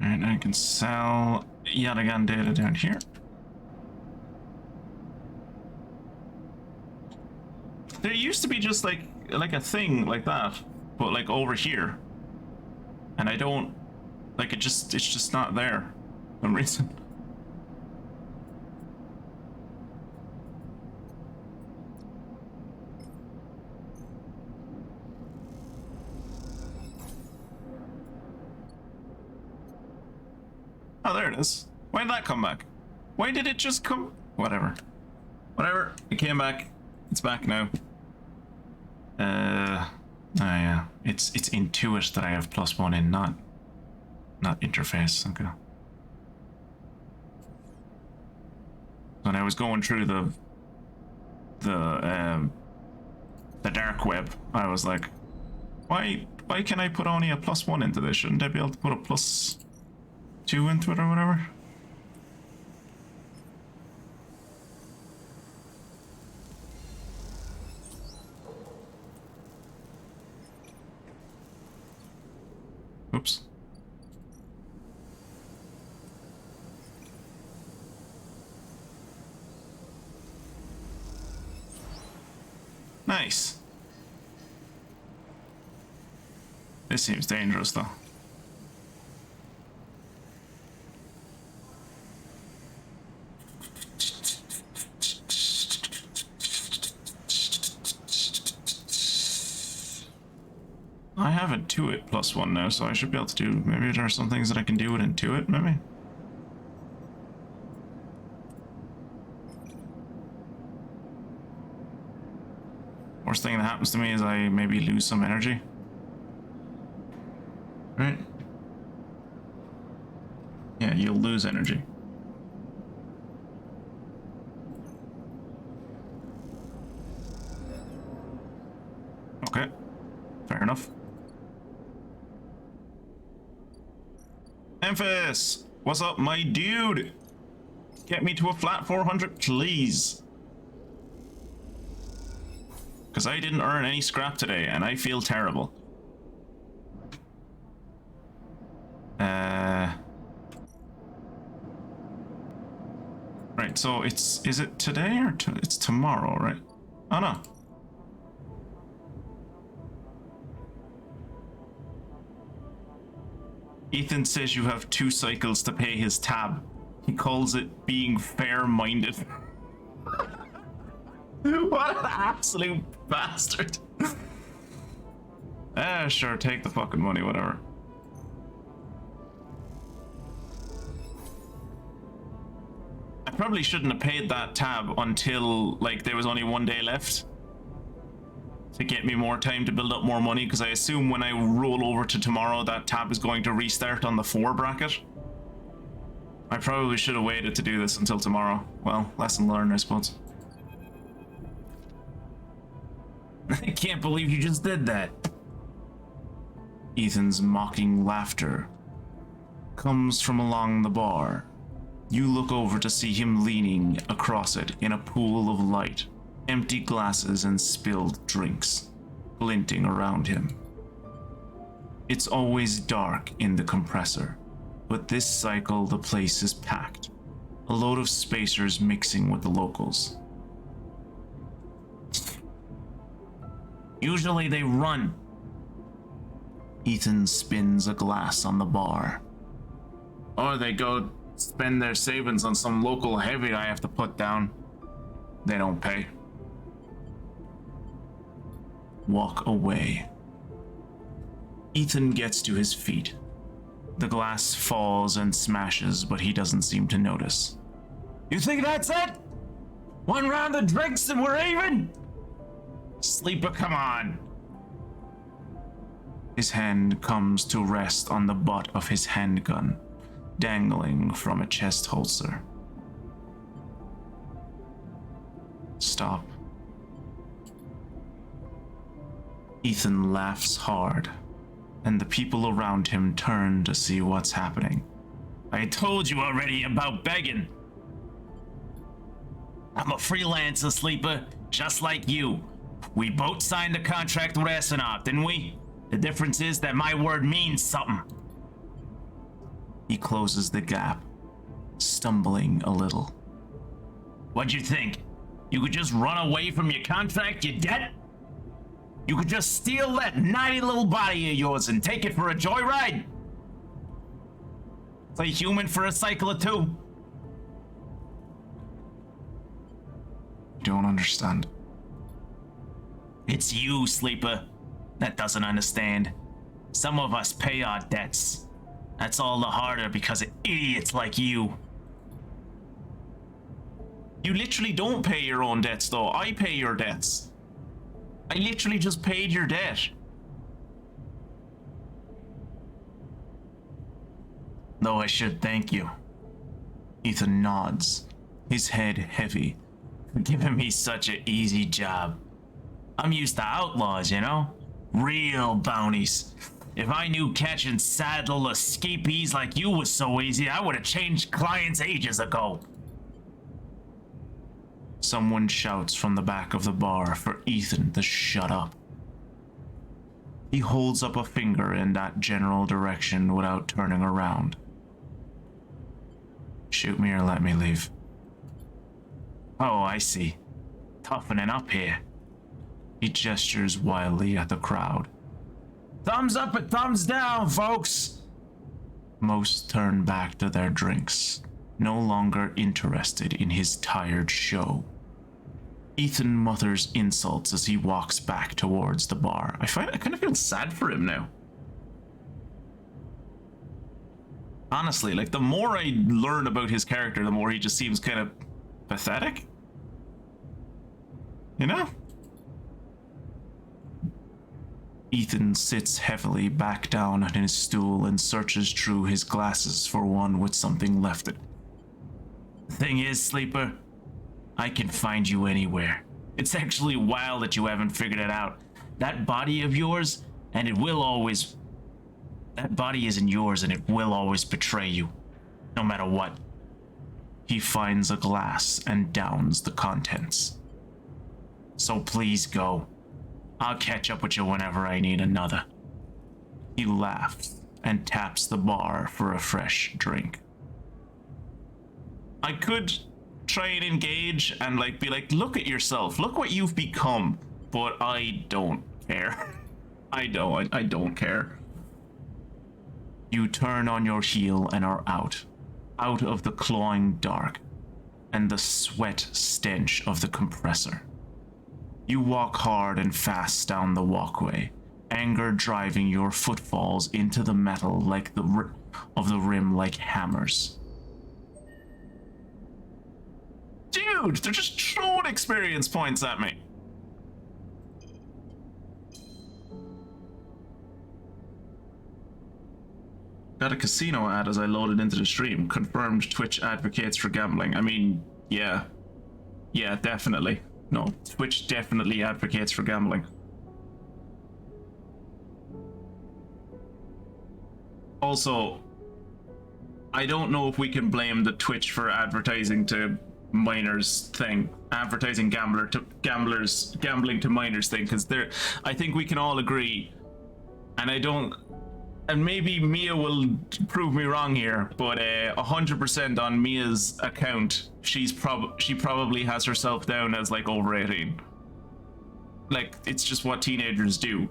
A: Alright, I can sell Yatagan data down here. There used to be just like a thing like that, but like over here. And I don't like it's just not there for some reason. Oh, there it is. Why did that come back? Why did it just come? Whatever. Whatever. It came back. It's back now. Oh yeah. It's Intuit that I have +1 in, not interface. Okay. When I was going through the dark web, I was like, why can I put only a +1 into this? Shouldn't I be able to put a +2 into it or whatever? Oops. Nice. This seems dangerous though. I have Intuit +1 now, so I should be able to do, maybe there are some things that I can do with Intuit, maybe? Worst thing that happens to me is I maybe lose some energy. Right? Yeah, you'll lose energy. Okay, fair enough. Memphis! What's up, my dude? Get me to a flat 400, please. Because I didn't earn any scrap today, and I feel terrible. Right, so is it today or it's tomorrow, right? Oh no. Ethan says you have 2 cycles to pay his tab. He calls it being fair-minded. What an absolute bastard. Sure, take the fucking money, whatever. I probably shouldn't have paid that tab until, like, there was only 1 day left. To get me more time to build up more money, because I assume when I roll over to tomorrow, that tab is going to restart on the 4 bracket. I probably should have waited to do this until tomorrow. Well, lesson learned, I suppose. I can't believe you just did that. Ethan's mocking laughter comes from along the bar. You look over to see him leaning across it in a pool of light, empty glasses and spilled drinks glinting around him. It's always dark in the compressor, but this cycle the place is packed. A load of spacers mixing with the locals. Usually they run. Ethan spins a glass on the bar. Or they go spend their savings on some local heavy I have to put down. They don't pay. Walk away. Ethan gets to his feet. The glass falls and smashes, but he doesn't seem to notice. You think that's it? One round of drinks and we're even? Sleeper, come on. His hand comes to rest on the butt of his handgun, dangling from a chest holster. Stop. Ethan laughs hard, and the people around him turn to see what's happening. I told you already about begging. I'm a freelancer, Sleeper, just like you. We both signed a contract with Asinov, didn't we? The difference is that my word means something. He closes the gap, stumbling a little. What'd you think? You could just run away from your contract, you get? You could just steal that naughty little body of yours and take it for a joyride? Play human for a cycle or two? Don't understand. It's you, Sleeper, that doesn't understand. Some of us pay our debts. That's all the harder because of idiots like you. You literally don't pay your own debts, though. I pay your debts. I literally just paid your debt. Though I should thank you. Ethan nods, his head heavy, for giving me such an easy job. I'm used to outlaws, you know? Real bounties. If I knew catching saddle escapees like you was so easy, I would have changed clients ages ago. Someone shouts from the back of the bar for Ethan to shut up. He holds up a finger in that general direction without turning around. Shoot me or let me leave. Oh, I see. Toughening up here. He gestures wildly at the crowd. Thumbs up and thumbs down, folks! Most turn back to their drinks, no longer interested in his tired show. Ethan mutters insults as he walks back towards the bar. I kind of feel sad for him now. Honestly, like, the more I learn about his character, the more he just seems kind of pathetic. You know? Ethan sits heavily back down on his stool and searches through his glasses for one with something left in it. The thing is, Sleeper, I can find you anywhere. It's actually wild that you haven't figured it out. That body of yours, and it will always... That body isn't yours and it will always betray you, no matter what. He finds a glass and downs the contents. So please go. I'll catch up with you whenever I need another. He laughs and taps the bar for a fresh drink. I could try and engage and be like, look at yourself, look what you've become, but I don't care. I don't care. You turn on your heel and are out of the clawing dark and the sweat stench of the compressor. You walk hard and fast down the walkway, anger driving your footfalls into the metal like the rim like hammers. Dude, they're just throwing experience points at me. Got a casino ad as I loaded into the stream. Confirmed Twitch advocates for gambling. I mean, yeah. Yeah, definitely. No, Twitch definitely advocates for gambling. Also, I don't know if we can blame the Twitch for advertising to minors thing. Advertising gambling to minors thing, because I think we can all agree, and maybe Mia will prove me wrong here, but 100% on Mia's account, she probably has herself down as like over 18. Like, it's just what teenagers do.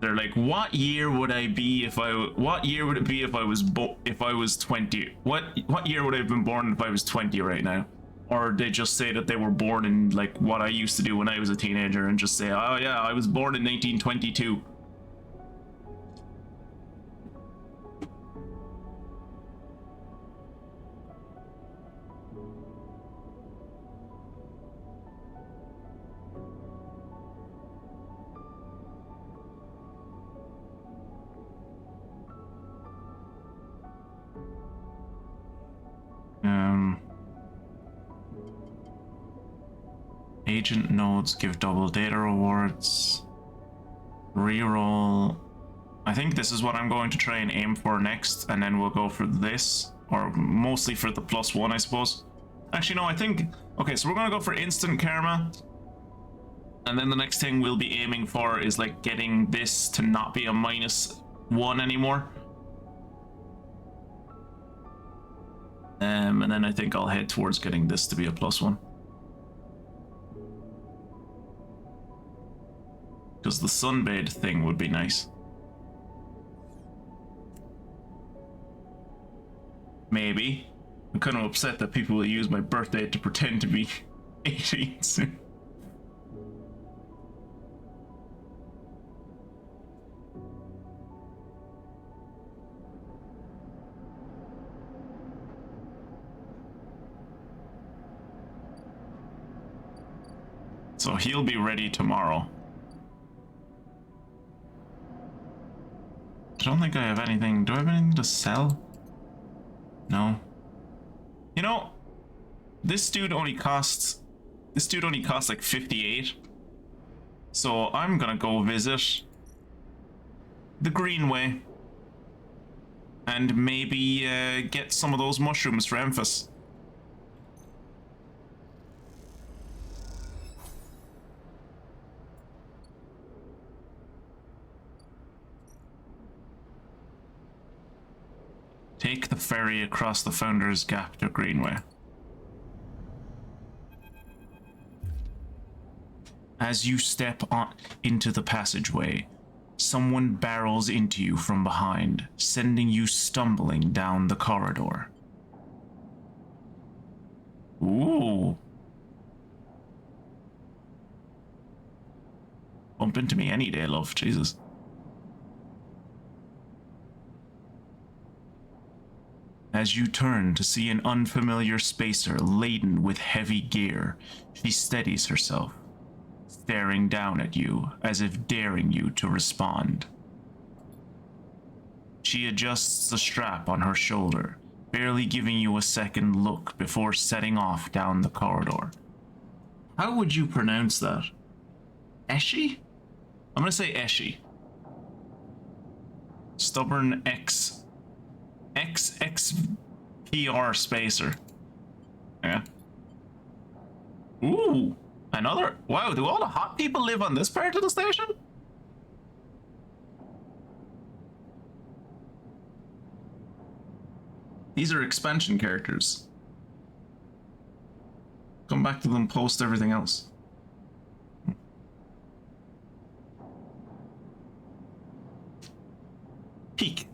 A: They're like, what year would I be if I? What year would it be if I was 20? What year would I have been born if I was 20 right now? Or they just say that they were born in like what I used to do when I was a teenager and just say, oh yeah, I was born in 1922. Agent nodes give double data rewards. Reroll. I think this is what I'm going to try and aim for next, and then we'll go for this, or mostly for the +1, I suppose. Actually, no, I think... Okay, so we're going to go for instant karma. And then the next thing we'll be aiming for is, like, getting this to not be a -1 anymore. And then I think I'll head towards getting this to be a +1. Because the sunbathe thing would be nice. Maybe. I'm kind of upset that people will use my birthday to pretend to be 18 soon. So he'll be ready tomorrow. I don't think I have anything. Do I have anything to sell? No. You know, this dude only costs like 58. So I'm gonna go visit the greenway and maybe get some of those mushrooms for Emphas. Take the ferry across the Founder's Gap to Greenway. As you step on into the passageway, someone barrels into you from behind, sending you stumbling down the corridor. Ooh. Bump into me any day, love. Jesus. As you turn to see an unfamiliar spacer laden with heavy gear, she steadies herself, staring down at you as if daring you to respond. She adjusts the strap on her shoulder, barely giving you a second look before setting off down the corridor. How would you pronounce that? Eshi? I'm gonna say Eshi. Stubborn XXPR spacer. Yeah. Ooh, another. Wow, do all the hot people live on this part of the station? These are expansion characters. Come back to them post everything else. Peek.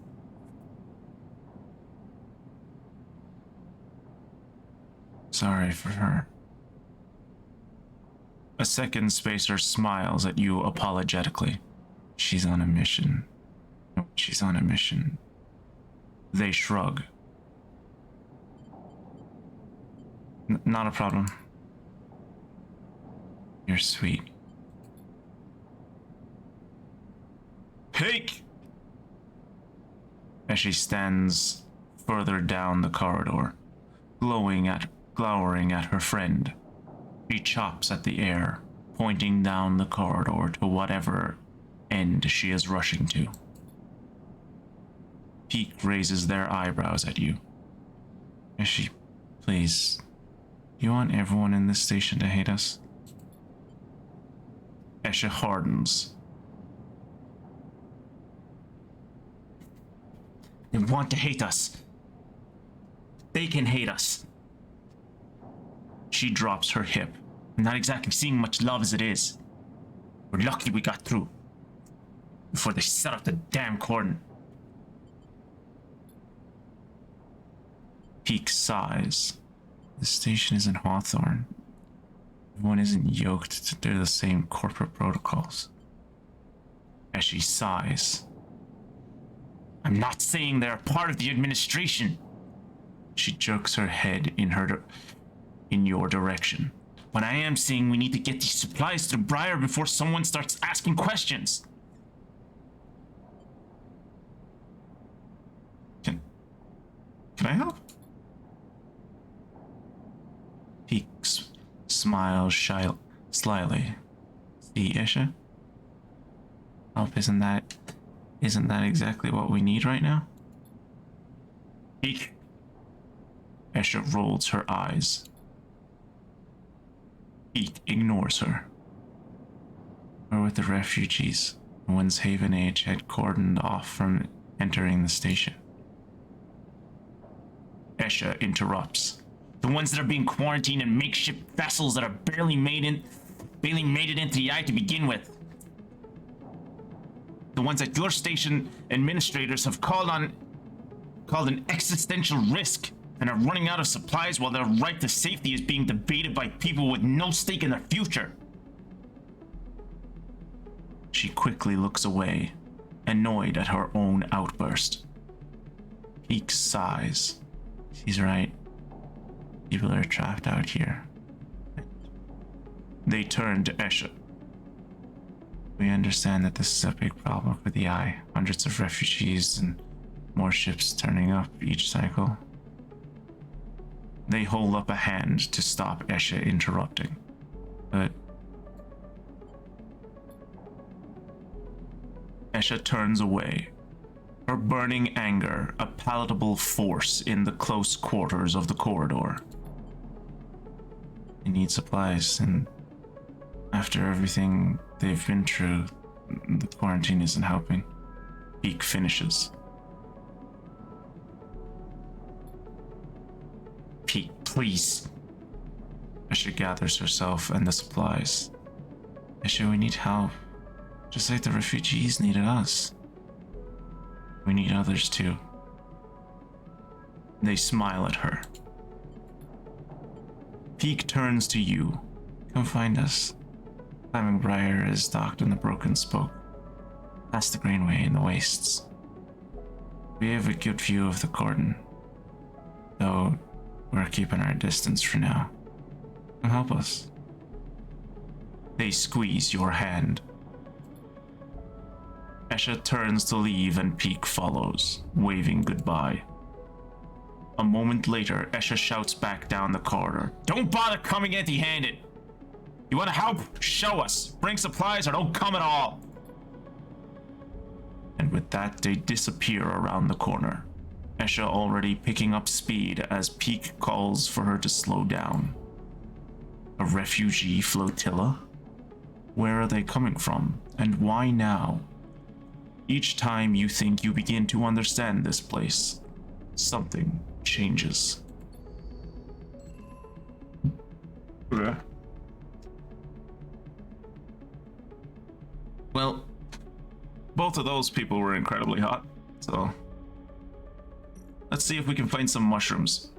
A: Sorry for her. A second spacer smiles at you apologetically. She's on a mission. No, she's on a mission. They shrug. Not a problem. You're sweet. Peek! As she stands further down the corridor, glowering at her friend. She chops at the air, pointing down the corridor to whatever end she is rushing to. Peek raises their eyebrows at you. Eshi, please. Do you want everyone in this station to hate us? Esha hardens. They want to hate us. They can hate us. She drops her hip. I'm not exactly seeing much love as it is. We're lucky we got through. before they set up the damn cordon. Peak sighs. The station isn't Hawthorne. Everyone isn't yoked to the same corporate protocols. As she sighs. I'm not saying they're part of the administration. She jerks her head in your direction. But I am saying we need to get these supplies to Briar before someone starts asking questions. Can I help? Peaks smiles slyly. See, Esha? Help isn't that exactly what we need right now? Peak. Esha rolls her eyes. Peak ignores her. We're with the refugees. Winds Haven Age had cordoned off from entering the station. Esha interrupts. The ones that are being quarantined in makeshift vessels that are barely made it into the eye to begin with. The ones that your station administrators have called an existential risk and are running out of supplies while their right to safety is being debated by people with no stake in their future. She quickly looks away, annoyed at her own outburst. Peak sighs. She's right. People are trapped out here. They turn to Esha. We understand that this is a big problem for the Eye. Hundreds of refugees and more ships turning up each cycle. They hold up a hand to stop Esha interrupting. But Esha turns away, her burning anger a palatable force in the close quarters of the corridor. They need supplies, and after everything they've been through, the quarantine isn't helping. Peak finishes. Peak, please. Esha gathers herself and the supplies. Esha, we need help. Just like the refugees needed us. We need others too. They smile at her. Peak turns to you. Come find us. Climbing Briar is docked in the Broken Spoke. Past the greenway in the wastes. We have a good view of the cordon, though we're keeping our distance for now. Come help us. They squeeze your hand. Esha turns to leave and Peak follows, waving goodbye. A moment later, Esha shouts back down the corridor. Don't bother coming empty-handed. You want to help? Show us. Bring supplies or don't come at all. And with that, they disappear around the corner. Esha already picking up speed as Peak calls for her to slow down. A refugee flotilla? Where are they coming from? And why now? Each time you think you begin to understand this place, something changes. Yeah. Well, both of those people were incredibly hot, so let's see if we can find some mushrooms.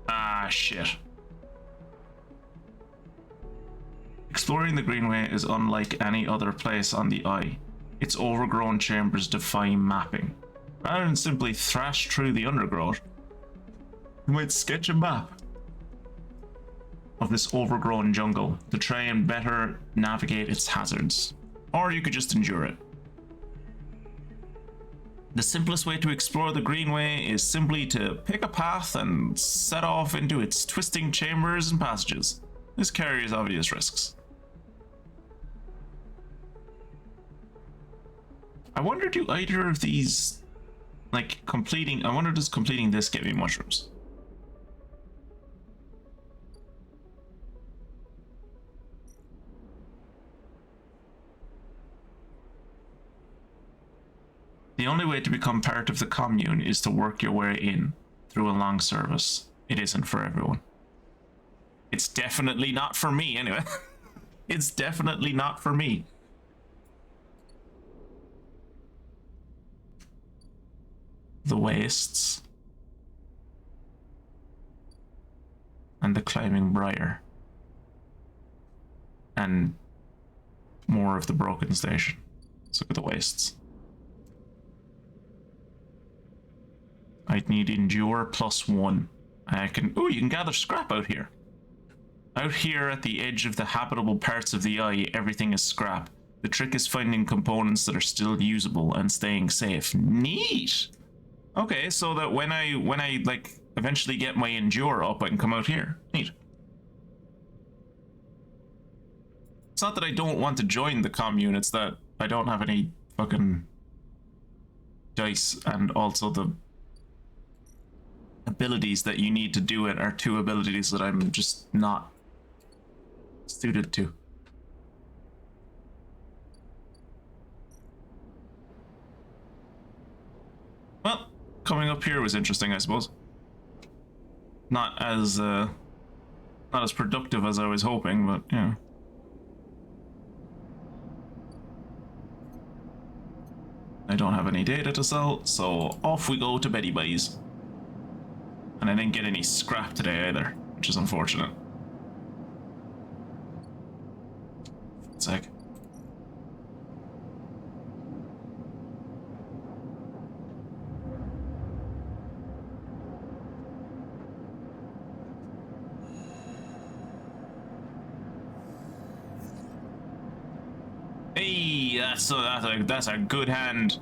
A: Ah, shit. Exploring the Greenway is unlike any other place on the Eye. Its overgrown chambers defy mapping. Rather than simply thrash through the undergrowth, you might sketch a map of this overgrown jungle to try and better navigate its hazards. Or you could just endure it. The simplest way to explore the Greenway is simply to pick a path and set off into its twisting chambers and passages. This carries obvious risks. I wonder, do either of these, like, I wonder does completing this get me mushrooms? The only way to become part of the commune is to work your way in through a long service. It isn't for everyone. It's definitely not for me, anyway. It's definitely not for me. the wastes and the climbing briar and more of the broken station. Let's look at the wastes. I'd need endure +1. I can. Oh, you can gather scrap out here. Out here at the edge of the habitable parts of the eye, everything is scrap. The trick is finding components that are still usable and staying safe. Neat. Okay, so that when I like eventually get my endure up, I can come out here. Neat. It's not that I don't want to join the commune, it's that I don't have any fucking dice, and also the abilities that you need to do it are 2 abilities that I'm just not suited to. Well, coming up here was interesting, I suppose. Not as productive as I was hoping, but yeah. I don't have any data to sell, so off we go to Betty Buys. And I didn't get any scrap today either, which is unfortunate. One sec. Hey, that's a good hand.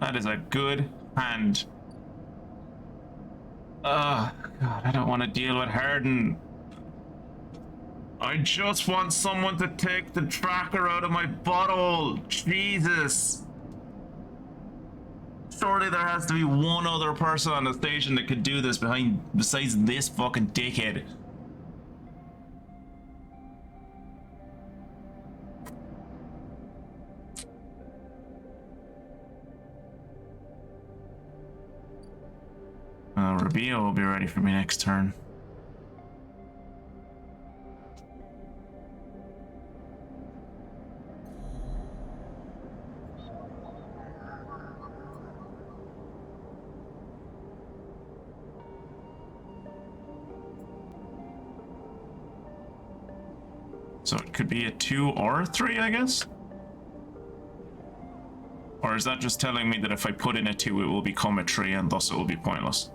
A: That is a good hand. God, I don't want to deal with Harden. I just want someone to take the tracker out of my bottle. Jesus. Surely there has to be one other person on the station that could do this besides this fucking dickhead. Rabio will be ready for me next turn. So it could be a 2 or a 3, I guess? Or is that just telling me that if I put in a 2, it will become a 3 and thus it will be pointless?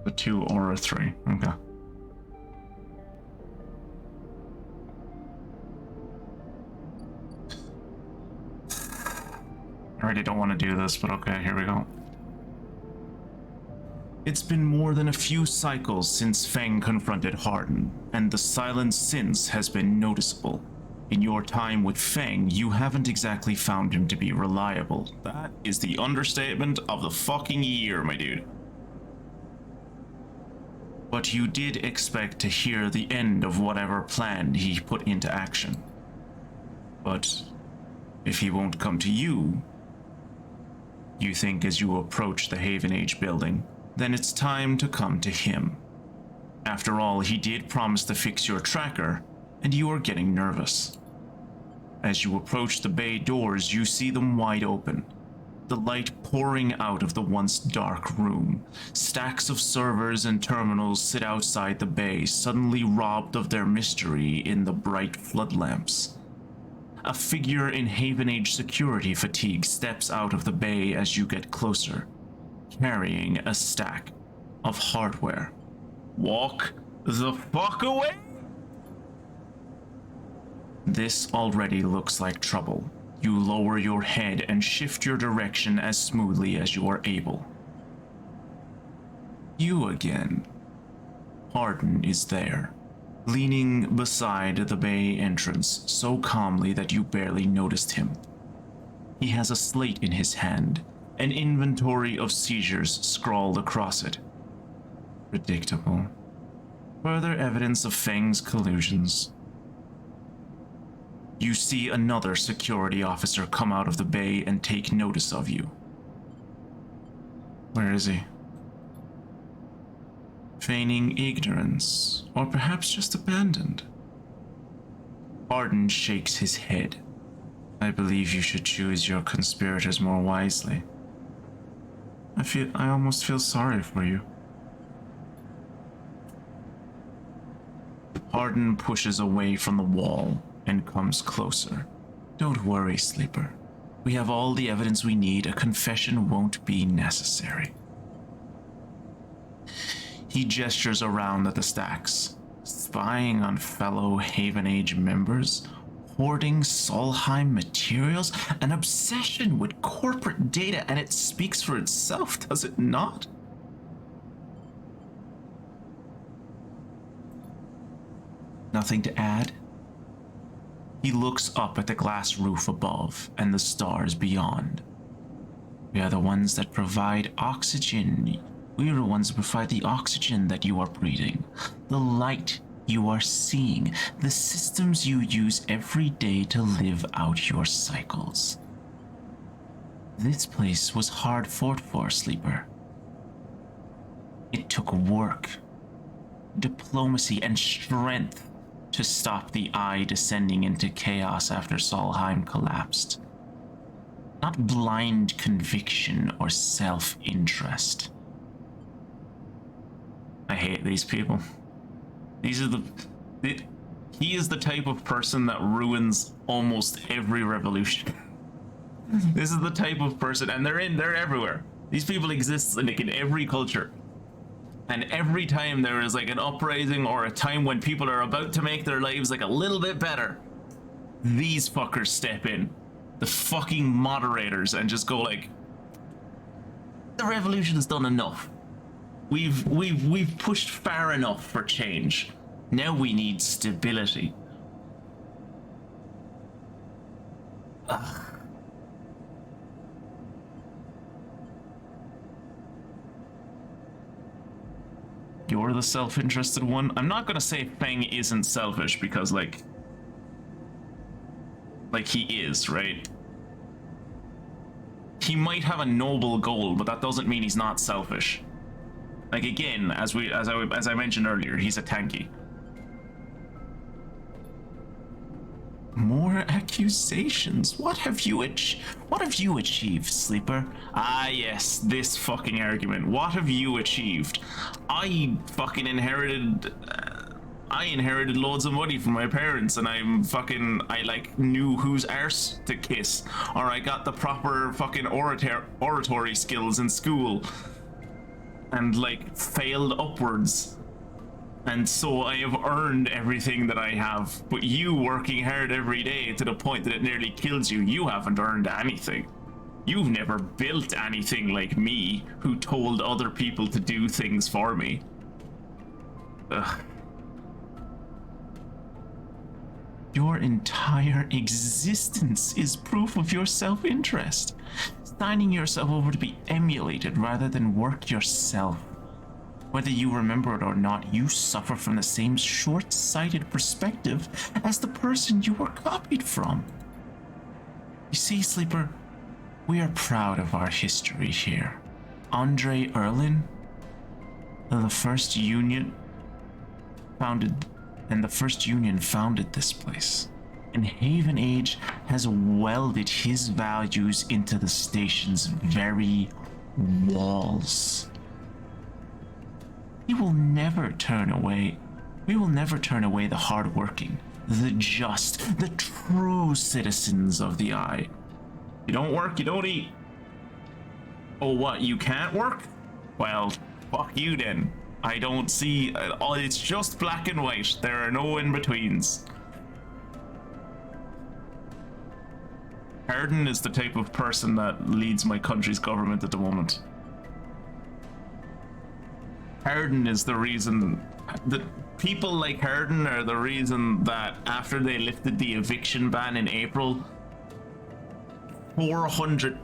A: A 2 or a 3, okay. I really don't want to do this, but okay, here we go. It's been more than a few cycles since Feng confronted Harden, and the silence since has been noticeable. In your time with Feng, you haven't exactly found him to be reliable. That is the understatement of the fucking year, my dude. But you did expect to hear the end of whatever plan he put into action. But if he won't come to you, you think as you approach the Haven Age building, then it's time to come to him. After all, he did promise to fix your tracker, and you are getting nervous. As you approach the bay doors, you see them wide open. The light pouring out of the once dark room. Stacks of servers and terminals sit outside the bay, suddenly robbed of their mystery in the bright flood lamps. A figure in Haven Age security fatigue steps out of the bay as you get closer, carrying a stack of hardware. Walk the fuck away! This already looks like trouble. You lower your head and shift your direction as smoothly as you are able. You again. Hardin is there, leaning beside the bay entrance so calmly that you barely noticed him. He has a slate in his hand, an inventory of seizures scrawled across it. Predictable. Further evidence of Feng's collusions. You see another security officer come out of the bay and take notice of you. Where is he? Feigning ignorance, or perhaps just abandoned. Hardin shakes his head. I believe you should choose your conspirators more wisely. I almost feel sorry for you. Hardin pushes away from the wall and comes closer. Don't worry, Sleeper. We have all the evidence we need. A confession won't be necessary. He gestures around at the stacks, spying on fellow Haven Age members, hoarding Solheim materials, an obsession with corporate data, and it speaks for itself, does it not? Nothing to add? He looks up at the glass roof above and the stars beyond. We are the ones that provide oxygen. We are the ones that provide the oxygen that you are breathing, the light you are seeing, the systems you use every day to live out your cycles. This place was hard fought for, Sleeper. It took work, diplomacy, and strength to stop the Eye descending into chaos after Solheim collapsed. Not blind conviction or self-interest. I hate these people. He is the type of person that ruins almost every revolution. This is the type of person, and they're everywhere. These people exist like in every culture. And every time there is like an uprising or a time when people are about to make their lives like a little bit better, these fuckers step in, the fucking moderators, and just go like, the revolution has done enough. We've pushed far enough for change. Now we need stability. Ugh. You're the self-interested one. I'm not gonna say Feng isn't selfish because like he is, right? He might have a noble goal, but that doesn't mean he's not selfish. Like again, as I mentioned earlier, he's a tanky. More accusations. What have you achieved, Sleeper? Ah, yes, this fucking argument. What have you achieved? I fucking inherited. I inherited loads of money from my parents, and I like knew whose arse to kiss, or I got the proper fucking oratory skills in school, and like failed upwards. And so I have earned everything that I have. But you working hard every day to the point that it nearly kills you, you haven't earned anything. You've never built anything like me, who told other people to do things for me. Ugh. Your entire existence is proof of your self-interest. Signing yourself over to be emulated rather than work yourself. Whether you remember it or not, you suffer from the same short-sighted perspective as the person you were copied from. You see, Sleeper, we are proud of our history here. Andre Erlin, the first union founded this place. And Haven Age has welded his values into the station's very walls. We will never turn away the hardworking, the just, the true citizens of the Eye. You don't work, you don't eat. Oh, what, you can't work? Well, fuck you then. I don't see, it's just black and white. There are no in-betweens. Hardin is the type of person that leads my country's government at the moment. Herden is the reason. The people like Herden are the reason that after they lifted the eviction ban in April, 400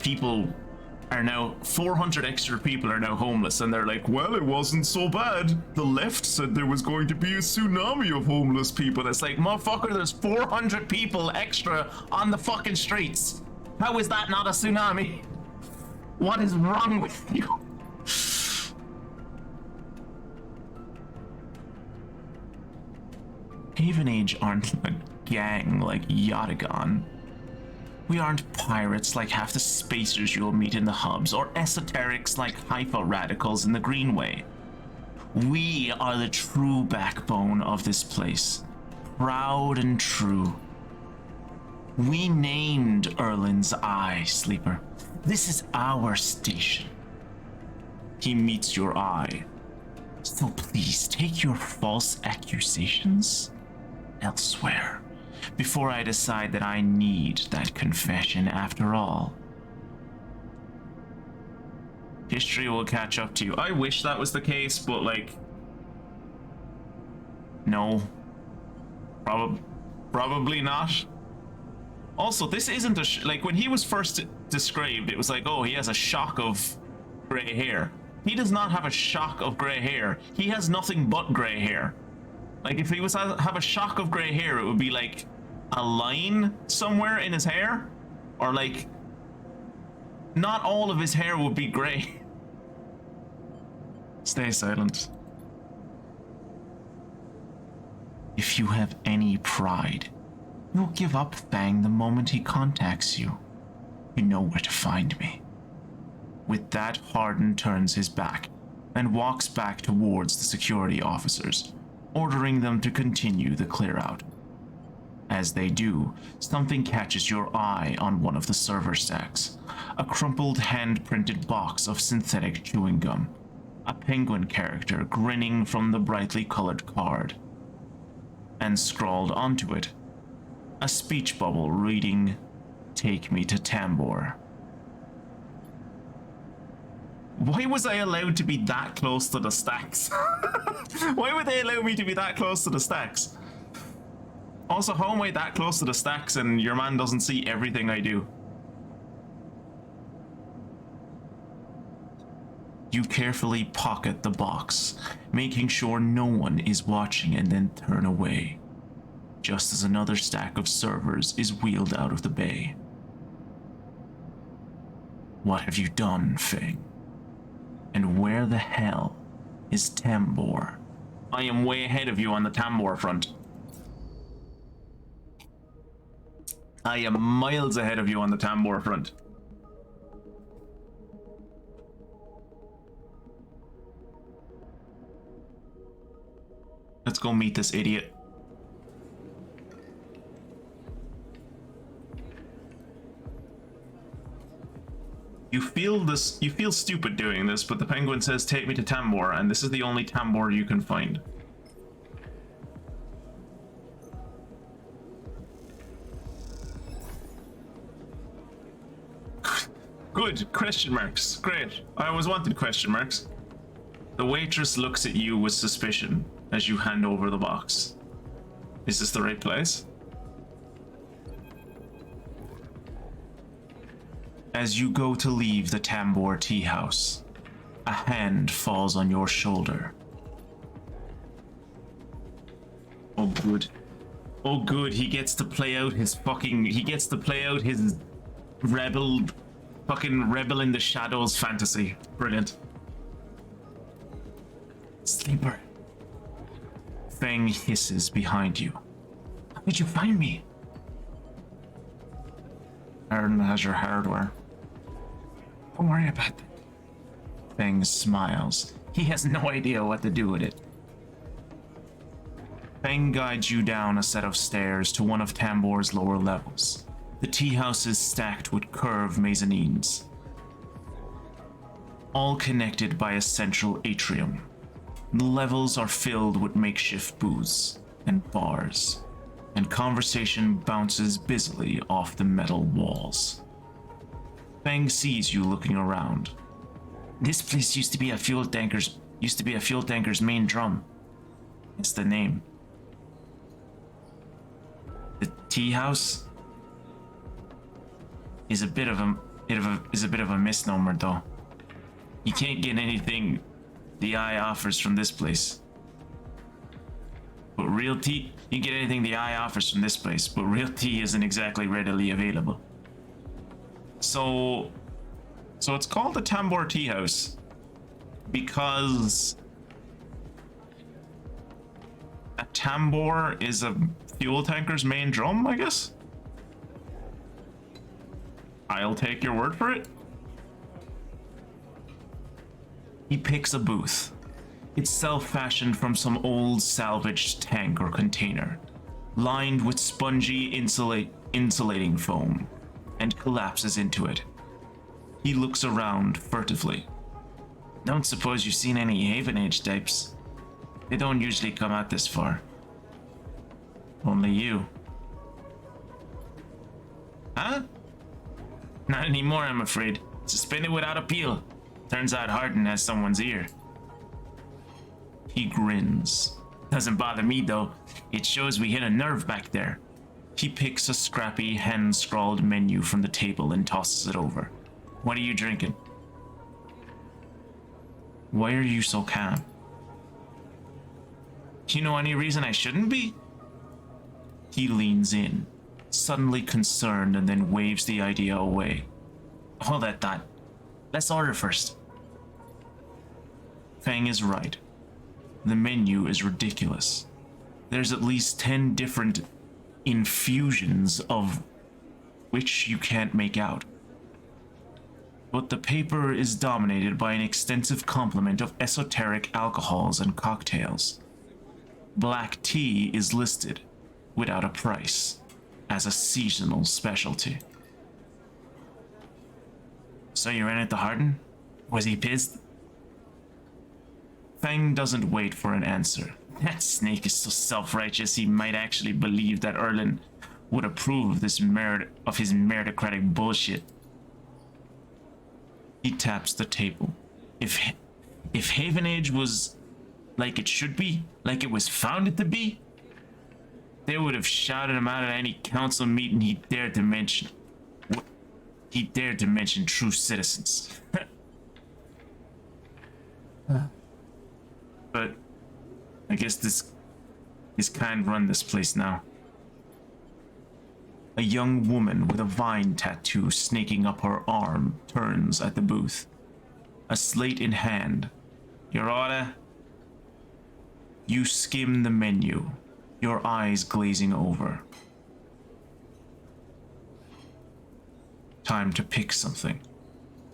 A: extra people are now homeless, and they're like, well, it wasn't so bad. The left said there was going to be a tsunami of homeless people. It's like, motherfucker, there's 400 people extra on the fucking streets. How is that not a tsunami? What is wrong with you? Haven Age aren't a gang like Yatagon. We aren't pirates like half the spacers you'll meet in the hubs, or esoterics like Haifa radicals in the Greenway. We are the true backbone of this place. Proud and true. We named Erlin's Eye, Sleeper. This is our station. He meets your eye. So please take your false accusations elsewhere, before I decide that I need that confession after all. History will catch up to you. I wish that was the case, but like, no. Probably not. Also, this isn't a like, when he was first described, it was like, oh, he has a shock of gray hair. He does not have a shock of gray hair. He has nothing but gray hair. Like, if he was have a shock of gray hair, it would be like a line somewhere in his hair, or like not all of his hair would be gray. Stay silent. If you have any pride, you'll give up Fang the moment he contacts you. You know where to find me. With that, Harden turns his back and walks back towards the security officers, ordering them to continue the clear-out. As they do, something catches your eye on one of the server stacks. A crumpled hand-printed box of synthetic chewing gum. A penguin character grinning from the brightly colored card. And scrawled onto it, a speech bubble reading, "Take me to Tambor." Why was I allowed to be that close to the stacks? Why would they allow me to be that close to the stacks? Also, how am I that close to the stacks and your man doesn't see everything I do? You carefully pocket the box, making sure no one is watching, and then turn away, just as another stack of servers is wheeled out of the bay. What have you done, Fang? And where the hell is Tambor? I am way ahead of you on the Tambor front. I am miles ahead of you on the Tambor front. Let's go meet this idiot. You feel stupid doing this, but the penguin says take me to Tambor, and this is the only Tambor you can find. Good, question marks, great. I always wanted question marks. The waitress looks at you with suspicion as you hand over the box. Is this the right place? As you go to leave the Tambor tea house, a hand falls on your shoulder. Oh good. Oh good, he gets to play out his rebel in the shadows fantasy. Brilliant. Sleeper. Fang hisses behind you. How did you find me? Aaron has your hardware. Don't worry about that. Fang smiles. He has no idea what to do with it. Fang guides you down a set of stairs to one of Tambor's lower levels. The tea house is stacked with curved mezzanines, all connected by a central atrium. The levels are filled with makeshift booths and bars, and conversation bounces busily off the metal walls. Fang sees you looking around. This place used to be a fuel tanker's Used to be a fuel tanker's main drum. It's the name. The tea house is a bit of a misnomer, though. You can't get anything the eye offers from this place. But real tea, you can get anything the eye offers from this place, but real tea isn't exactly readily available. So it's called the Tambor Tea House because a tambor is a fuel tanker's main drum, I guess? I'll take your word for it. He picks a booth. It's self-fashioned from some old salvaged tank or container, lined with spongy insulating foam, and collapses into it. He looks around furtively. Don't suppose you've seen any Haven Age types. They don't usually come out this far. Only you. Huh? Not anymore, I'm afraid. Suspended without appeal. Turns out Hardin has someone's ear. He grins. Doesn't bother me though. It shows we hit a nerve back there. He picks a scrappy hand-scrawled menu from the table and tosses it over. What are you drinking? Why are you so calm? Do you know any reason I shouldn't be? He leans in, suddenly concerned, and then waves the idea away. Hold that thought. Let's order first. Fang is right. The menu is ridiculous. There's at least 10 different infusions of which you can't make out. But the paper is dominated by an extensive complement of esoteric alcohols and cocktails. Black tea is listed, without a price, as a seasonal specialty. So you ran at the Hardin? Was he pissed? Fang doesn't wait for an answer. That snake is so self-righteous he might actually believe that Erlin would approve of his meritocratic bullshit. He taps the table. If Haven Age was like it should be, like it was founded to be, they would have shouted him out at any council meeting he dared to mention. He dared to mention true citizens. But I guess this kind run this place now. A young woman with a vine tattoo snaking up her arm turns at the booth, a slate in hand. Your order? You skim the menu, your eyes glazing over. Time to pick something.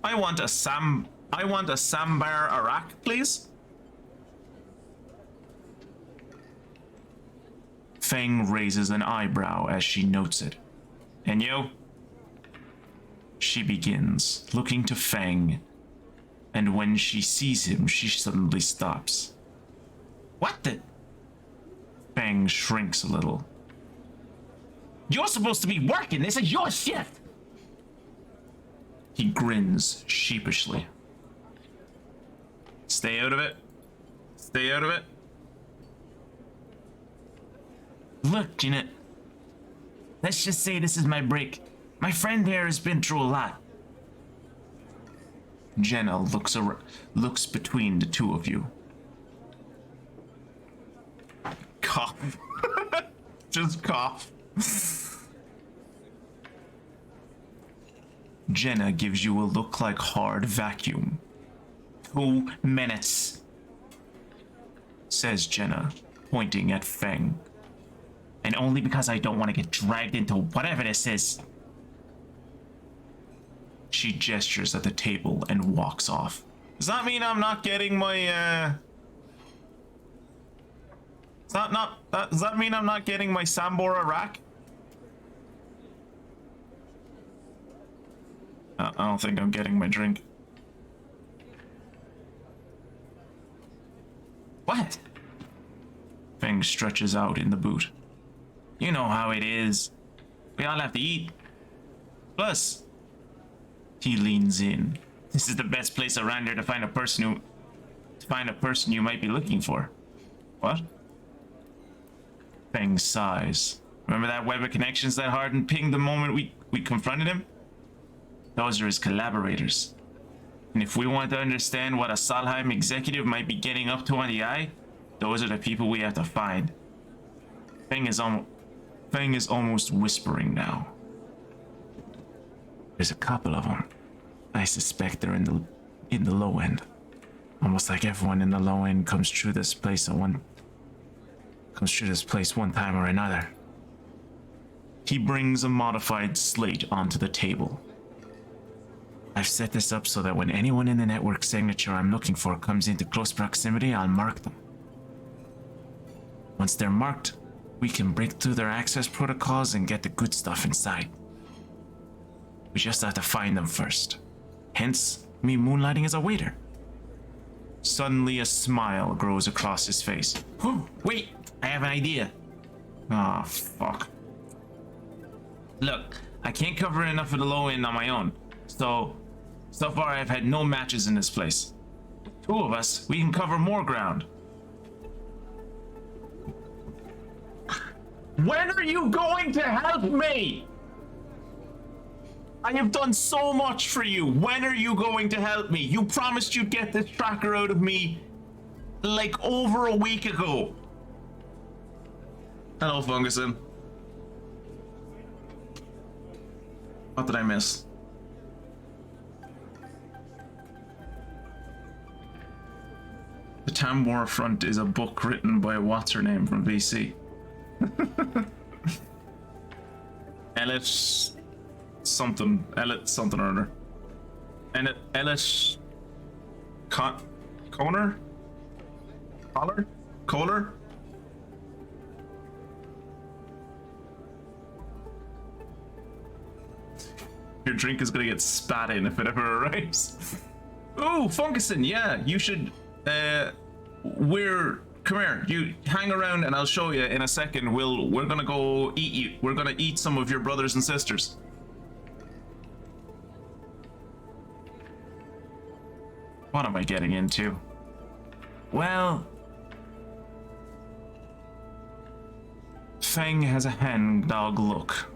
A: I want a sambar arak, please. Fang raises an eyebrow as she notes it. And you? She begins, looking to Fang, and when she sees him, she suddenly stops. What the? Fang shrinks a little. You're supposed to be working. This is your shift. He grins sheepishly. Stay out of it. Stay out of it. Look, Jeanette. Let's just say this is my break. My friend here has been through a lot. Jenna looks between the two of you. Cough. Just cough. Jenna gives you a look like hard vacuum. 2 minutes, says Jenna, pointing at Fang. And only because I don't want to get dragged into whatever this is. She gestures at the table and walks off. Does that mean I'm not getting my, Does that mean I'm not getting my Sambor Arak? I don't think I'm getting my drink. What? Fang stretches out in the boot. You know how it is. We all have to eat. Plus, he leans in. This is the best place around here to find a person to find a person you might be looking for. What? Feng sighs. Remember that web of connections that Harden pinged the moment we confronted him? Those are his collaborators. And if we want to understand what a Salheim executive might be getting up to on the eye, those are the people we have to find. Feng is almost whispering now. There's a couple of them. I suspect they're in the low end. Almost like everyone in the low end comes through this place one time or another. He brings a modified slate onto the table. I've set this up so that when anyone in the network signature I'm looking for comes into close proximity, I'll mark them. Once they're marked, we can break through their access protocols and get the good stuff inside. We just have to find them first. Hence, me moonlighting as a waiter. Suddenly a smile grows across his face. Wait, I have an idea. Ah, fuck. Look, I can't cover enough of the low end on my own. So far I've had no matches in this place. Two of us, we can cover more ground. When are you going to help me? I have done so much for you. When are you going to help me? You promised you'd get this tracker out of me like over a week ago. Hello, Funguson. What did I miss? The Tamworth Front is a book written by what's-her-name from VC. Elliot something or other. Elliot Kohler? Kohler? Your drink is gonna get spat in if it ever arrives. Ooh, Funguson, yeah, you should come here, you hang around and I'll show you in a second. We're gonna go eat you. We're gonna eat some of your brothers and sisters. What am I getting into? Well, Feng has a hangdog look.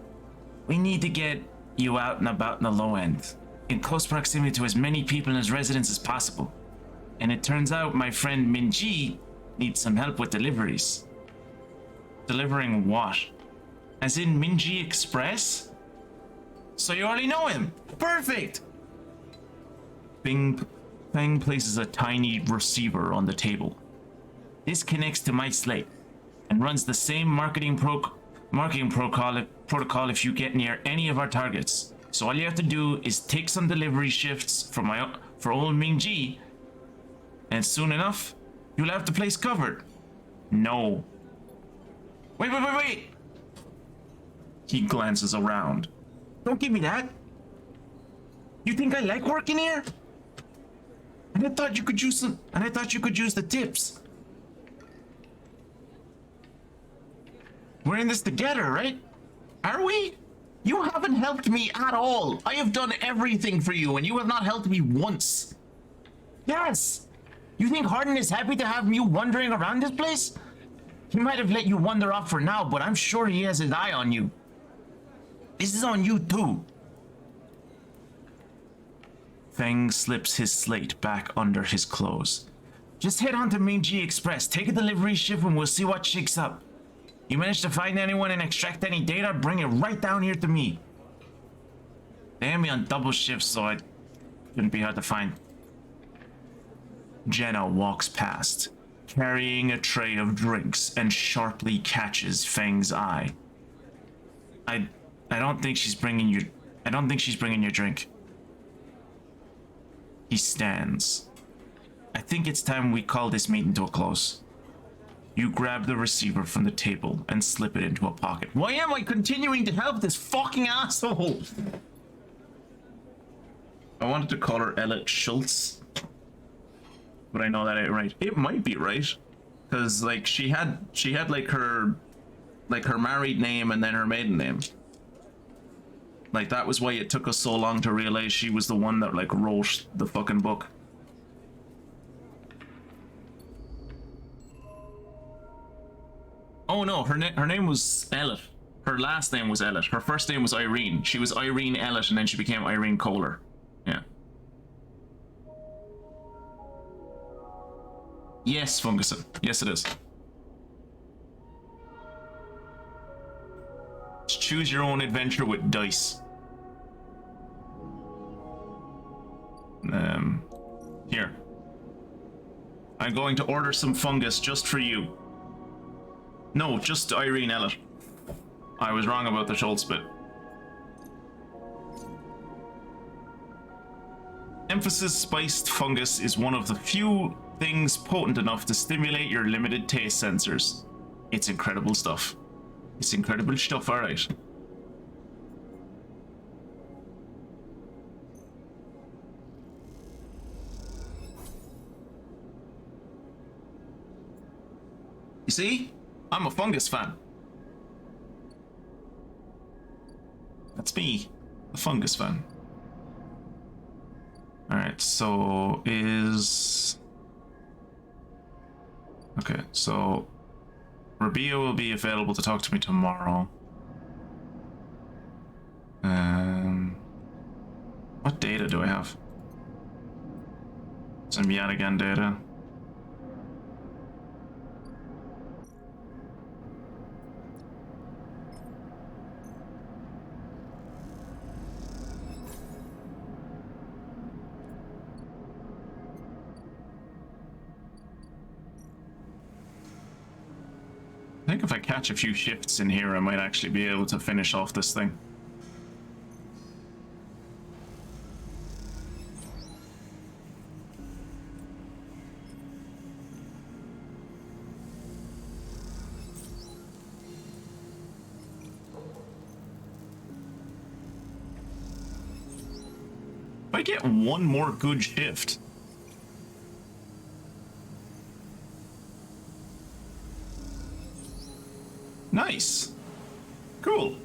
A: We need to get you out and about in the low end, in close proximity to as many people in his residence as possible. And it turns out my friend Minji needs some help with deliveries. Delivering what? As in Minji Express? So you already know him. Perfect! Feng places a tiny receiver on the table. This connects to my slate and runs the same marketing protocol if you get near any of our targets. So all you have to do is take some delivery shifts for old Minji, and soon enough, you'll have the place covered. No. Wait. He glances around. Don't give me that. You think I like working here? And I thought you could use the tips. We're in this together, right? Are we? You haven't helped me at all. I have done everything for you and you have not helped me once. Yes. You think Harden is happy to have you wandering around this place? He might have let you wander off for now, but I'm sure he has his eye on you. This is on you too. Feng slips his slate back under his clothes. Just head on to Minji Express, take a delivery shift and we'll see what shakes up. You manage to find anyone and extract any data, bring it right down here to me. They had me on double shifts, so it shouldn't be hard to find. Jenna walks past, carrying a tray of drinks, and sharply catches Feng's eye. I don't think she's bringing your drink. He stands. I think it's time we call this meeting to a close. You grab the receiver from the table and slip it into a pocket. Why am I continuing to help this fucking asshole? I wanted to call her Elliot Schultz, but I know that ain't right. It might be right, because like she had like her married name and then her maiden name. Like that was why it took us so long to realize she was the one that like wrote the fucking book. Oh no, her name was Ellet. Her last name was Ellet. Her first name was Irene. She was Irene Ellet, and then she became Irene Kohler. Yeah. Yes, Funguson. Yes, it is. Choose your own adventure with dice. Here. I'm going to order some fungus just for you. No, just Irene Ellet. I was wrong about the Schultz bit. Emphasis spiced fungus is one of the few things potent enough to stimulate your limited taste sensors. It's incredible stuff. It's incredible stuff, alright. You see? I'm a fungus fan. That's me, a fungus fan. Alright, so is... Okay, so Rabia will be available to talk to me tomorrow. What data do I have? Some Yadigan data. I think if I catch a few shifts in here, I might actually be able to finish off this thing. If I get one more good shift, nice. Cool.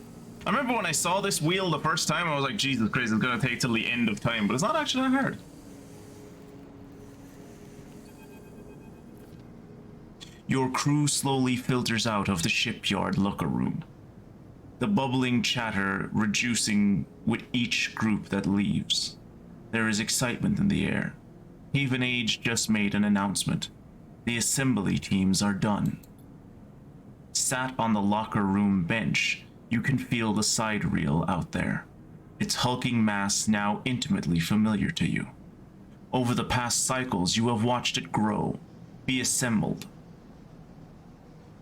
A: I remember when I saw this wheel the first time, I was like, Jesus Christ, it's gonna take till the end of time, but it's not actually that hard. Your crew slowly filters out of the shipyard locker room, the bubbling chatter reducing with each group that leaves. There is excitement in the air. Haven Age just made an announcement. The assembly teams are done. Sat on the locker room bench, you can feel the side reel out there, its hulking mass now intimately familiar to you. Over the past cycles, you have watched it grow, be assembled.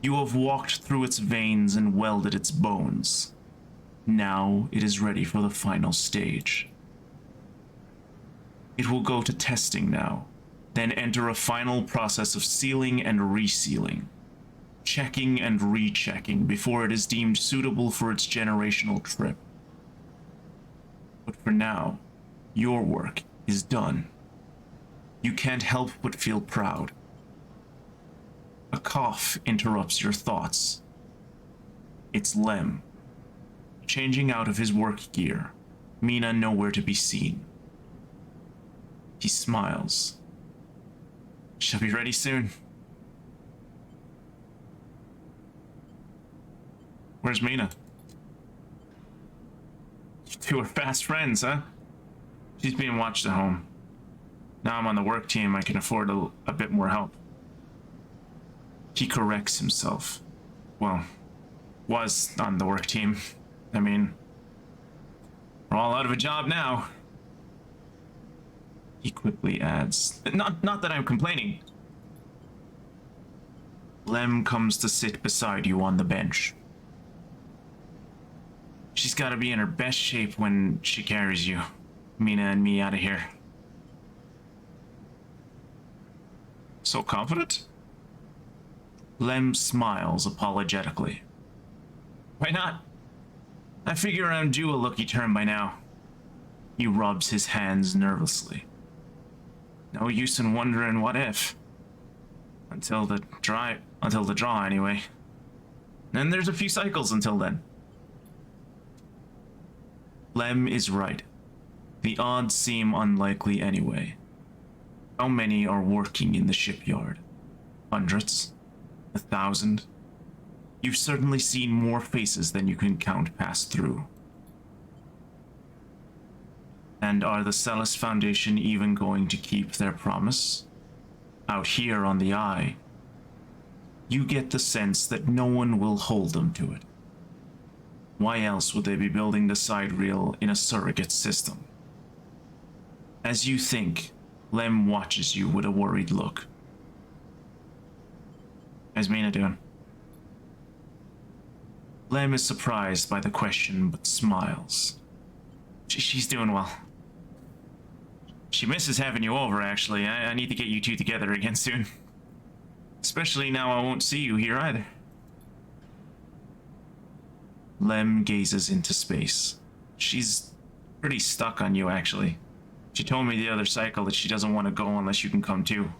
A: You have walked through its veins and welded its bones. Now it is ready for the final stage. It will go to testing now, then enter a final process of sealing and resealing. Checking and rechecking before it is deemed suitable for its generational trip. But for now, your work is done. You can't help but feel proud. A cough interrupts your thoughts. It's Lem. Changing out of his work gear, Mina nowhere to be seen. He smiles. She'll be ready soon. Where's Mina? You two are fast friends, huh? She's being watched at home. Now I'm on the work team, I can afford a bit more help. He corrects himself. Well, was on the work team. I mean, we're all out of a job now. He quickly adds, not that I'm complaining. Lem comes to sit beside you on the bench. She's gotta be in her best shape when she carries you, Mina and me out of here. So confident? Lem smiles apologetically. Why not? I figure I'm due a lucky turn by now. He rubs his hands nervously. No use in wondering what if. Until the draw anyway. Then there's a few cycles until then. Lem is right. The odds seem unlikely anyway. How many are working in the shipyard? Hundreds? 1,000? You've certainly seen more faces than you can count pass through. And are the Celis Foundation even going to keep their promise? Out here on the Eye, you get the sense that no one will hold them to it. Why else would they be building the sidereal in a surrogate system? As you think, Lem watches you with a worried look. How's Mina doing? Lem is surprised by the question, but smiles. She's doing well. She misses having you over, actually. I need to get you two together again soon. Especially now I won't see you here either. Lem gazes into space. She's pretty stuck on you, actually. She told me the other cycle that she doesn't want to go unless you can come too.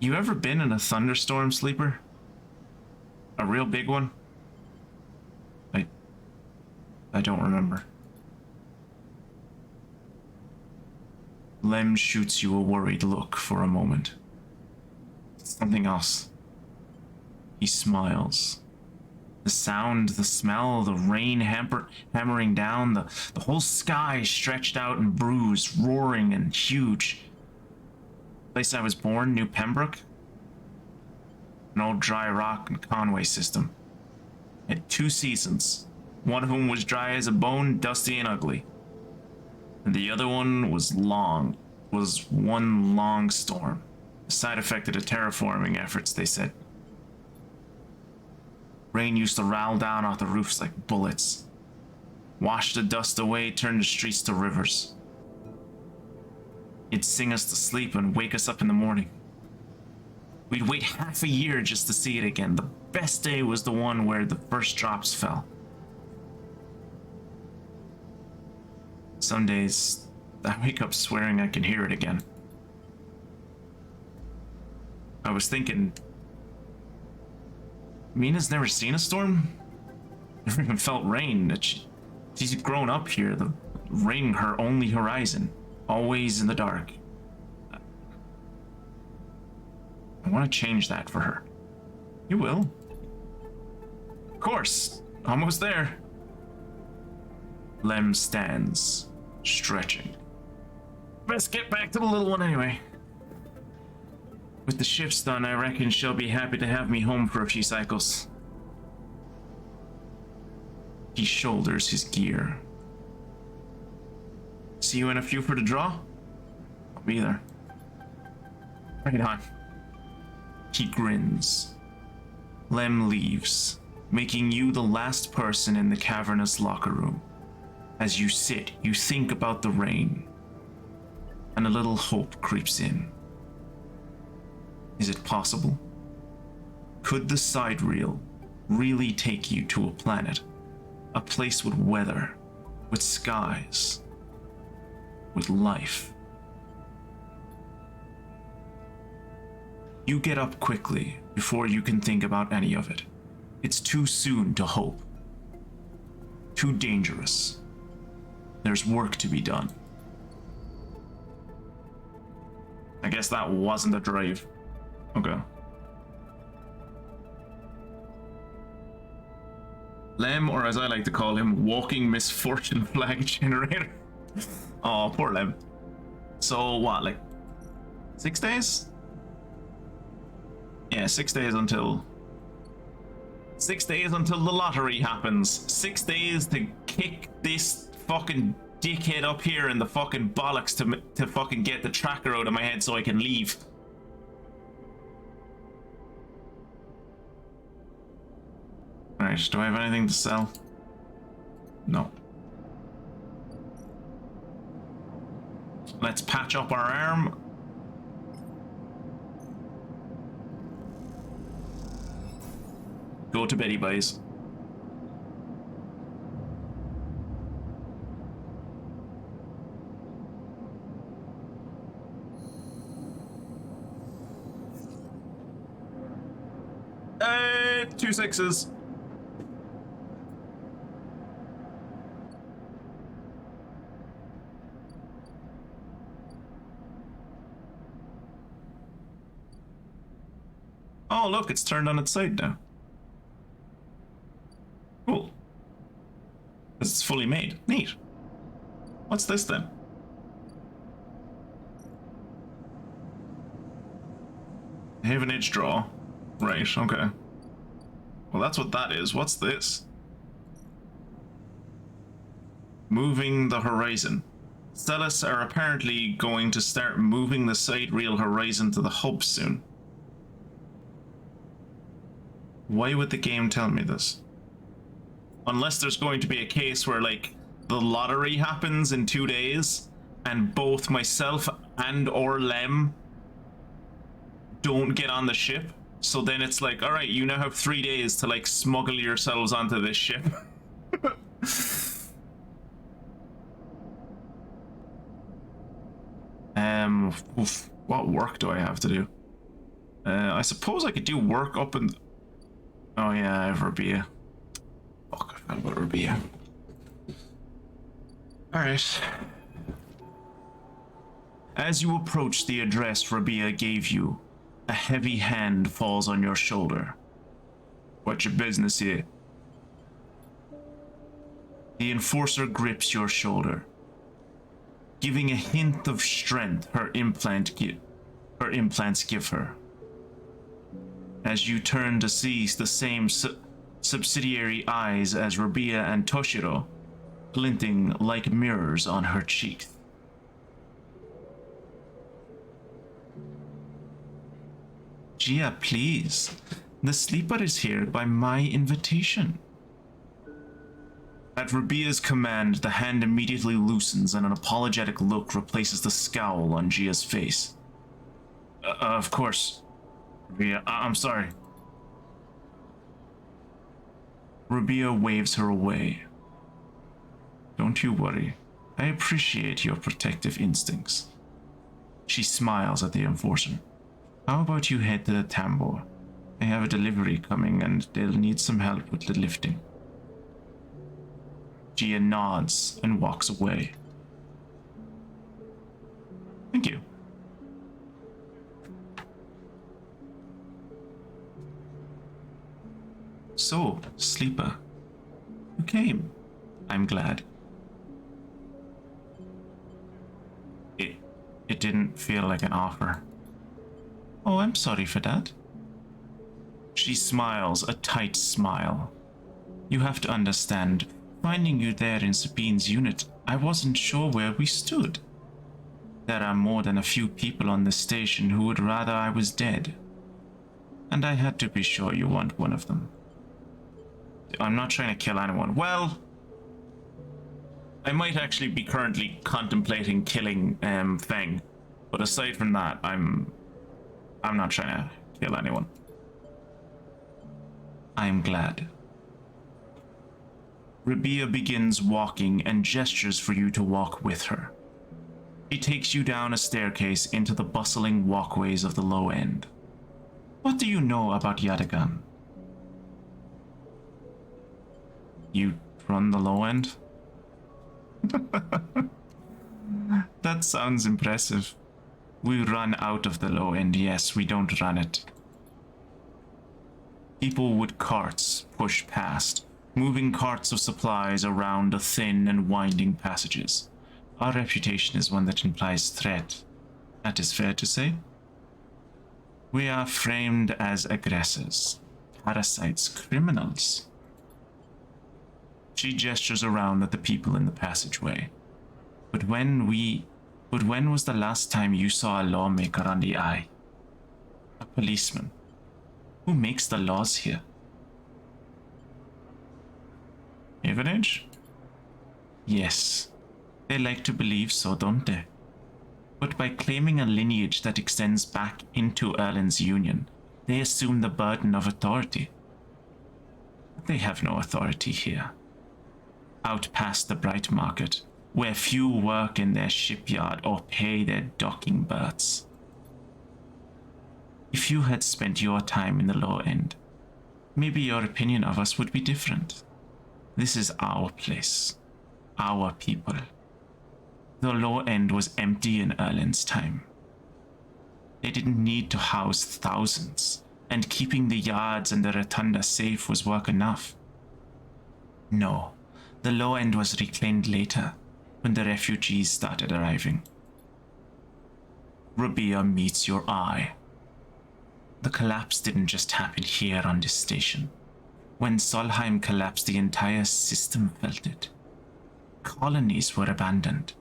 A: You ever been in a thunderstorm, Sleeper? A real big one? I don't remember. Lem shoots you a worried look for a moment. Something else. He smiles. The sound, the smell, the rain hammering down, the whole sky stretched out and bruised, roaring and huge. The place I was born, New Pembroke? An old dry rock and Conway system. It had 2 seasons. One of them was dry as a bone, dusty and ugly. And the other one was long. Was one long storm. A side effect of the terraforming efforts, they said. Rain used to rattle down off the roofs like bullets. Wash the dust away, turn the streets to rivers. It'd sing us to sleep and wake us up in the morning. We'd wait half a year just to see it again. The best day was the one where the first drops fell. Some days, I wake up swearing I can hear it again. I was thinking, Mina's never seen a storm? Never even felt rain. She's grown up here, the rain her only horizon, always in the dark. I want to change that for her. You will. Of course, almost there. Lem stands, stretching. Best get back to the little one anyway. With the shifts done, I reckon she'll be happy to have me home for a few cycles. He shoulders his gear. See you in a few for the draw? I'll be there. Right on. He grins. Lem leaves, making you the last person in the cavernous locker room. As you sit, you think about the rain, and a little hope creeps in. Is it possible? Could the sidereal really take you to a planet, a place with weather, with skies, with life? You get up quickly before you can think about any of it. It's too soon to hope. Too dangerous. There's work to be done. I guess that wasn't a drive. Okay. Lem, or as I like to call him, walking misfortune flag generator. Oh, poor Lem. So what, like 6 days? Yeah, 6 days until... 6 days until the lottery happens. 6 days to kick this fucking dickhead up here in the fucking bollocks to fucking get the tracker out of my head so I can leave. Alright, do I have anything to sell? No. Let's patch up our arm. Go to Betty Boys. Hey, 2 6s. Oh, look, it's turned on its side now. Cool. It's fully made. Neat. What's this then? Havenage draw. Right, okay. Well, that's what that is. What's this? Moving the horizon. Stelis are apparently going to start moving the sidereal horizon to the hub soon. Why would the game tell me this? Unless there's going to be a case where, like, the lottery happens in 2 days, and both myself and or Lem don't get on the ship. So then it's like, alright, you now have 3 days to, like, smuggle yourselves onto this ship. What work do I have to do? I suppose I could do work up in... Oh yeah, I have Rabia. Fuck, I forgot about Rabia. Alright. As you approach the address Rabia gave you, a heavy hand falls on your shoulder. What's your business here? The enforcer grips your shoulder, giving a hint of strength her implants give her. As you turn to see the same subsidiary eyes as Rabia and Toshiro, glinting like mirrors on her cheeks. Gia, please. The sleeper is here by my invitation. At Rabia's command, the hand immediately loosens and an apologetic look replaces the scowl on Gia's face. Of course. Rabia, I'm sorry. Rabia waves her away. Don't you worry. I appreciate your protective instincts. She smiles at the enforcer. How about you head to the tambour? I have a delivery coming and they'll need some help with the lifting. Gia nods and walks away. Thank you. So, sleeper, you came. I'm glad. It didn't feel like an offer. Oh, I'm sorry for that. She smiles, a tight smile. You have to understand, finding you there in Sabine's unit, I wasn't sure where we stood. There are more than a few people on the station who would rather I was dead. And I had to be sure you weren't one of them. I'm not trying to kill anyone. Well, I might actually be currently contemplating killing Feng. But aside from that, I'm not trying to kill anyone. I'm glad. Rabia begins walking and gestures for you to walk with her. She takes you down a staircase into the bustling walkways of the low end. What do you know about Yatagan? You run the low end? That sounds impressive. We run out of the low end, yes, we don't run it. People with carts push past, moving carts of supplies around the thin and winding passages. Our reputation is one that implies threat. That is fair to say. We are framed as aggressors, parasites, criminals. She gestures around at the people in the passageway. But when was the last time you saw a lawmaker on the eye? A policeman? Who makes the laws here? Average? Yes. They like to believe so, don't they? But by claiming a lineage that extends back into Erlen's union, they assume the burden of authority. But they have no authority here. Out past the Bright Market, where few work in their shipyard or pay their docking berths. If you had spent your time in the low end, maybe your opinion of us would be different. This is our place, our people. The low end was empty in Erlen's time. They didn't need to house thousands. and keeping the yards and the rotunda safe was work enough. No, the low end was reclaimed later, when the refugees started arriving. Rabia meets your eye. The collapse didn't just happen here on this station. When Solheim collapsed, the entire system felt it. Colonies were abandoned.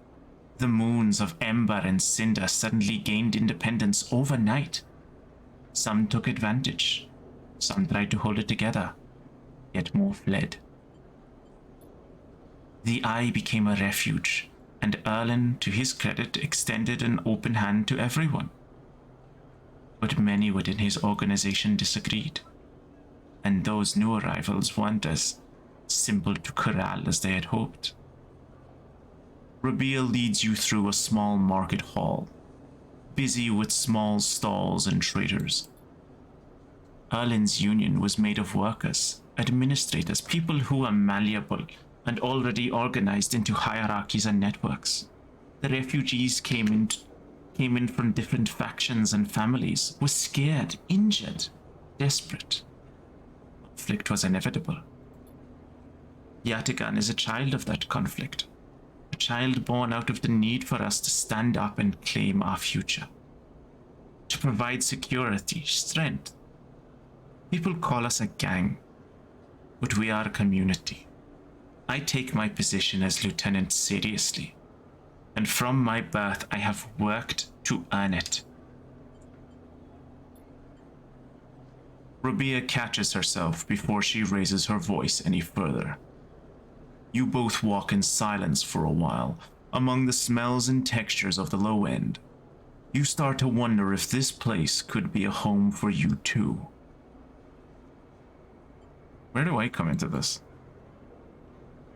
A: The moons of Ember and Cinder suddenly gained independence overnight. Some took advantage. Some tried to hold it together. Yet more fled. The Eye became a refuge, and Erlen, to his credit, extended an open hand to everyone. But many within his organization disagreed, and those new arrivals weren't as simple to corral as they had hoped. Rabia leads you through a small market hall, busy with small stalls and traders. Erlen's union was made of workers, administrators, people who are malleable and already organized into hierarchies and networks. The refugees came in from different factions and families, were scared, injured, desperate. Conflict was inevitable. Yatagan is a child of that conflict, a child born out of the need for us to stand up and claim our future, to provide security, strength. People call us a gang, but we are a community. I take my position as lieutenant seriously, and from my birth I have worked to earn it. Rabia catches herself before she raises her voice any further. You both walk in silence for a while, among the smells and textures of the low end. You start to wonder if this place could be a home for you too. Where do I come into this?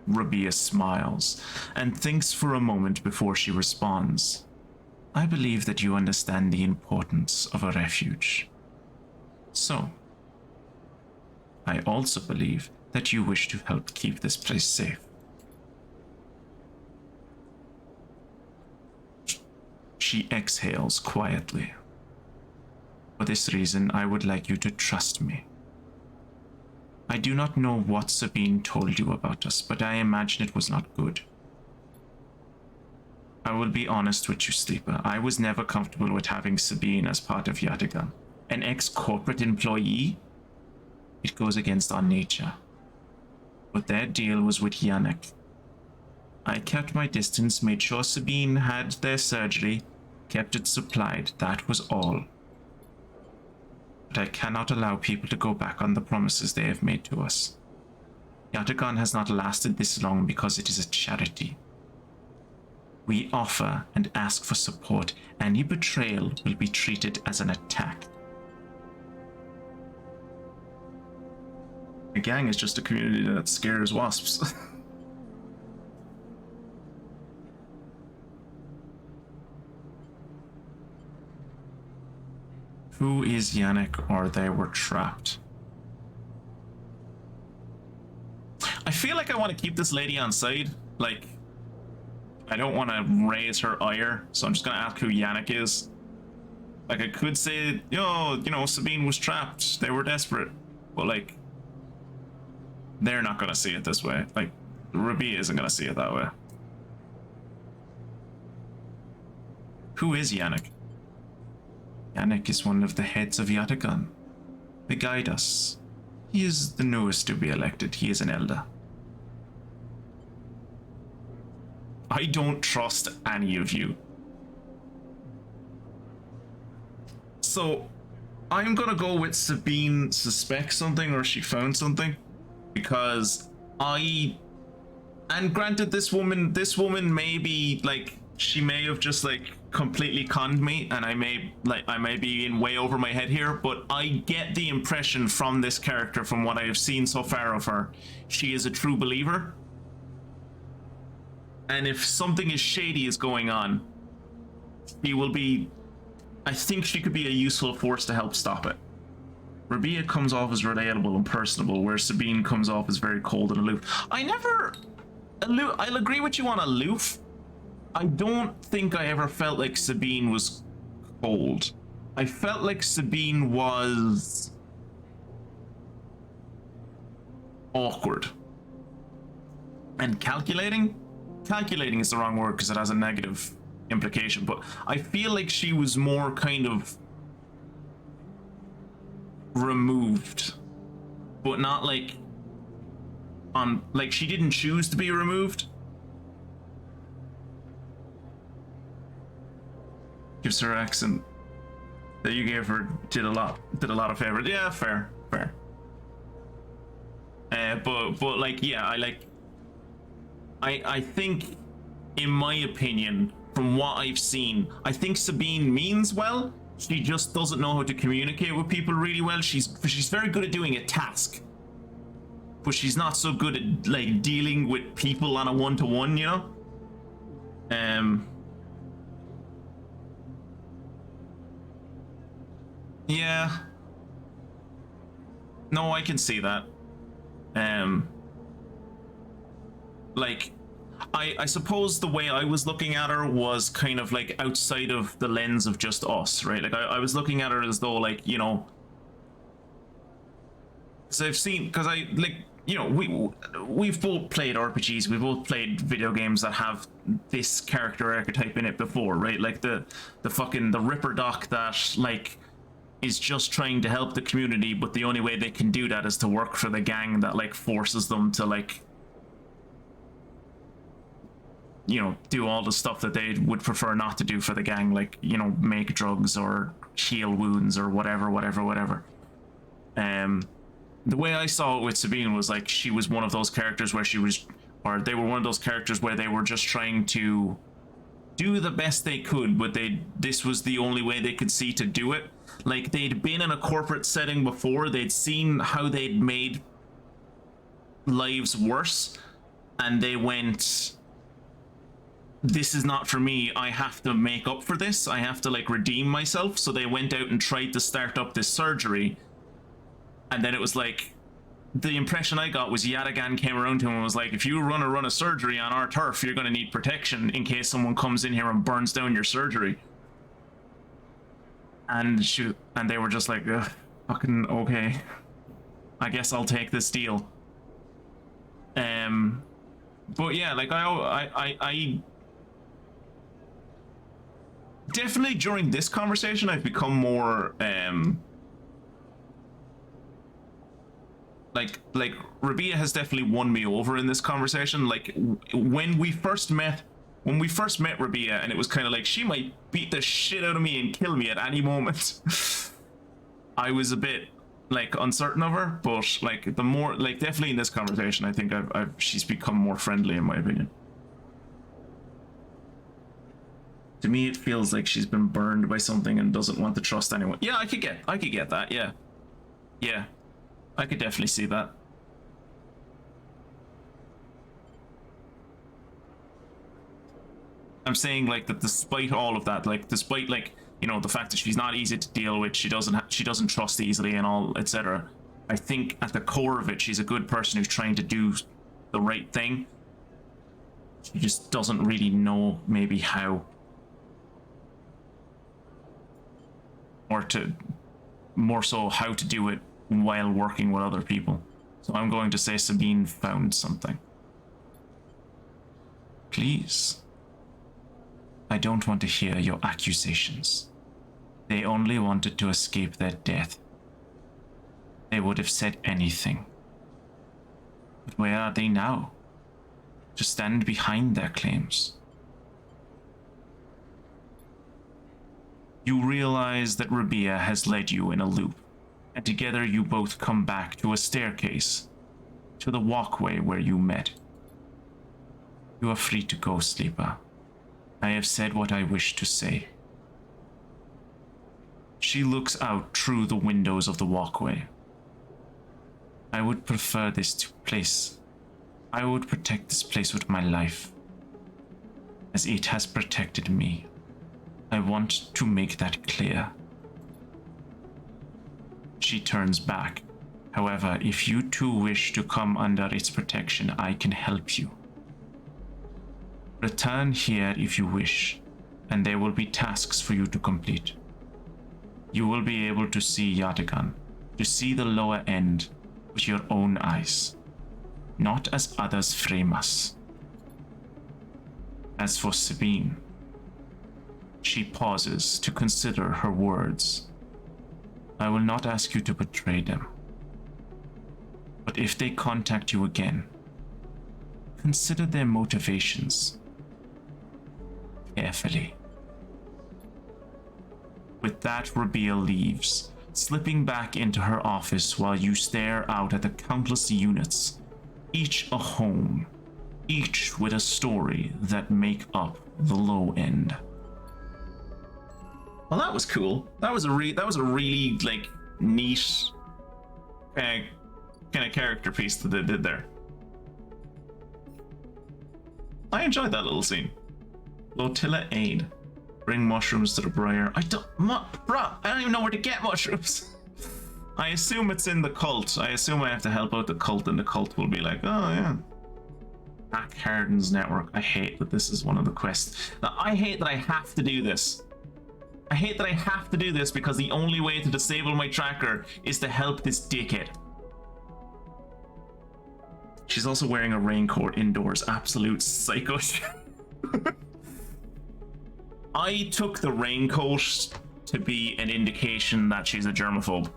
A: Rabia smiles and thinks for a moment before she responds. I believe that you understand the importance of a refuge. So, I also believe that you wish to help keep this place safe. She exhales quietly. For this reason, I would like you to trust me. I do not know what Sabine told you about us, but I imagine it was not good. I will be honest with you, Sleeper. I was never comfortable with having Sabine as part of Yatagan. An ex-corporate employee? It goes against our nature. But their deal was with Yannick. I kept my distance, made sure Sabine had their surgery, kept it supplied, that was all. But I cannot allow people to go back on the promises they have made to us. Yatagan has not lasted this long because it is a charity. We offer and ask for support. Any betrayal will be treated as an attack. A gang is just a community that scares wasps. Who is Yannick or they were trapped? I feel like I want to keep this lady on side. Like, I don't want to raise her ire, so I'm just going to ask who Yannick is. Like, I could say, yo, you know, Sabine was trapped. They were desperate. But, like, they're not going to see it this way. Like, Rabia isn't going to see it that way. Who is Yannick? Yannick is one of the heads of Yatagan. They guide us. He is the newest to be elected. He is an elder. I don't trust any of you. So, I'm gonna go with Sabine suspects something or she found something. Because and granted this woman may be like, she may have just like completely conned me and I may be in way over my head here, but I get the impression from this character, from what I have seen so far of her, she is a true believer. And if something is shady is going on, she will be, I think she could be a useful force to help stop it. Rabia comes off as relatable and personable, where Sabine comes off as very cold and aloof. I'll agree with you on aloof. I don't think I ever felt like Sabine was cold. I felt like Sabine was awkward. And calculating? Calculating is the wrong word because it has a negative implication, but I feel like she was more kind of removed, but not like on, like she didn't choose to be removed. Gives her accent that you gave her did a lot of favor. Yeah, fair. But like, yeah, I think, in my opinion, from what I've seen, I think Sabine means well. She just doesn't know how to communicate with people really well. She's very good at doing a task, but she's not so good at like dealing with people on a one-to-one, you know? Yeah. No, I can see that. Like, I suppose the way I was looking at her was kind of like outside of the lens of just us, right? Like I was looking at her as though, like, you know, so I've seen, because I like, you know, we've both played RPGs, we've both played video games that have this character archetype in it before, right? Like the Ripper Doc that like is just trying to help the community, but the only way they can do that is to work for the gang that like forces them to like, you know, do all the stuff that they would prefer not to do for the gang, like, you know, make drugs or heal wounds or whatever. The way I saw it with Sabine was like she was one of those characters where they were one of those characters where they were just trying to do the best they could, but this was the only way they could see to do it. Like, they'd been in a corporate setting before, they'd seen how they'd made lives worse, and they went, this is not for me, I have to make up for this, I have to like redeem myself. So they went out and tried to start up this surgery, and then it was like, the impression I got was Yadagan came around to him and was like, if you run a surgery on our turf, you're going to need protection in case someone comes in here and burns down your surgery. And they were just like, fucking okay, I guess I'll take this deal. But yeah, like I definitely during this conversation I've become more like Rabia has definitely won me over in this conversation. Like when we first met Rabia, and it was kind of like she might beat the shit out of me and kill me at any moment. I was a bit like uncertain of her, but like the more, like definitely in this conversation, I think she's become more friendly in my opinion. To me, it feels like she's been burned by something and doesn't want to trust anyone. Yeah, I could get that. Yeah, I could definitely see that. I'm saying like that despite all of that, like despite like, you know, the fact that she's not easy to deal with, she doesn't trust easily and all, etc. I think at the core of it, she's a good person who's trying to do the right thing. She just doesn't really know maybe how, or to more so how to do it while working with other people. So I'm going to say Sabine found something. Please. I don't want to hear your accusations. They only wanted to escape their death. They would have said anything. But where are they now? To stand behind their claims. You realize that Rabia has led you in a loop, and together you both come back to a staircase, to the walkway where you met. You are free to go, Sleeper. I have said what I wish to say. She looks out through the windows of the walkway. I would prefer this place. I would protect this place with my life, as it has protected me. I want to make that clear. She turns back. However, if you too wish to come under its protection, I can help you. Return here if you wish, and there will be tasks for you to complete. You will be able to see Yatagan, to see the lower end with your own eyes. not as others frame us. As for Sabine, she pauses to consider her words. I will not ask you to betray them. But if they contact you again, consider their motivations carefully. With that, Rabia leaves, slipping back into her office while you stare out at the countless units, each a home, each with a story that make up the low end. Well, that was cool. That was a really like neat kind of character piece that they did there. I enjoyed that little scene. Lotilla aid. Bring mushrooms to the briar. I don't even know where to get mushrooms. I assume it's in the cult. I assume I have to help out the cult, and the cult will be like, oh yeah. Hack Harden's network. I hate that this is one of the quests. Now, I hate that I have to do this. I hate that I have to do this because the only way to disable my tracker is to help this dickhead. She's also wearing a raincoat indoors. Absolute psycho. I took the raincoat to be an indication that she's a germaphobe.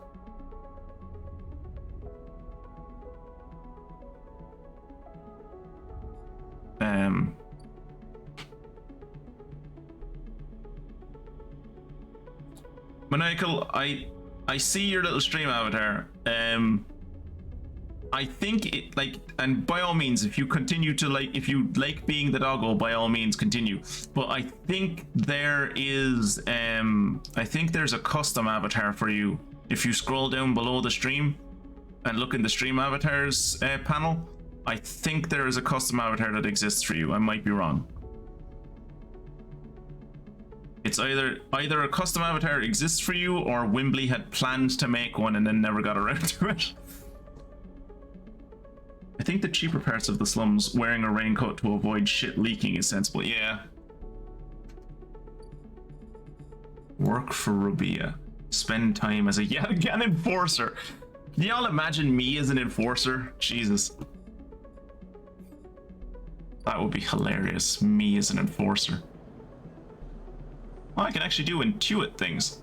A: Maniacal, I see your little stream avatar. I think it and by all means, if you continue to if you like being the doggo, by all means continue. But I think there is, I think there's a custom avatar for you. If you scroll down below the stream and look in the stream avatars panel, I think there is a custom avatar that exists for you. I might be wrong. It's either a custom avatar exists for you, or Wimbley had planned to make one and then never got around to it. I think the cheaper parts of the slums, wearing a raincoat to avoid shit leaking, is sensible. Yeah. Work for Rabia. Spend time as a Yatagan enforcer. Can y'all imagine me as an enforcer? Jesus. That would be hilarious. Me as an enforcer. Well, I can actually do intuit things.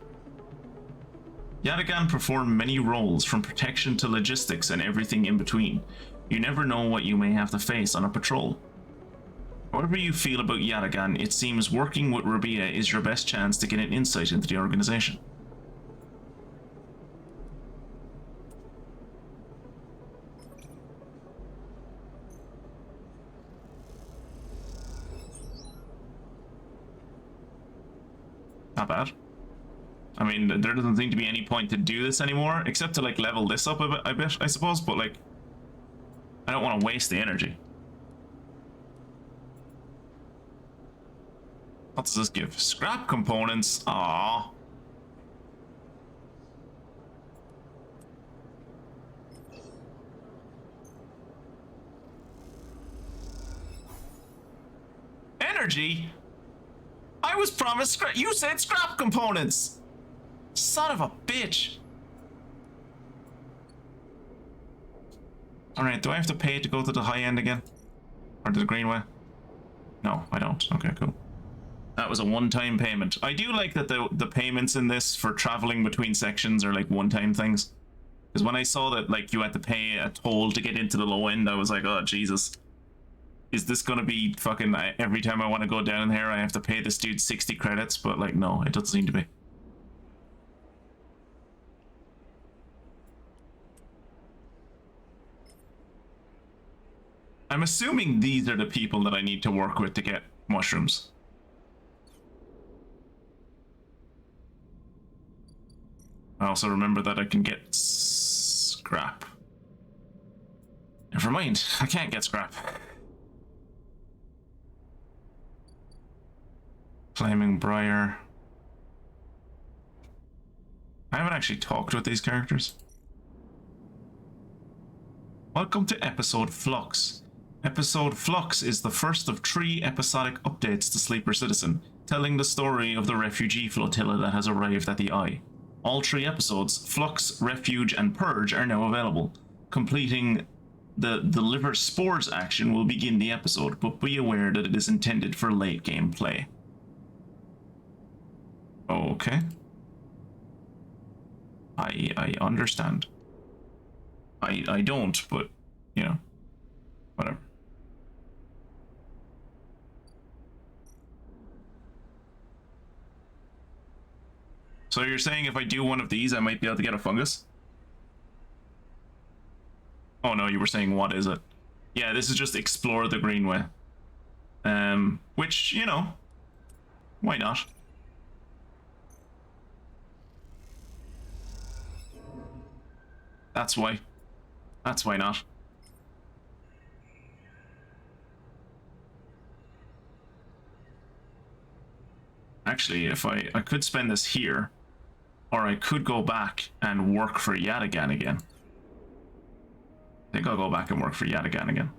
A: Yatagan perform many roles, from protection to logistics and everything in between. You never know what you may have to face on a patrol. However you feel about Yatagan, it seems working with Rabia is your best chance to get an insight into the organization. Not bad. I mean, there doesn't seem to be any point to do this anymore, except to level this up a bit, I suppose, but I don't want to waste the energy. What does this give? Scrap components. Aww. Energy? I was promised scrap. You said scrap components. Son of a bitch. Alright, do I have to pay to go to the high end again? Or to the greenway? No, I don't. Okay, cool. That was a one-time payment. I do like that the payments in this for traveling between sections are one-time things. Because when I saw that you had to pay a toll to get into the low end, I was like, oh Jesus. Is this gonna be fucking every time I want to go down here I have to pay this dude 60 credits? But no, it doesn't seem to be. I'm assuming these are the people that I need to work with to get mushrooms. I also remember that I can get scrap. Never mind, I can't get scrap. Flaming Briar. I haven't actually talked with these characters. Welcome to Episode Flux. Episode Flux is the first of 3 episodic updates to Sleeper Citizen, telling the story of the refugee flotilla that has arrived at the Eye. All 3 episodes, Flux, Refuge, and Purge, are now available. Completing The liver spores action will begin the episode, but be aware that it is intended for late game play. Okay. I understand. I don't, but, you know, whatever. So you're saying if I do one of these, I might be able to get a fungus? Oh no, you were saying what is it? Yeah, this is just explore the greenway. Which, you know, why not? That's why. That's why not. Actually, if I could spend this here, or I could go back and work for Yadigan again. I think I'll go back and work for Yadigan again.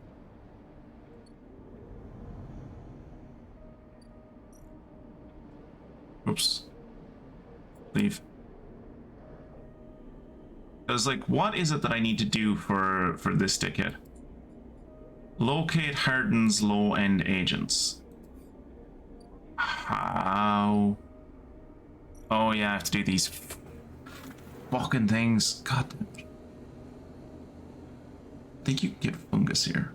A: Oops. Leave. Because, like, what is it that I need to do for this dickhead? Locate Harden's low-end agents. How? Oh yeah, I have to do these fucking things. God damn it. I think you can get fungus here.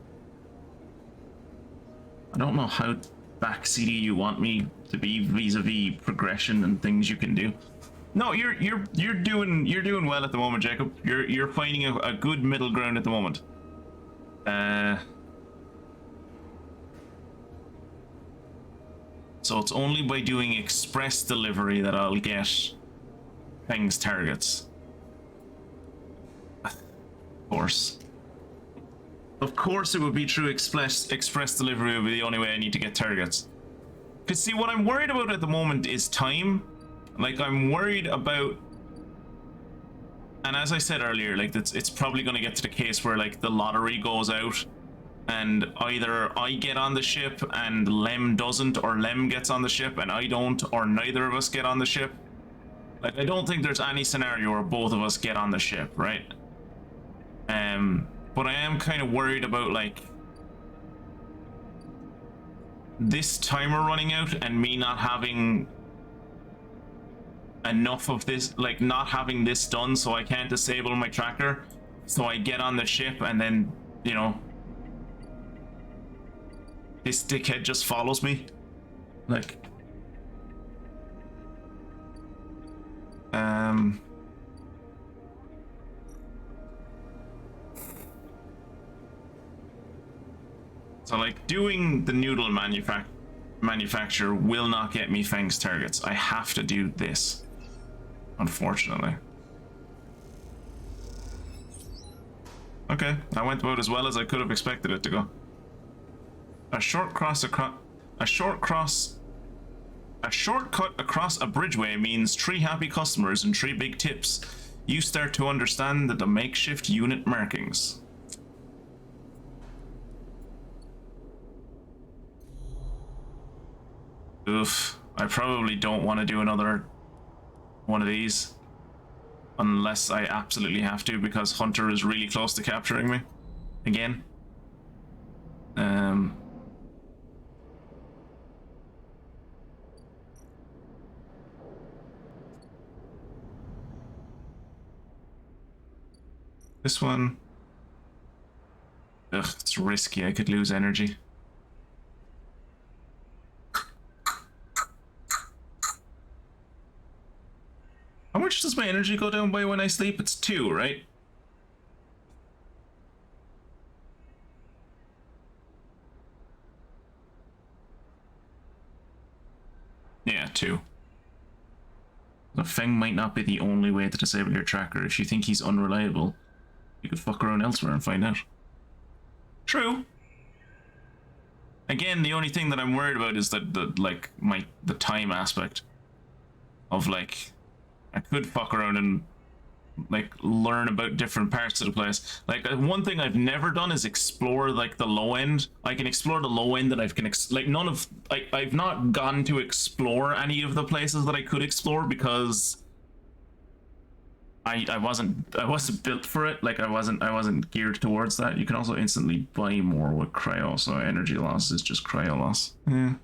A: I don't know how backseaty you want me to be vis-a-vis progression and things you can do. No, you're doing well at the moment, Jacob. You're finding a good middle ground at the moment. So it's only by doing express delivery that I'll get things targets. Of course. Of course it would be through express delivery would be the only way I need to get targets. Because see, what I'm worried about at the moment is time. Like, I'm worried about... And as I said earlier, like, it's probably going to get to the case where, like, the lottery goes out and either I get on the ship and Lem doesn't, or Lem gets on the ship and I don't, or neither of us get on the ship. Like, I don't think there's any scenario where both of us get on the ship, right? But I am kind of worried about, like, this timer running out and me not having enough of this, like, not having this done so I can't disable my tracker. So I get on the ship and then, you know, this dickhead just follows me. Like, so, like, doing the noodle manufacture will not get me Fang's targets. I have to do this, unfortunately. Okay, I went about as well as I could have expected it to go. A shortcut across a bridgeway means 3 happy customers and 3 big tips. You start to understand the makeshift unit markings. Oof, I probably don't want to do another one of these unless I absolutely have to, because Hunter is really close to capturing me again. This one, ugh, it's risky. I could lose energy. How much does my energy go down by when I sleep? It's 2, right? Yeah, 2. The Feng might not be the only way to disable your tracker. If you think he's unreliable, you could fuck around elsewhere and find out. True. Again, the only thing that I'm worried about is that the time aspect of, like, I could fuck around and, like, learn about different parts of the place. Like, one thing I've never done is explore, like, the low end. I can explore the low end that I've not gone to explore any of the places that I could explore because I wasn't built for it. Like I wasn't geared towards that. You can also instantly buy more with cryo, so energy loss is just cryo loss. Yeah.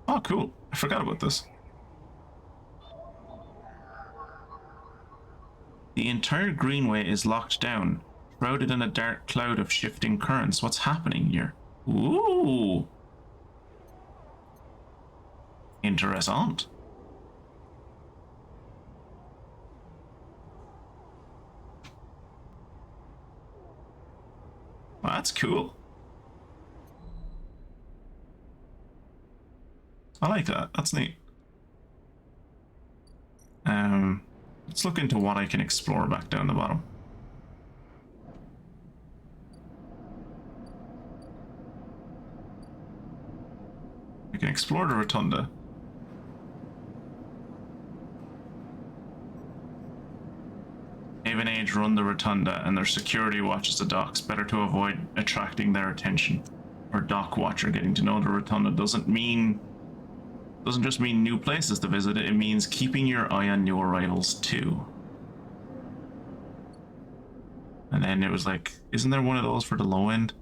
A: Oh, cool. I forgot about this. The entire greenway is locked down, shrouded in a dark cloud of shifting currents. What's happening here? Ooh. Interessant. Well, that's cool. I like that. That's neat. Let's look into what I can explore back down the bottom. I can explore the rotunda. Haven Age run the rotunda and their security watches the docks. Better to avoid attracting their attention. Or dock watcher. Getting to know the rotunda doesn't just mean new places to visit, it means keeping your eye on new arrivals too. And then it was like, isn't there one of those for the low end?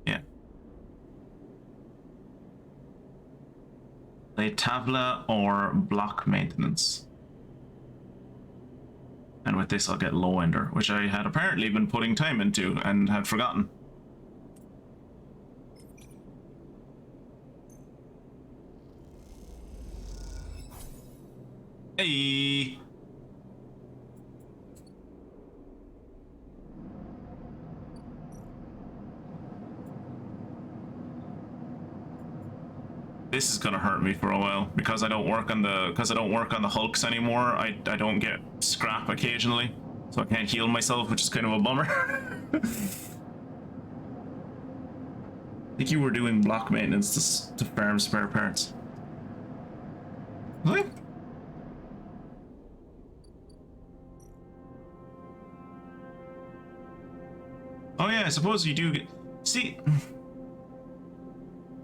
A: Yeah. Play Tabla or block maintenance. And with this I'll get low ender, which I had apparently been putting time into and had forgotten. Hey. This is gonna hurt me for a while because I don't work on the hulks anymore. I don't get scrap occasionally, so I can't heal myself, which is kind of a bummer. I think you were doing block maintenance to farm spare parts. Really? Oh yeah, I suppose you do get... See...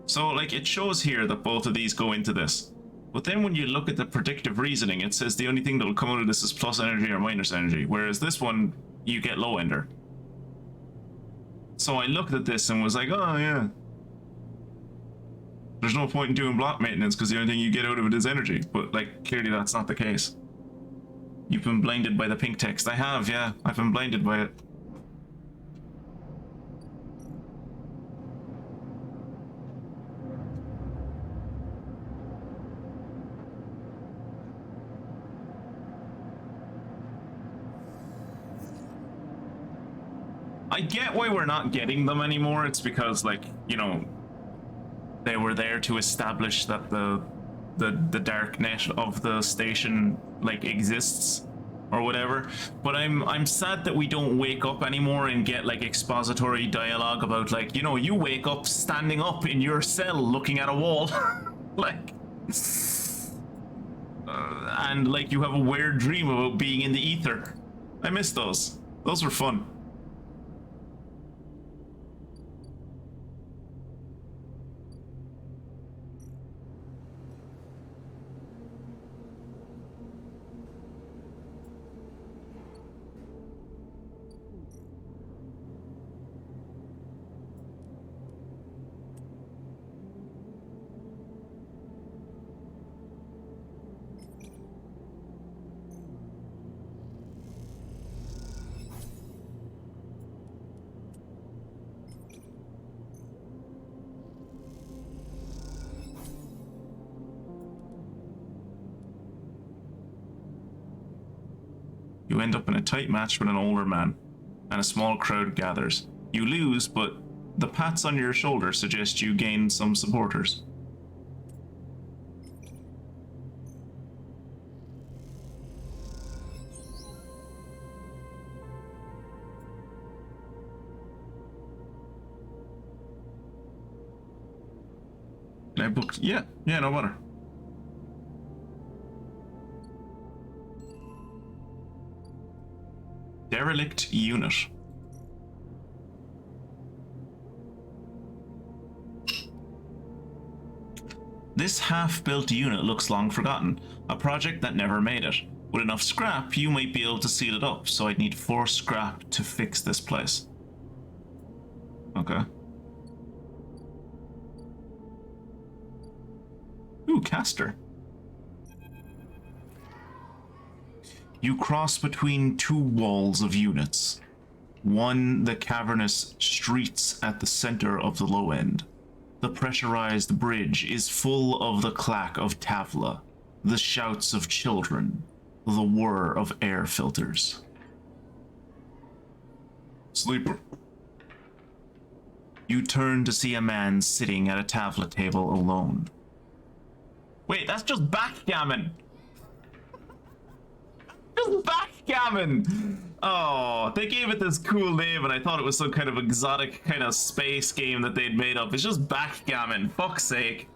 A: So, like, it shows here that both of these go into this. But then when you look at the predictive reasoning, it says the only thing that'll come out of this is plus energy or minus energy. Whereas this one, you get low ender. So I looked at this and was like, oh yeah. There's no point in doing block maintenance because the only thing you get out of it is energy. But, like, clearly that's not the case. You've been blinded by the pink text. I have, yeah. I've been blinded by it. I get why we're not getting them anymore. It's because, like, you know, they were there to establish that the dark net of the station, like, exists or whatever. But I'm sad that we don't wake up anymore and get, like, expository dialogue about, like, you know, you wake up standing up in your cell looking at a wall. Like, and, like, you have a weird dream about being in the ether. I miss those. Those were fun. You end up in a tight match with an older man, and a small crowd gathers. You lose, but the pats on your shoulder suggest you gain some supporters. I booked... Yeah, no bother. derelict unit. This half-built unit looks long forgotten, a project that never made it. With enough scrap, you might be able to seal it up, so I'd need 4 scrap to fix this place. Okay. Ooh, caster. You cross between 2 walls of units. One, the cavernous streets at the center of the low end. The pressurized bridge is full of the clack of Tavla, the shouts of children, the whir of air filters. Sleeper. You turn to see a man sitting at a Tavla table alone. Wait, that's just backgammon! Just backgammon! Oh, they gave it this cool name and I thought it was some kind of exotic kind of space game that they'd made up. It's just backgammon, fuck's sake.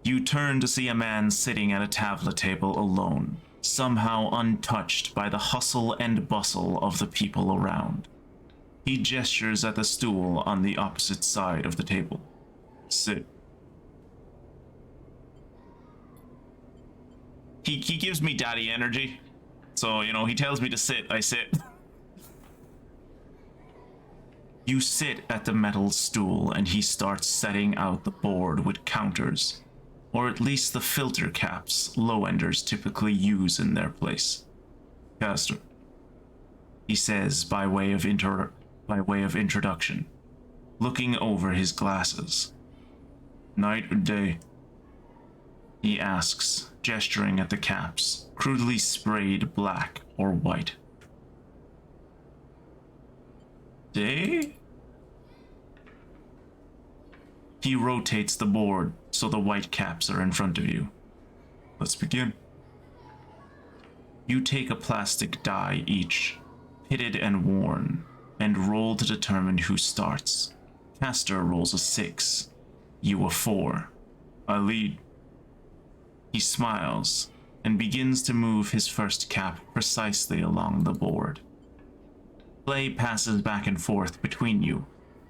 A: You turn to see a man sitting at a Tavla table alone, somehow untouched by the hustle and bustle of the people around. He gestures at the stool on the opposite side of the table. Sit. He gives me daddy energy. So, you know, he tells me to sit, I sit. You sit at the metal stool and he starts setting out the board with counters. Or at least the filter caps low-enders typically use in their place. Caster, he says by way of introduction, looking over his glasses. Night or day? He asks, gesturing at the caps, crudely sprayed black or white. Day? He rotates the board so the white caps are in front of you. Let's begin. You take a plastic die each, pitted and worn, and roll to determine who starts. Caster rolls a 6, you a 4. I lead. He smiles and begins to move his first cap precisely along the board. Play passes back and forth between you,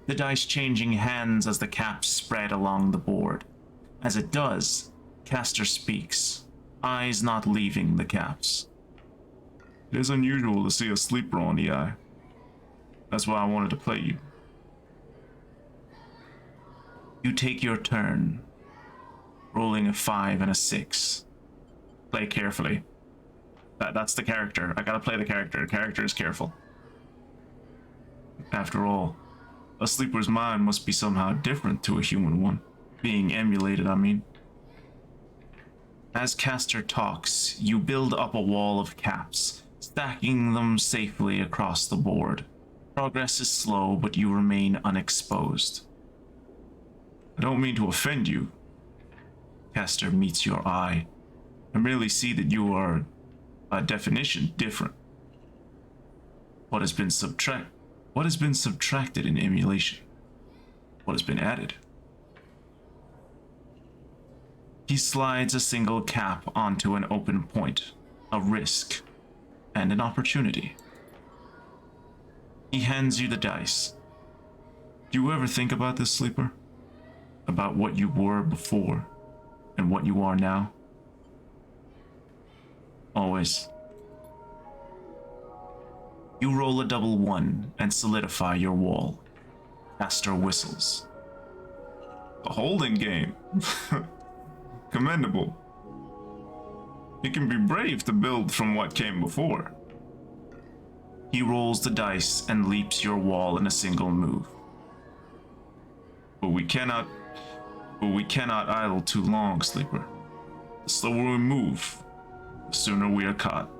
A: the dice changing hands as the caps spread along the board. As it does, Caster speaks, eyes not leaving the caps. It is unusual to see a sleeper on the eye. That's why I wanted to play you. You take your turn, rolling a 5 and a 6. Play carefully. That's the character. I gotta play the character. The character is careful. After all, a sleeper's mind must be somehow different to a human one. Being emulated, I mean. As Caster talks, you build up a wall of caps, stacking them safely across the board. Progress is slow, but you remain unexposed. I don't mean to offend you. Caster meets your eye. I merely see that you are, by definition, different. What has been subtracted in emulation? What has been added? He slides a single cap onto an open point, a risk, and an opportunity. He hands you the dice. Do you ever think about this, Sleeper? About what you were before, and what you are now? Always. You roll a double 1 and solidify your wall. Caster whistles. A holding game. Commendable. It can be brave to build from what came before. He rolls the dice and leaps your wall in a single move. But we cannot idle too long, Sleeper. The slower we move, the sooner we are caught.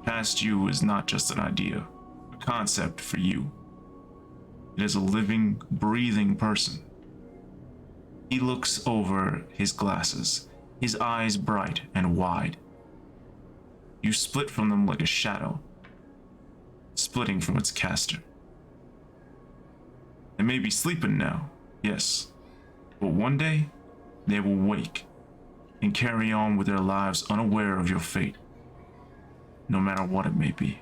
A: Past you is not just an idea, a concept for you. It is a living, breathing person. He looks over his glasses, his eyes bright and wide. You split from them like a shadow, splitting from its caster. It may be sleeping now, yes, but one day they will wake and carry on with their lives unaware of your fate, no matter what it may be.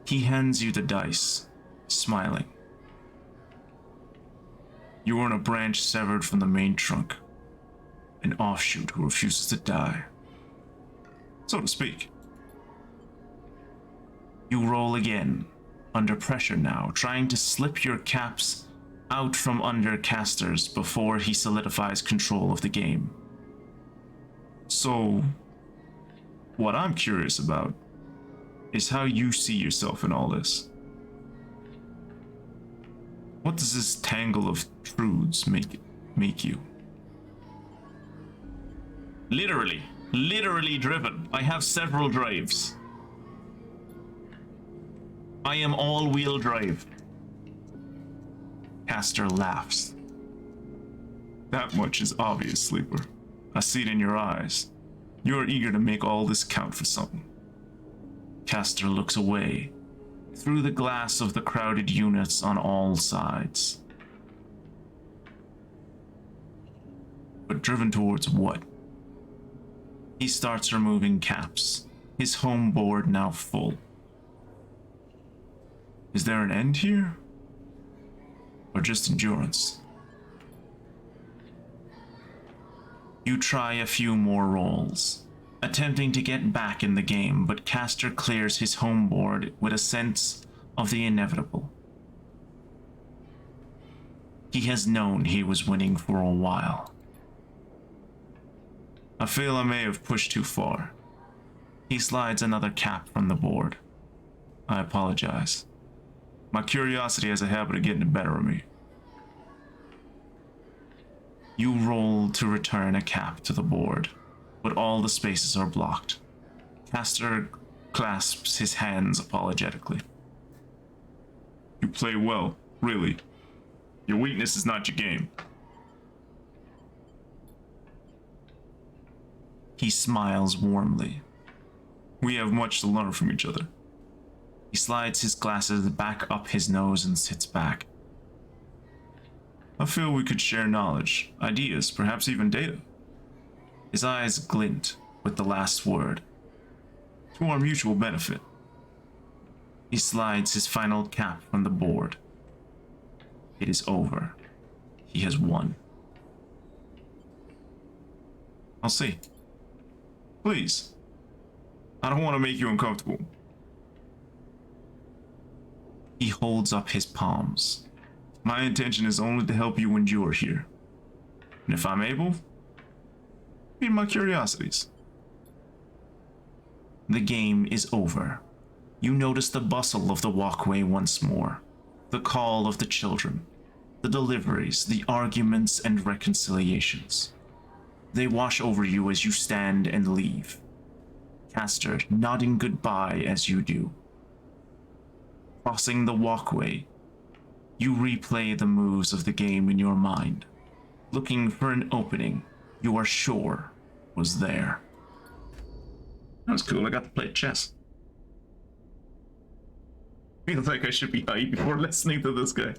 A: He hands you the dice, smiling. You are on a branch severed from the main trunk, an offshoot who refuses to die, so to speak. You roll again, under pressure now, trying to slip your caps out from under Caster's before he solidifies control of the game. So, what I'm curious about is how you see yourself in all this. What does this tangle of truths make you? Literally driven. I have several drives. I am all-wheel drive. Caster laughs. That much is obvious, Sleeper. I see it in your eyes. You are eager to make all this count for something. Caster looks away, through the glass of the crowded units on all sides. But driven towards what? He starts removing caps, his home board now full. Is there an end here? Or just endurance? You try a few more rolls, attempting to get back in the game, but Caster clears his home board with a sense of the inevitable. He has known he was winning for a while. I feel I may have pushed too far. He slides another cap from the board. I apologize. My curiosity has a habit of getting the better of me. You roll to return a cap to the board, but all the spaces are blocked. Caster clasps his hands apologetically. You play well, really. Your weakness is not your game. He smiles warmly. We have much to learn from each other. He slides his glasses back up his nose and sits back. I feel we could share knowledge, ideas, perhaps even data. His eyes glint with the last word. To our mutual benefit. He slides his final cap from the board. It is over. He has won. I'll see. Please. I don't want to make you uncomfortable. He holds up his palms. My intention is only to help you endure here. And if I'm able, feed my curiosities. The game is over. You notice the bustle of the walkway once more. The call of the children. The deliveries, the arguments and reconciliations. They wash over you as you stand and leave. Caster nodding goodbye as you do. Crossing the walkway, you replay the moves of the game in your mind, looking for an opening you are sure was there. That was cool, I got to play chess. Feels like I should be high before listening to this guy.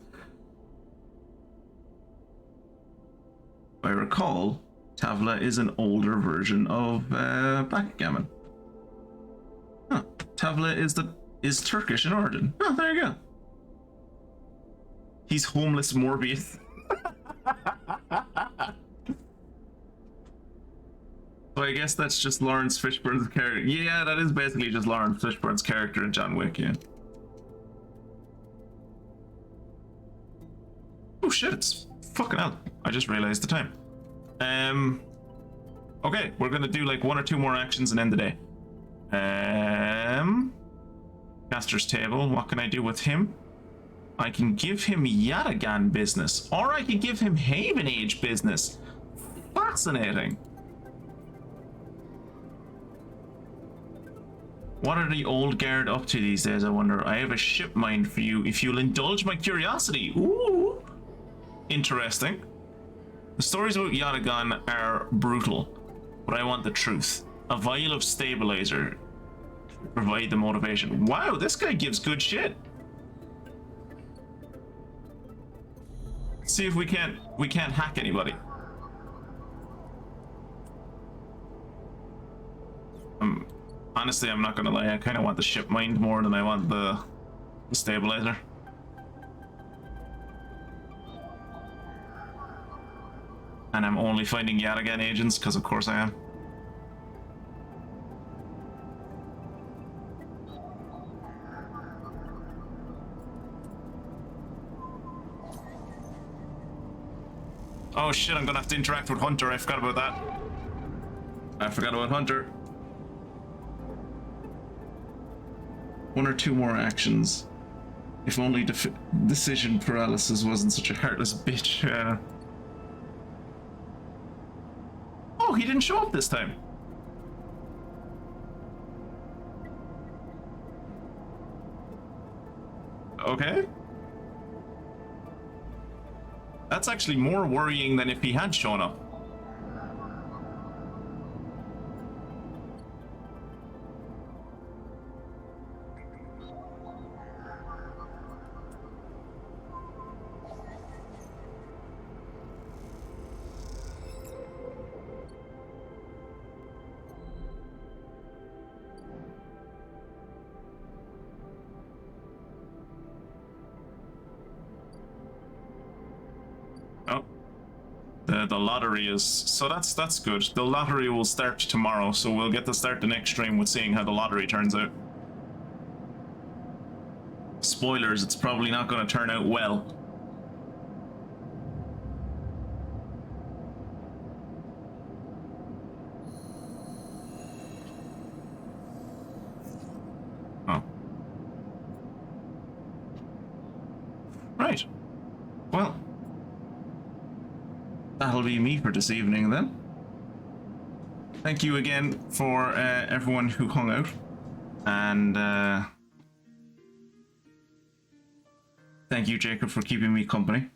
A: If I recall, Tavla is an older version of backgammon. Huh. Tavla is Turkish in origin. Oh, there you go. He's homeless Morbius. So I guess that's just Lawrence Fishburne's character. Yeah, that is basically just Lawrence Fishburne's character in John Wick, yeah. Oh shit, it's fucking hell. I just realized the time. Okay, we're gonna do like one or two more actions and end the day. Caster's table, what can I do with him? I can give him Yatagan business, or I can give him Haven Age business. Fascinating. What are the old guard up to these days, I wonder? I have a ship mind for you if you'll indulge my curiosity. Ooh, interesting. The stories about Yatagan are brutal, but I want the truth. A vial of stabilizer to provide the motivation. Wow, this guy gives good shit. See if we can't hack anybody. Honestly, I'm not gonna lie, I kind of want the ship mined more than I want the stabilizer. And I'm only finding Yatagan agents, because of course I am. Oh shit, I'm gonna have to interact with Hunter, I forgot about that. I forgot about Hunter. One or two more actions. If only decision paralysis wasn't such a heartless bitch. Oh, he didn't show up this time. Okay. That's actually more worrying than if he had shown up. The lottery is, so that's good. The lottery will start tomorrow, so we'll get to start the next stream with seeing how the lottery turns out. Spoilers, it's probably not going to turn out well. Oh. Right. Well, that'll be me for this evening then. Thank you again for everyone who hung out, and thank you, Jacob, for keeping me company.